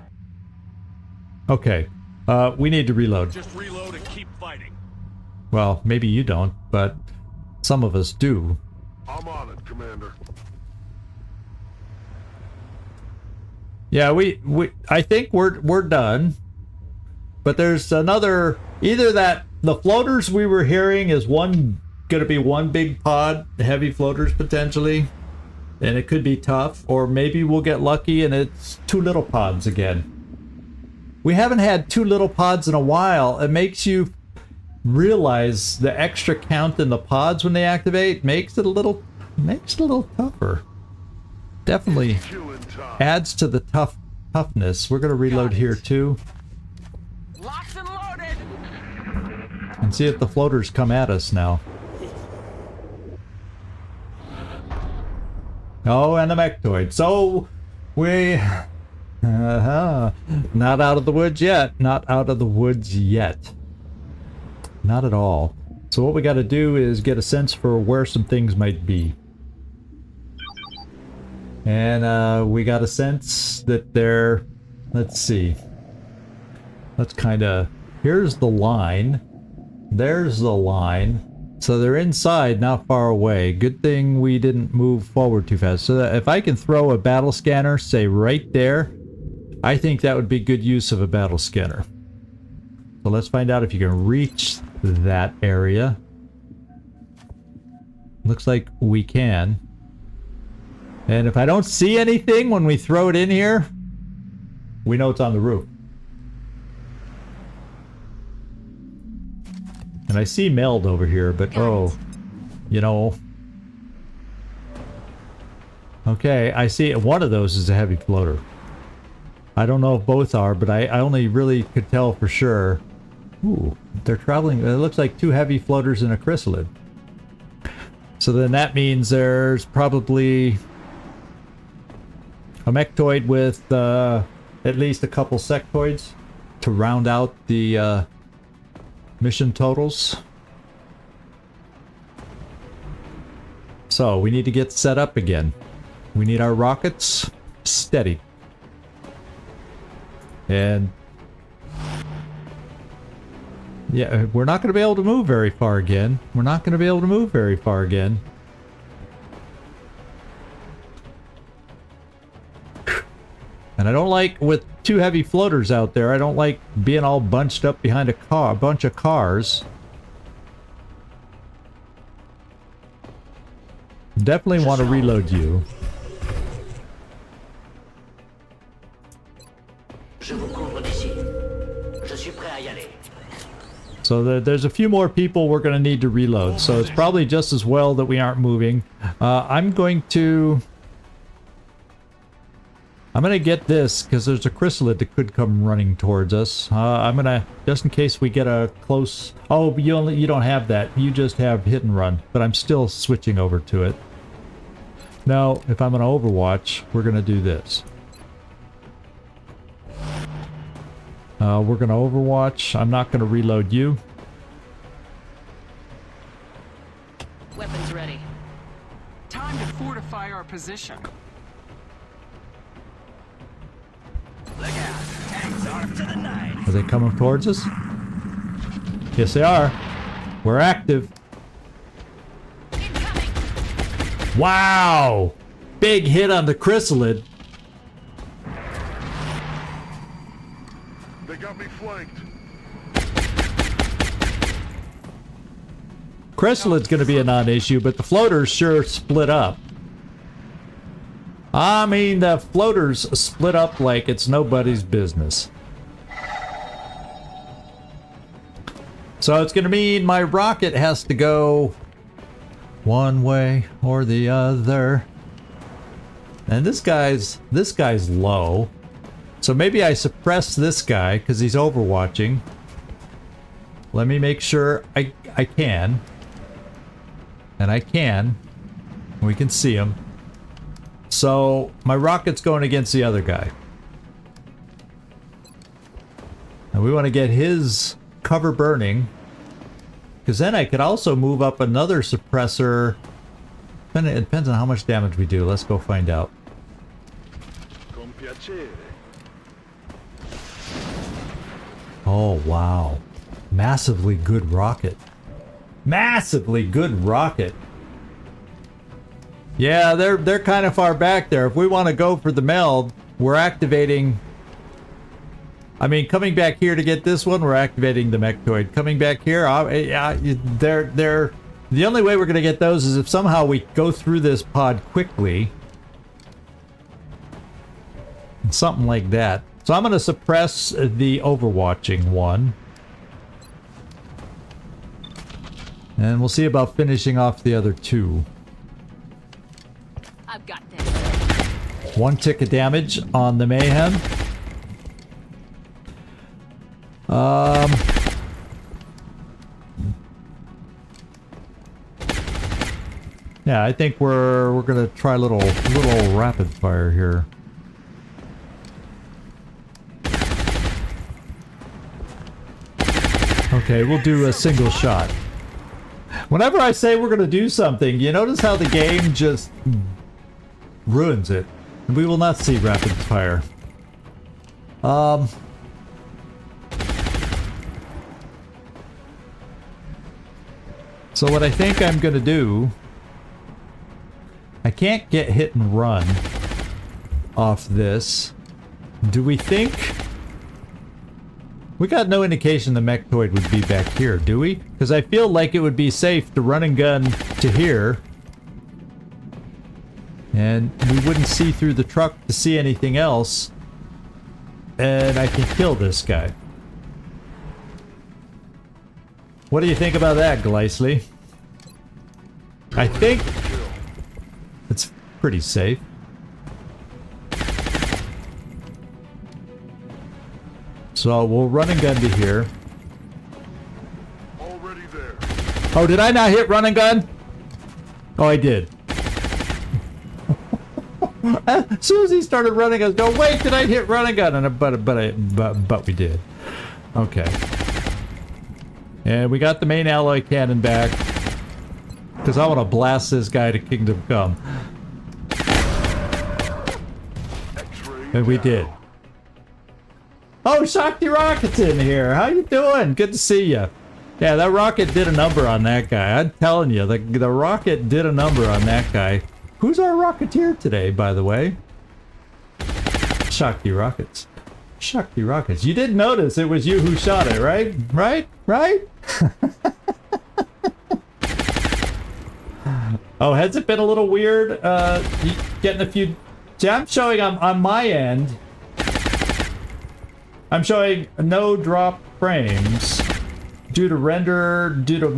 Okay, we need to reload. Just reload and keep fighting. Well, maybe you don't, but some of us do. I'm on it, Commander. Yeah, I think we're done. But there's another, either that the floaters we were hearing is going to be one big pod, heavy floaters potentially, and it could be tough, or maybe we'll get lucky and it's two little pods again. We haven't had two little pods in a while. It makes you realize the extra count in the pods when they activate makes it a little tougher. Definitely adds to the toughness. We're going to reload here too. Locked and loaded. And see if the floaters come at us now. Oh, and a mectoid. So we not out of the woods yet. Not out of the woods yet. Not at all. So what we got to do is get a sense for where some things might be. And we got a sense that they're... Let's see. Let's kind of... Here's the line. There's the line. So they're inside, not far away. Good thing we didn't move forward too fast. So that if I can throw a battle scanner, say right there, I think that would be good use of a battle scanner. So let's find out if you can reach that area. Looks like we can. And if I don't see anything when we throw it in here, we know it's on the roof. And I see Meld over here, but oh, you know. Okay, I see one of those is a heavy floater. I don't know if both are, but I only really could tell for sure. Ooh, they're traveling. It looks like 2 heavy floaters and a chrysalid. So then that means there's probably a mechtoid with at least a couple sectoids to round out the mission totals. So we need to get set up again. We need our rockets steady. And yeah, we're not going to be able to move very far again. We're not going to be able to move very far again. And I don't like, with 2 heavy floaters out there, I don't like being all bunched up behind a bunch of cars. Definitely want to reload you. So there's a few more people we're going to need to reload. So it's probably just as well that we aren't moving. I'm going to get this because there's a chrysalid that could come running towards us. I'm gonna, just in case we get a close. Oh, you don't have that. You just have hit and run. But I'm still switching over to it. Now, if I'm gonna Overwatch, we're gonna do this. We're gonna Overwatch. I'm not gonna reload you. Weapons ready. Time to fortify our position. Look out. Tanks armed to the knife. Are they coming towards us? Yes, they are. We're active. Incoming. Wow! Big hit on the chrysalid. They got me flanked. Chrysalid's going to be a non-issue, but the floaters sure split up. I mean, the floaters split up like it's nobody's business. So it's going to mean my rocket has to go one way or the other. And this guy's low. So maybe I suppress this guy because he's overwatching. Let me make sure I can. And I can. We can see him. So my rocket's going against the other guy. And we want to get his cover burning. Because then I could also move up another suppressor. It depends on how much damage we do. Let's go find out. Con piacere. Oh, wow. Massively good rocket. Massively good rocket. Yeah, they're kind of far back there. If we want to go for the meld, we're activating... I mean, coming back here to get this one, we're activating the mechtoid. Coming back here, they're... The only way we're going to get those is if somehow we go through this pod quickly. Something like that. So I'm going to suppress the overwatching one. And we'll see about finishing off the other 2. I've got this. 1 tick of damage on the mayhem. Yeah, I think we're gonna try a little rapid fire here. Okay, we'll do a single shot. Whenever I say we're gonna do something, you notice how the game just ruins it. We will not see rapid fire. So what I think I'm gonna do, I can't get hit and run off this. Do we think We got no indication the mechtoid would be back here, do we? Because I feel like it would be safe to run and gun to here. And we wouldn't see through the truck to see anything else. And I can kill this guy. What do you think about that, Gleisly? I think it's pretty safe. So we'll run and gun to here. Already there. Oh, did I not hit run and gun? Oh, I did. As soon as he started running, I was going, wait, did I hit run and gun? And but we did. Okay. And we got the main alloy cannon back. Because I want to blast this guy to Kingdom Come. And we did. Oh, Shakti Rocket's in here. How you doing? Good to see you. Yeah, that rocket did a number on that guy. I'm telling you, the rocket did a number on that guy. Who's our Rocketeer today, by the way? Shakti Rockets. Shakti Rockets. You did notice it was you who shot it, right? Right? Oh, has it been a little weird? Getting a few... See, I'm showing on my end... I'm showing no drop frames due to render, due to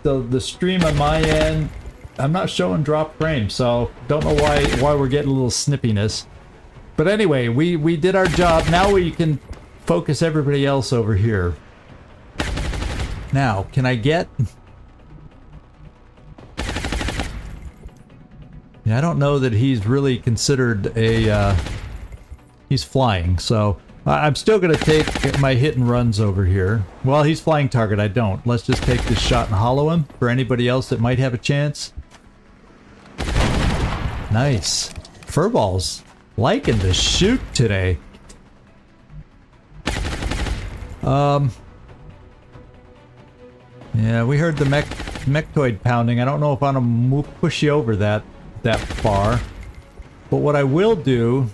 the stream on my end. I'm not showing drop frames, so don't know why we're getting a little snippiness. But anyway, we did our job. Now we can focus everybody else over here. Now, can I get... Yeah, I don't know that he's really considered a... he's flying, so... I'm still going to take my hit and runs over here. Well, he's flying target. I don't. Let's just take this shot and hollow him for anybody else that might have a chance. Nice. Furball's liking to shoot today. Yeah, we heard the mechtoid pounding. I don't know if I'm going to push you over that far. But what I will do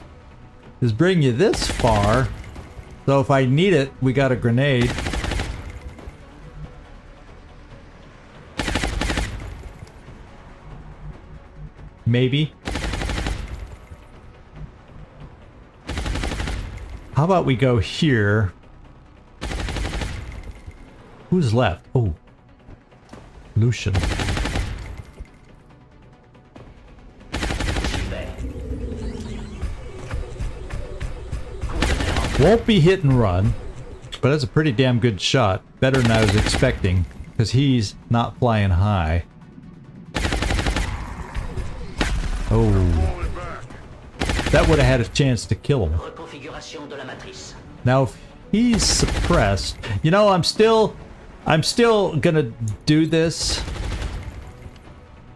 is bring you this far. So if I need it, we got a grenade. Maybe. How about we go here? Who's left? Oh. Lucian. Won't be hit and run, but that's a pretty damn good shot. Better than I was expecting, because he's not flying high. Oh. That would have had a chance to kill him. Now, if he's suppressed... You know, I'm still gonna do this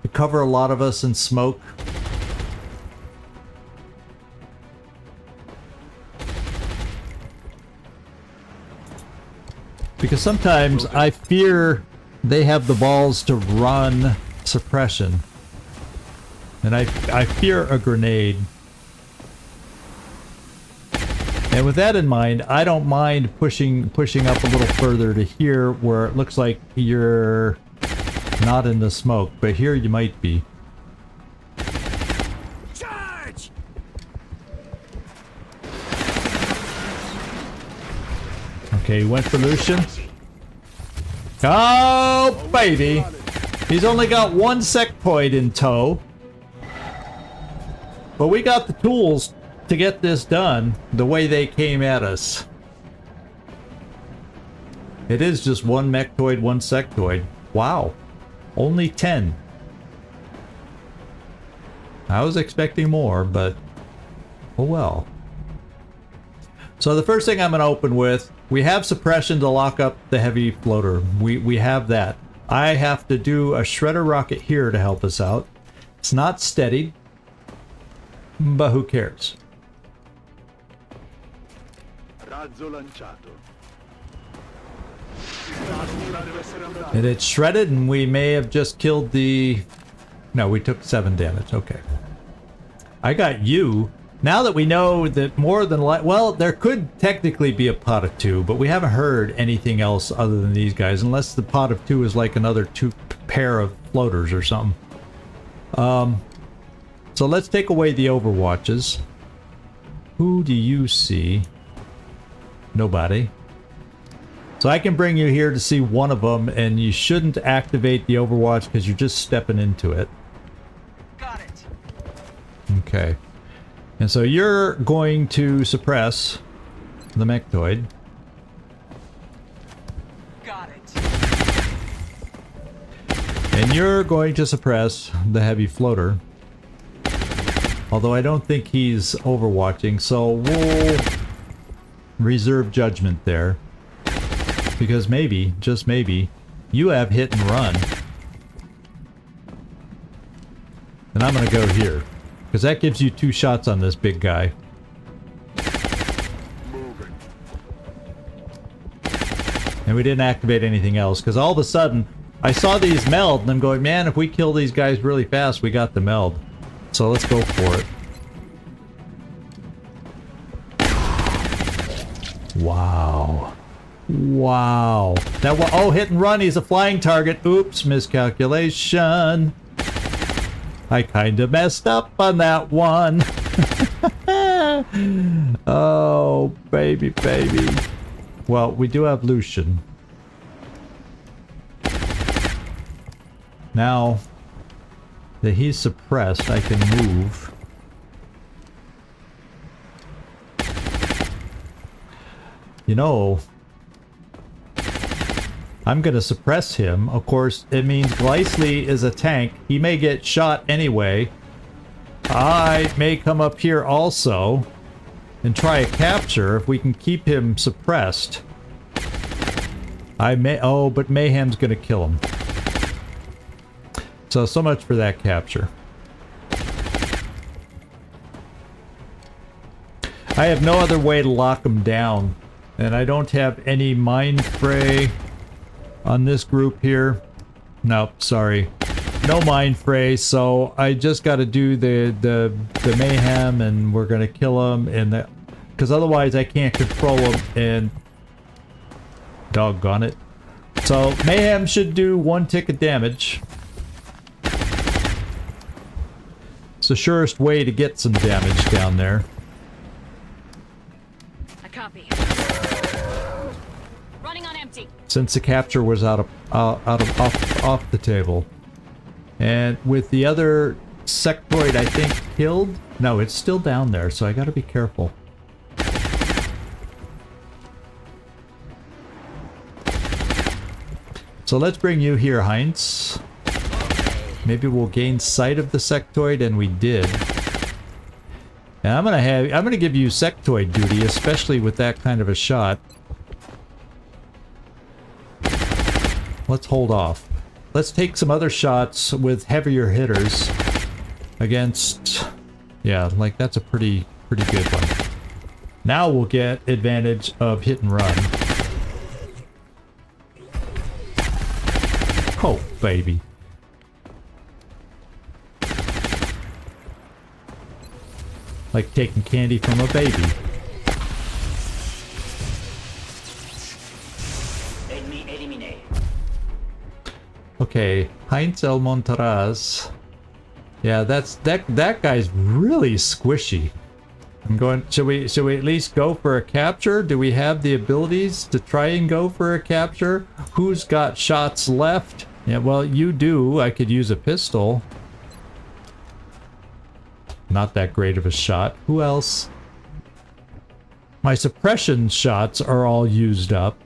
to cover a lot of us in smoke. Because sometimes I fear they have the balls to run suppression. And I fear a grenade. And with that in mind, I don't mind pushing up a little further to here where it looks like you're not in the smoke, but here you might be. Charge! Okay, went for Lucian. Oh, baby! He's only got one sectoid in tow. But we got the tools to get this done the way they came at us. It is just one mechtoid, one sectoid. Wow. Only 10. I was expecting more, but oh well. So the first thing I'm going to open with, we have suppression to lock up the heavy floater. We have that. I have to do a shredder rocket here to help us out. It's not steady, but who cares? Razzo lanciato. And it's shredded, and we may have just killed the... No, we took 7 damage. Okay. I got you Now that we know that more than well, there could technically be a pot of 2, but we haven't heard anything else other than these guys, unless the pot of 2 is like another 2 pair of floaters or something. So let's take away the Overwatches. Who do you see? Nobody. So I can bring you here to see one of them, and you shouldn't activate the Overwatch because you're just stepping into it. Got it. Okay. And so you're going to suppress the Mechtoid. Got it. And you're going to suppress the heavy floater. Although I don't think he's overwatching, so we'll reserve judgment there. Because maybe, just maybe, you have hit and run. And I'm gonna go here. Because that gives you 2 shots on this big guy. Moving. And we didn't activate anything else, because all of a sudden, I saw these meld, and I'm going, man, if we kill these guys really fast, we got the meld. So let's go for it. Wow. Wow. That oh, hit and run, he's a flying target. Oops, miscalculation. I kind of messed up on that one. Oh, baby, baby. Well, we do have Lucian. Now that he's suppressed, I can move. You know, I'm gonna suppress him. Of course, it means Gleisli is a tank. He may get shot anyway. I may come up here also and try a capture if we can keep him suppressed. I may... oh, but Mayhem's gonna kill him. So much for that capture. I have no other way to lock him down. And I don't have any mind fray on this group here. Nope, sorry. No mind fray, so I just gotta do the mayhem, and we're gonna kill him, and because otherwise I can't control him, and doggone it. So mayhem should do 1 tick of damage. It's the surest way to get some damage down there. I copy. Running on empty. Since the capture was off the table. And with the other sectoid, I think, killed? No, it's still down there, so I gotta be careful. So let's bring you here, Heinz. Maybe we'll gain sight of the sectoid, and we did. And I'm gonna give you sectoid duty, especially with that kind of a shot. Let's hold off. Let's take some other shots with heavier hitters against... yeah, like that's a pretty good one. Now we'll get advantage of hit and run. Oh, baby. Like taking candy from a baby. Okay, Heinz El Montaraz. Yeah, that guy's really squishy. I'm going. Should we at least go for a capture? Do we have the abilities to try and go for a capture? Who's got shots left? Yeah, well, you do. I could use a pistol. Not that great of a shot. Who else? My suppression shots are all used up.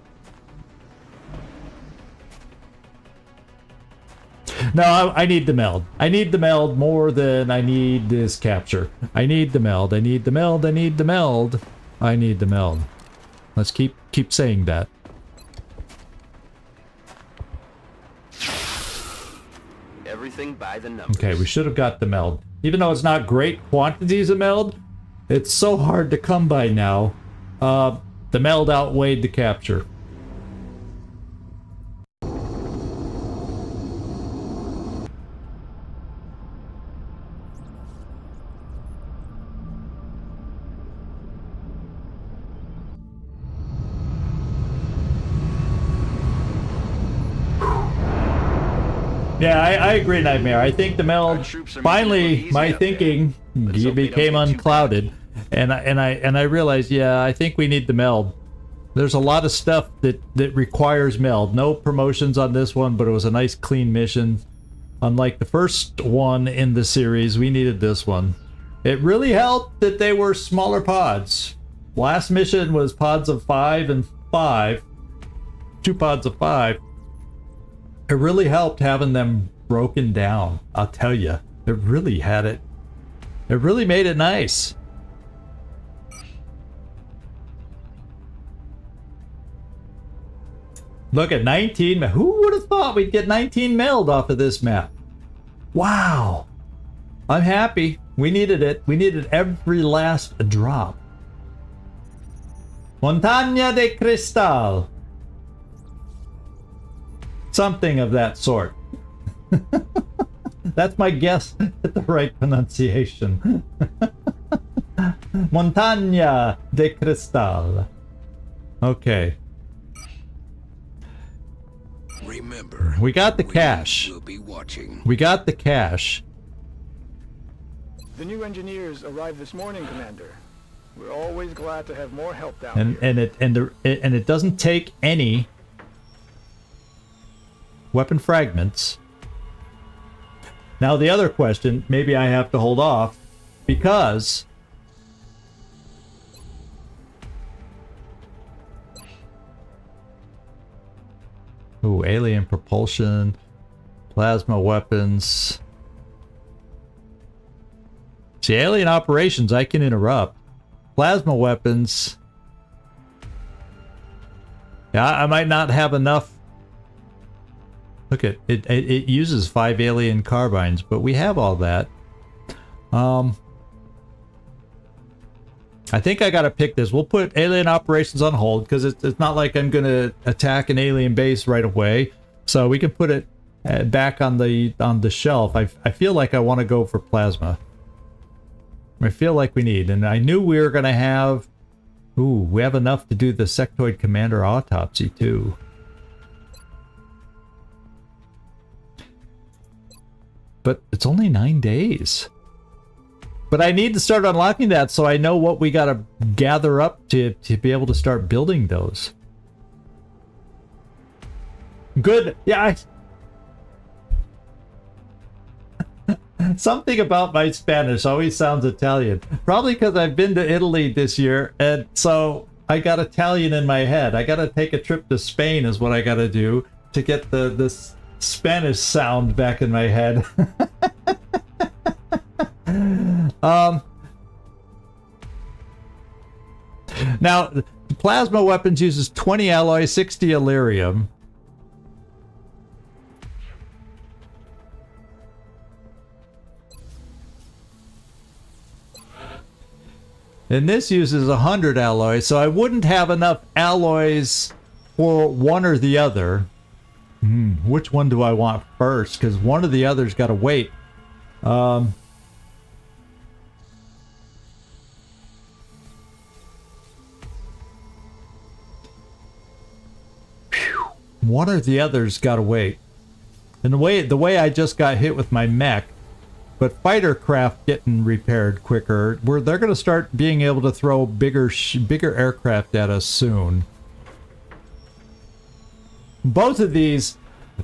No, I need the meld. I need the meld more than I need this capture. I need the meld. I need the meld. I need the meld. I need the meld. Let's keep saying that. Everything by the numbers. Okay, we should have got the meld. Even though it's not great quantities of meld, it's so hard to come by now. The meld outweighed the capture. Yeah, I agree, Nightmare. I think the meld Our troops are finally making it look easy my out there. thinking Let's hope they don't became get too unclouded, and I realized, yeah, I think we need the meld. There's a lot of stuff that requires meld. No promotions on this one, but it was a nice clean mission. Unlike the first one in the series, we needed this one. It really helped that they were smaller pods. Last mission was pods of 5 and 5. 2 pods of 5. It really helped having them broken down. I'll tell you, it really had it. It really made it nice. Look at 19. Who would have thought we'd get 19 meld off of this map? Wow. I'm happy. We needed it. We needed every last drop. Montaña de Cristal. Something of that sort. That's my guess at the right pronunciation. Montaña de Cristal. Okay. Remember, We got the cash. We'll be watching. We got the cash. The new engineers arrived this morning, Commander. We're always glad to have more help down And here. and it doesn't take any weapon fragments. Now the other question, maybe I have to hold off because ooh, alien propulsion, plasma weapons. See, alien operations I can interrupt. Plasma weapons. Yeah, I might not have enough. Look at it. It uses 5 alien carbines, but we have all that. I think I gotta pick this. We'll put alien operations on hold because it's not like I'm gonna attack an alien base right away. So we can put it back on the shelf. I feel like I want to go for plasma. I feel like we need, and I knew we were gonna have. Ooh, we have enough to do the sectoid commander autopsy too. But it's only 9 days. But I need to start unlocking that so I know what we gotta gather up to be able to start building those. Good. Yeah. Something about my Spanish always sounds Italian. Probably because I've been to Italy this year, and so I got Italian in my head. I gotta take a trip to Spain is what I gotta do to get this Spanish sound back in my head. Now, the plasma weapons uses 20 alloy, 60 Illyrium. And this uses 100 alloys, so I wouldn't have enough alloys for one or the other. Which one do I want first? Because one or the other's got to wait. One or the other's got to wait. And the way I just got hit with my mech, but fighter craft getting repaired quicker, they're going to start being able to throw bigger aircraft at us soon. Both of these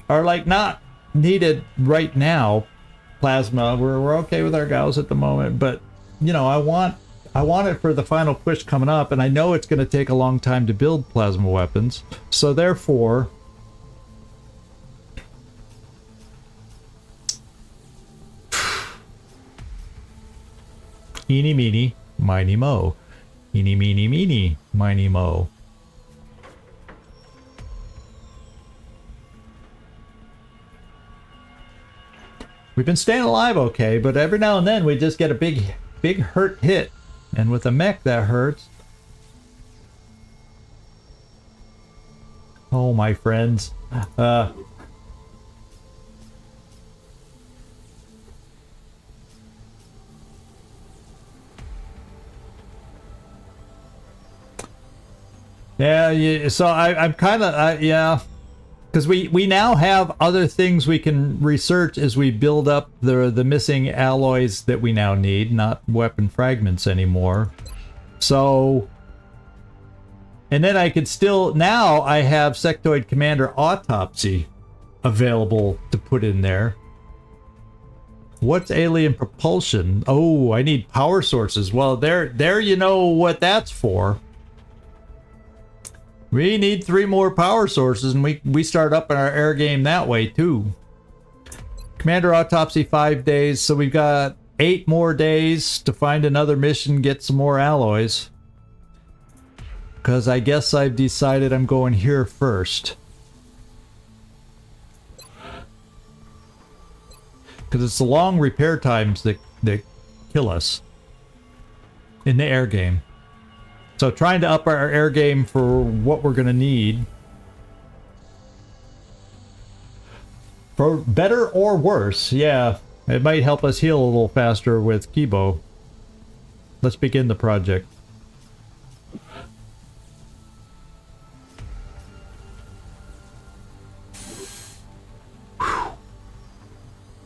are like not needed right now. Plasma, we're okay with our gauss at the moment, but you know, I want it for the final push coming up, and I know it's going to take a long time to build plasma weapons. So therefore, eeny meeny miny mo, eeny meeny miny mo. We've been staying alive okay, but every now and then we just get a big hurt hit. And with a mech that hurts. Oh, my friends. Yeah, so I'm kind of, yeah. Because we now have other things we can research as we build up the missing alloys that we now need, not weapon fragments anymore. So, and then I could still, now I have Sectoid Commander Autopsy available to put in there. What's alien propulsion? Oh, I need power sources. Well, there you know what that's for. We need 3 more power sources, and we start up in our air game that way too. Commander Autopsy 5 days, so we've got 8 more days to find another mission, get some more alloys. Because I guess I've decided I'm going here first. Because it's the long repair times that kill us in the air game. So trying to up our air game for what we're going to need. For better or worse, yeah. It might help us heal a little faster with Kibo. Let's begin the project.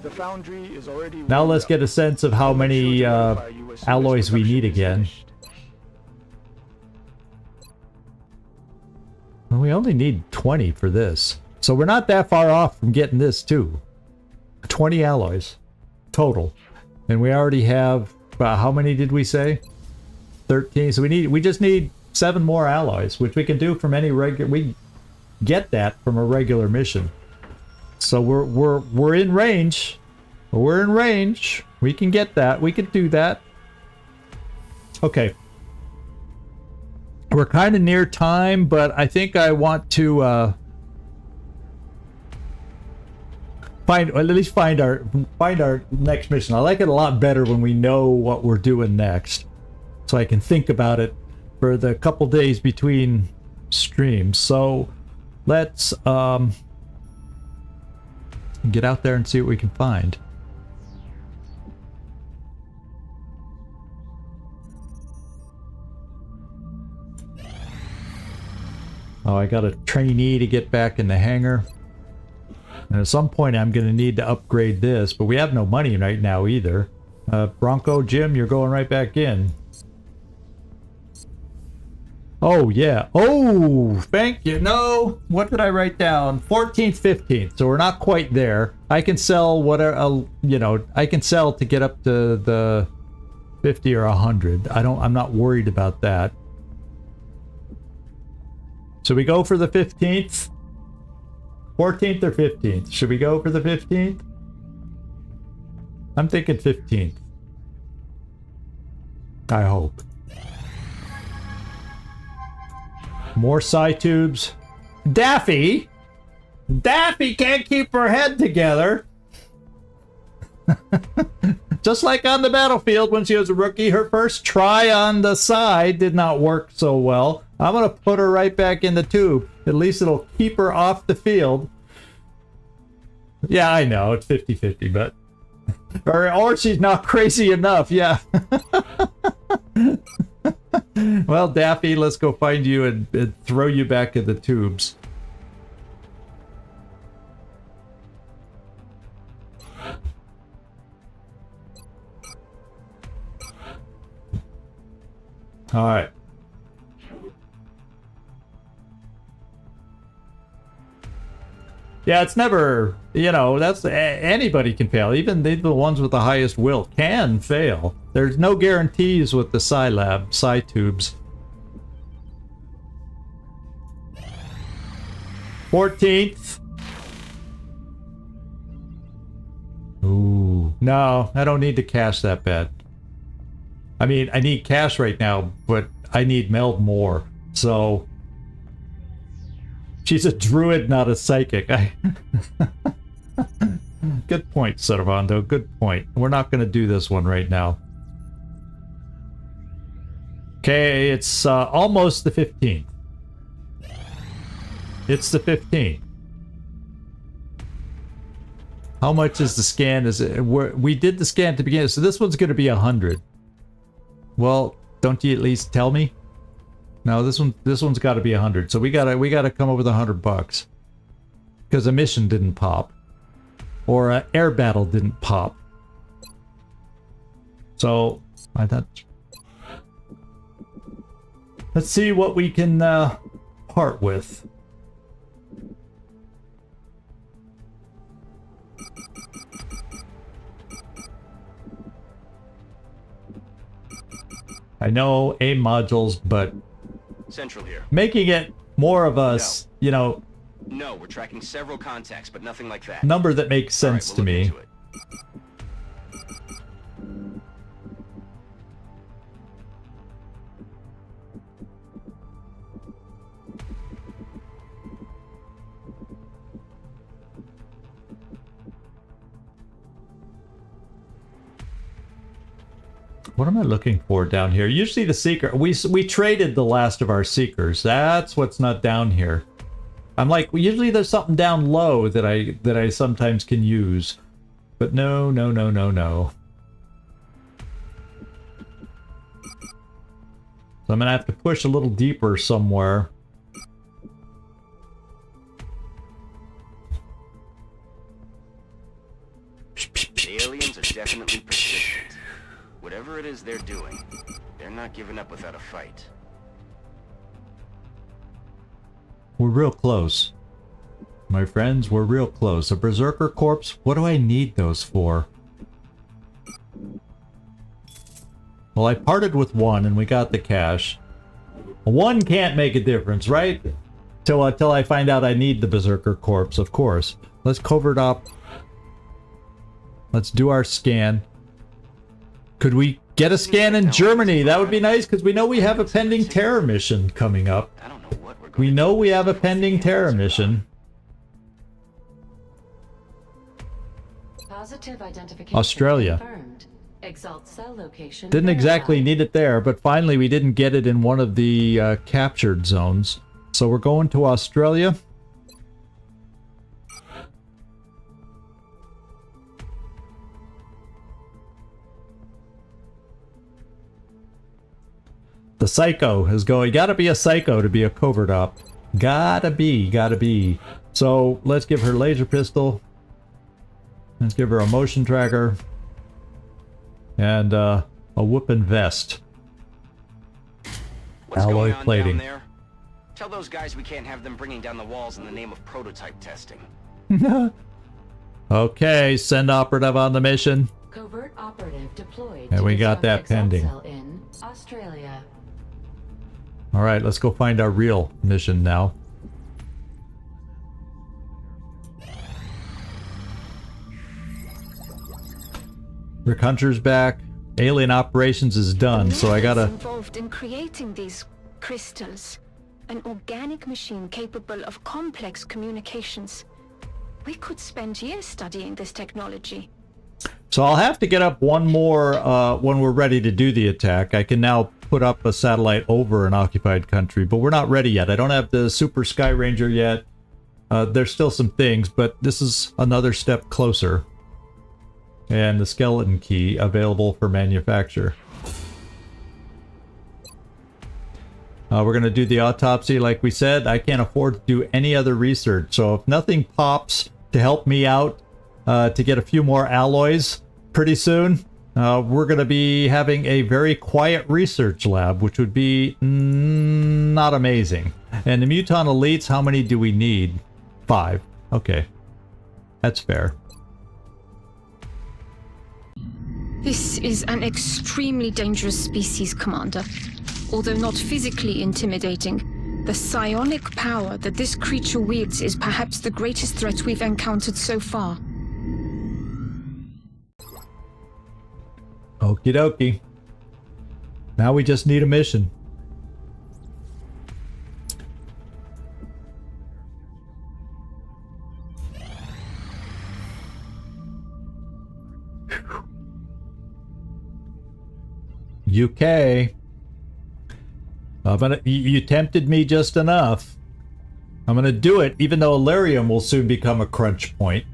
The foundry is already Now let's get a sense of how many alloys we need again. Well, we only need 20 for this. So we're not that far off from getting this too. 20 alloys total. And we already have, how many did we say? 13. So we just need 7 more alloys, which we can do from any regular, we get that from a regular mission. So we're in range. We're in range. We can get that. We can do that. Okay. We're kind of near time, but I think I want to find our next mission. I like it a lot better when we know what we're doing next, so I can think about it for the couple days between streams. So let's get out there and see what we can find. Oh, I got a trainee to get back in the hangar. And at some point I'm going to need to upgrade this, but we have no money right now either. Bronco Jim, you're going right back in. Oh, yeah. Oh, thank you. No, what did I write down? 14th, 15th. So we're not quite there. I can sell whatever, you know, I can sell to get up to the 50 or 100. I'm not worried about that. So we go for the 15th? 14th or 15th? Should we go for the 15th? I'm thinking 15th. I hope. More psi tubes. Daffy! Daffy can't keep her head together! Just like on the battlefield when she was a rookie, her first try on the side did not work so well. I'm gonna put her right back in the tube. At least it'll keep her off the field. Yeah, I know, it's 50-50, but... or she's not crazy enough, yeah. Well, Daffy, let's go find you and throw you back in the tubes. All right. Yeah, it's never, you know, that's anybody can fail. Even the ones with the highest will can fail. There's no guarantees with the psi tubes. 14th. Ooh, no, I don't need to cash that bad. I mean, I need cash right now, but I need meld more. So she's a druid, not a psychic. Good point, Servando. Good point. We're not going to do this one right now. Okay, it's almost the 15th. It's the 15th. How much is the scan? Is it? We did the scan to begin, so this one's going to be 100. Well, don't you at least tell me? No, this one's got to be 100. So we gotta come up with $100. because a mission didn't pop. Or an air battle didn't pop. So, I thought... Let's see what we can part with. I know AIM modules, but Central here. making it more of us, you know, No, we're tracking several contacts, but nothing like that. number that makes All right, sense we'll to look me. into it. What am I looking for down here? Usually the seeker. We traded the last of our seekers. That's what's not down here. I'm like, usually there's something down low that I sometimes can use, but no. So I'm gonna have to push a little deeper somewhere. The aliens are definitely persistent. Whatever it is they're doing, they're not giving up without a fight. We're real close. My friends, we're real close. A berserker corpse? What do I need those for? Well, I parted with one and we got the cash. One can't make a difference, right? Till I find out I need the berserker corpse, of course. Let's covert up. Let's do our scan. Could we get a scan in Germany? That would be nice, because we know we have a pending terror mission coming up. I don't know what we're going We to know do we have a until pending the terror aliens are mission. Positive identification Australia. confirmed. Exalt cell location Didn't exactly verified. need it there, but finally we didn't get it in one of the captured zones. So we're going to Australia. The psycho is going. Gotta be a psycho to be a covert op. Gotta be. So let's give her laser pistol. Let's give her a motion tracker. And a whoopin' vest. What's Alloy going on plating. down there? Tell those guys we can't have them bringing down the walls in the name of prototype testing. Okay, send operative on the mission. Covert operative deployed. And to we got disrupt that Exalt pending. cell in Australia. All right, let's go find our real mission now. Rick Hunter's back. Alien operations is done, so I gotta... involved in creating these crystals. An organic machine capable of complex communications. We could spend years studying this technology. So I'll have to get up one more when we're ready to do the attack. I can now put up a satellite over an occupied country, but we're not ready yet. I don't have the Super Sky Ranger yet. There's still some things, but this is another step closer. And the skeleton key available for manufacture. We're going to do the autopsy like we said. I can't afford to do any other research, so if nothing pops to help me out to get a few more alloys pretty soon, we're going to be having a very quiet research lab, which would be not amazing. And the Muton Elites, how many do we need? 5. Okay. That's fair. This is an extremely dangerous species, Commander. Although not physically intimidating, the psionic power that this creature wields is perhaps the greatest threat we've encountered so far. Okie dokie. Now we just need a mission. UK. But you tempted me just enough. I'm gonna do it, even though Illyrium will soon become a crunch point.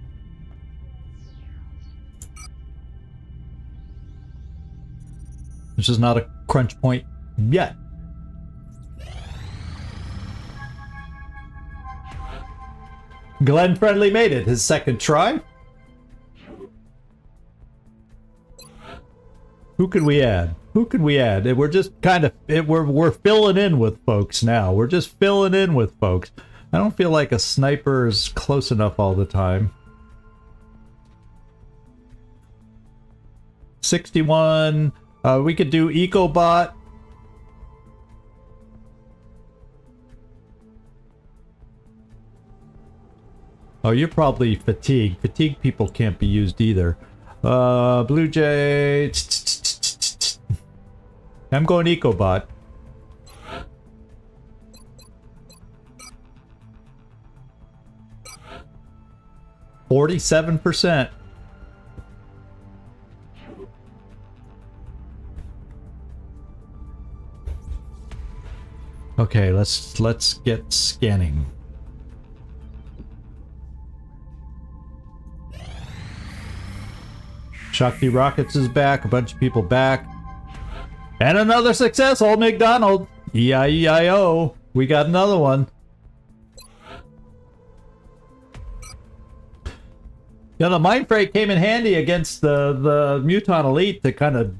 This is not a crunch point yet. Glenn Friendly made it his second try. Who can we add? Who can we add? And we're just kind of we're filling in with folks now. We're just filling in with folks. I don't feel like a sniper is close enough all the time. 61. We could do EcoBot. Oh, you're probably fatigued. Fatigued people can't be used either. Blue Jay. I'm going EcoBot. %47%. Okay, let's get scanning. Shakti Rockets is back, a bunch of people back. And another success, Old McDonald. E-I-E-I-O. We got another one. Yeah, the Mind Freight came in handy against the Muton Elite to kind of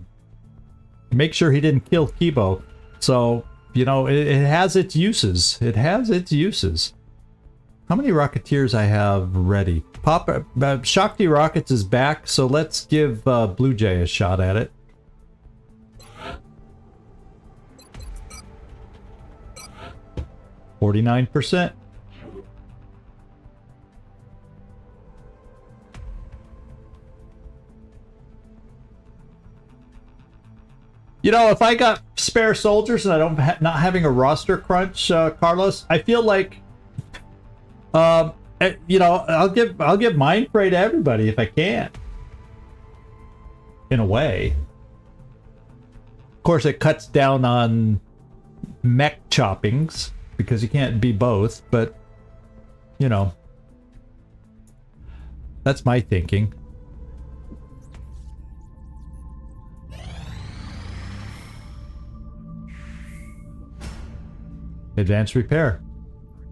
make sure he didn't kill Kibo. So, you know, it has its uses. It has its uses. How many Rocketeers I have ready? Shakti Rockets is back, so let's give Blue Jay a shot at it. %49. You know, if I got spare soldiers and I don't not having a roster crunch, Carlos, I feel like, you know, I'll give Mind Freight to everybody if I can. In a way. Of course, it cuts down on mech choppings because you can't be both, but you know, that's my thinking. Advanced repair.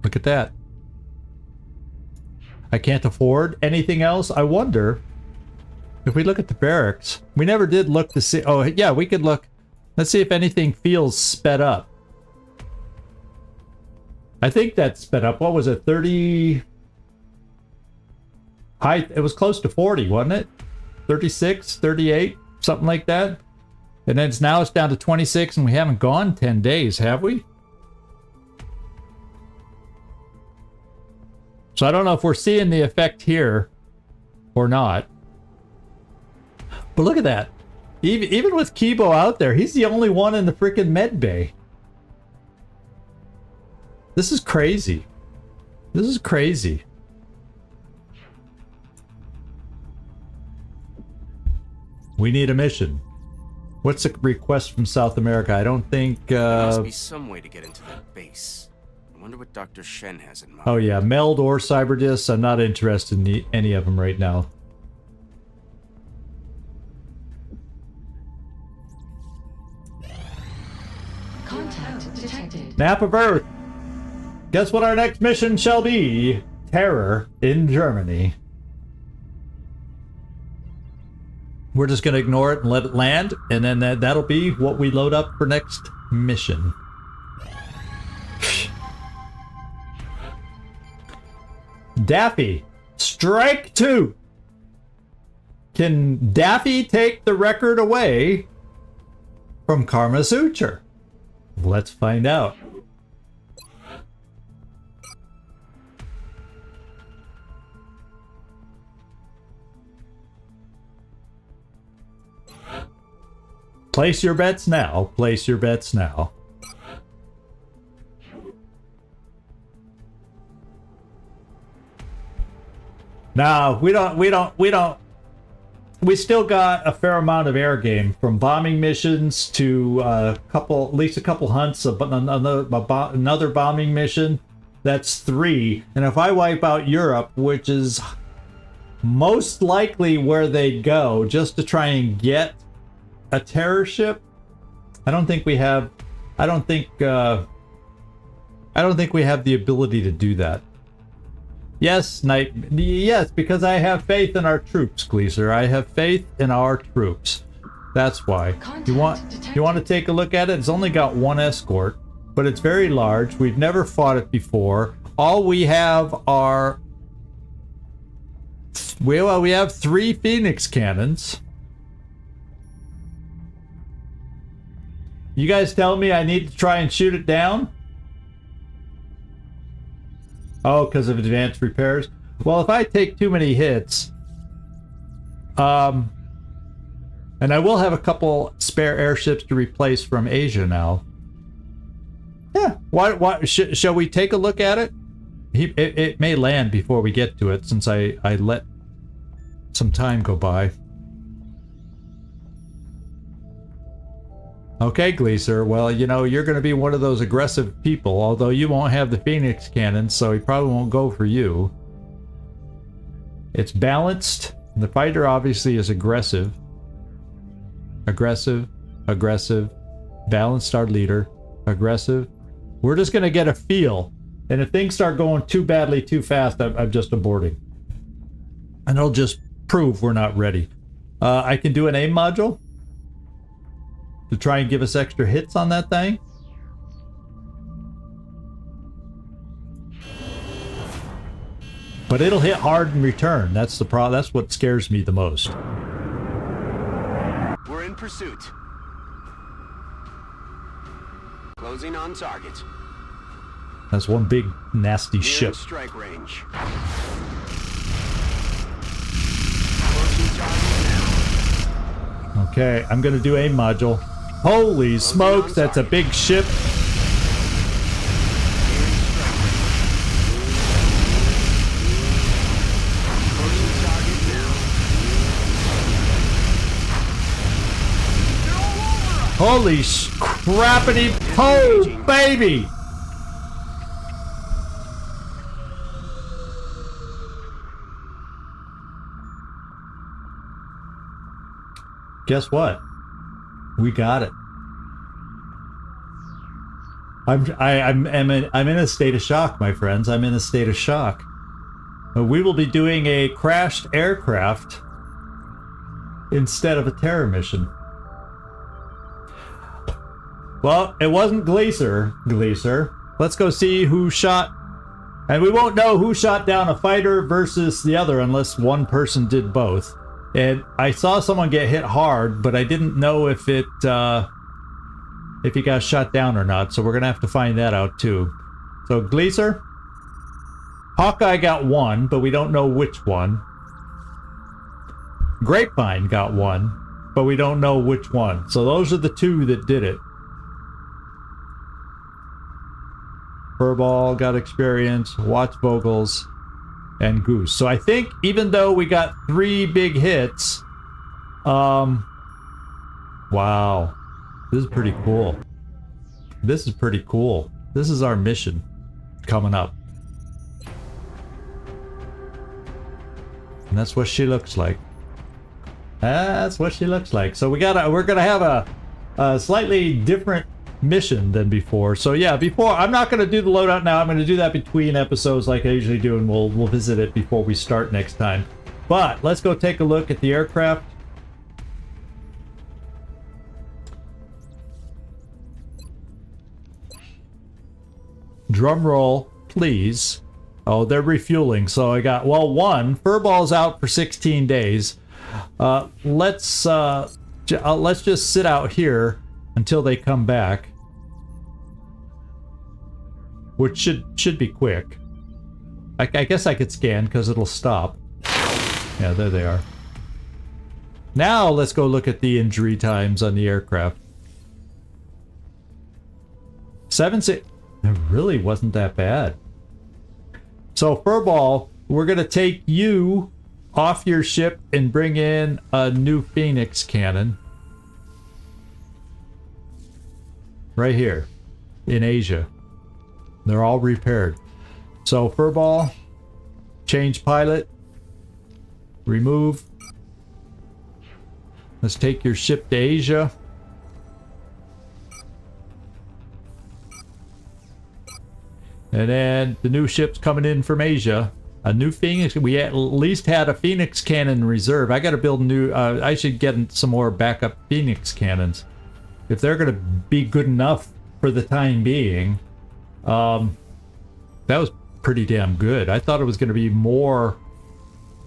Look at that. I can't afford anything else. I wonder if we look at the barracks. We never did look to see. Oh, yeah, we could look. Let's see if anything feels sped up. I think that's sped up. What was it? 30? High. It was close to 40, wasn't it? 36, 38, something like that. And then now it's down to 26, and we haven't gone 10 days, have we? So I don't know if we're seeing the effect here or not. But look at that. Even with Kibo out there, he's the only one in the freaking med bay. This is crazy. This is crazy. We need a mission. What's the request from South America? I don't think... There must be some way to get into that base. I wonder what Dr. Shen has in mind. Oh yeah, Meld or Cyberdisc. I'm not interested in any of them right now. Contact detected. Map of Earth. Guess what our next mission shall be? Terror in Germany. We're just going to ignore it and let it land, and then that'll be what we load up for next mission. Daffy, strike 2. Can Daffy take the record away from Karma Suture? Let's find out. Place your bets now. Place your bets now. No, we still got a fair amount of air game, from bombing missions to at least a couple hunts, another bombing mission. That's 3. And if I wipe out Europe, which is most likely where they go, just to try and get a terror ship, I don't think we have we have the ability to do that. Yes, Knight. Yes, because I have faith in our troops, Gleaser. I have faith in our troops. That's why. You want to take a look at it? It's only got one escort, but it's very large. We've never fought it before. All we have are... Well, we have 3 Phoenix cannons. You guys tell me I need to try and shoot it down? Oh, because of advanced repairs? Well, if I take too many hits... and I will have a couple spare airships to replace from Asia now. Yeah, shall we take a look at it? It may land before we get to it, since I let some time go by. Okay, Gleaser. Well, you know, you're going to be one of those aggressive people, although you won't have the Phoenix cannon, so he probably won't go for you. It's balanced. The fighter obviously is aggressive. Aggressive. Aggressive. Balanced our leader. Aggressive. We're just going to get a feel. And if things start going too badly, too fast, I'm just aborting. And it'll just prove we're not ready. I can do an aim module to try and give us extra hits on that thing. But it'll hit hard in return. That's the problem. That's what scares me the most. We're in pursuit. Closing on target. That's one big nasty Nearing ship. strike range. Okay, I'm gonna do aim module. Holy smokes, that's a big ship. Holy crappity po, baby! Guess what? We got it. I'm in a state of shock, my friends. I'm in a state of shock. We will be doing a crashed aircraft instead of a terror mission. Well, it wasn't Gleaser. Let's go see who shot. And we won't know who shot down a fighter versus the other unless one person did both. And I saw someone get hit hard, but I didn't know if he got shot down or not. So we're gonna have to find that out too. So Gleaser, Hawkeye got one, but we don't know which one. Grapevine got one, but we don't know which one. So those are the two that did it. Furball got experience, Watts Vogels, and Goose. So I think even though we got 3 big hits, wow, this is pretty cool. This is pretty cool. This is our mission coming up. And that's what she looks like. That's what she looks like. So we're gonna have a slightly different mission than before. So yeah, I'm not going to do the loadout now. I'm going to do that between episodes like I usually do, and we'll visit it before we start next time. But let's go take a look at the aircraft. Drum roll, please. Oh, they're refueling. So I got, well, one, Furball's out for 16 days. Let's just sit out here until they come back, which should be quick. I guess I could scan because it'll stop. Yeah, there they are. Now let's go look at the injury times on the aircraft. 7-6. It really wasn't that bad. So Furball, we're gonna take you off your ship and bring in a new Phoenix cannon. Right here in Asia. They're all repaired. So Furball, change pilot, remove. Let's take your ship to Asia. And then the new ship's coming in from Asia. A new Phoenix. We at least had a Phoenix cannon in reserve. I got to build new. I should get some more backup Phoenix cannons. If they're going to be good enough for the time being, that was pretty damn good. I thought it was going to be more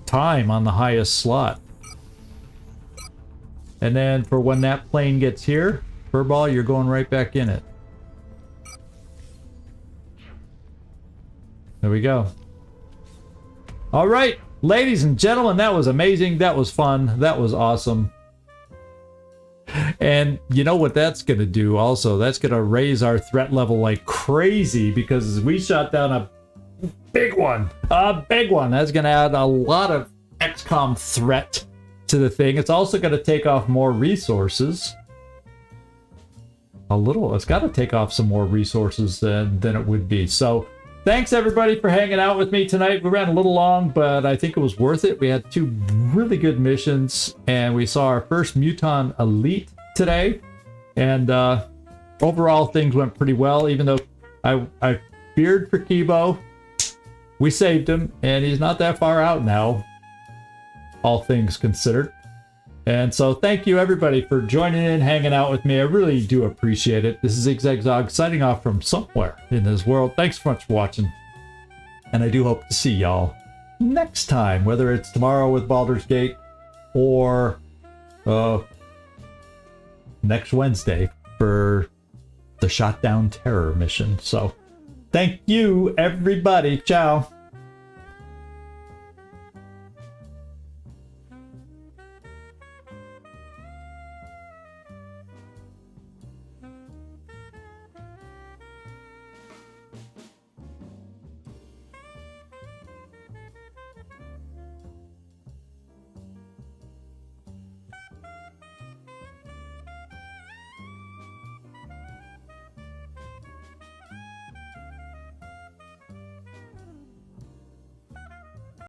time on the highest slot. And then for when that plane gets here, Furball, you're going right back in it. There we go. All right, ladies and gentlemen, that was amazing. That was fun. That was awesome. And you know what that's going to do also? That's going to raise our threat level like crazy because we shot down a big one. A big one. That's going to add a lot of XCOM threat to the thing. It's also going to take off more resources. It's got to take off some more resources than it would be. So thanks everybody for hanging out with me tonight. We ran a little long, but I think it was worth it. We had 2 really good missions, and we saw our first Muton Elite today. And overall, things went pretty well, even though I feared for Kibo. We saved him, and he's not that far out now, all things considered. And so thank you everybody for joining in, hanging out with me. I really do appreciate it. This is Zigzag signing off from somewhere in this world. Thanks so much for watching. And I do hope to see y'all next time, whether it's tomorrow with Baldur's Gate or next Wednesday for the Shot Down Terror mission. So thank you everybody. Ciao.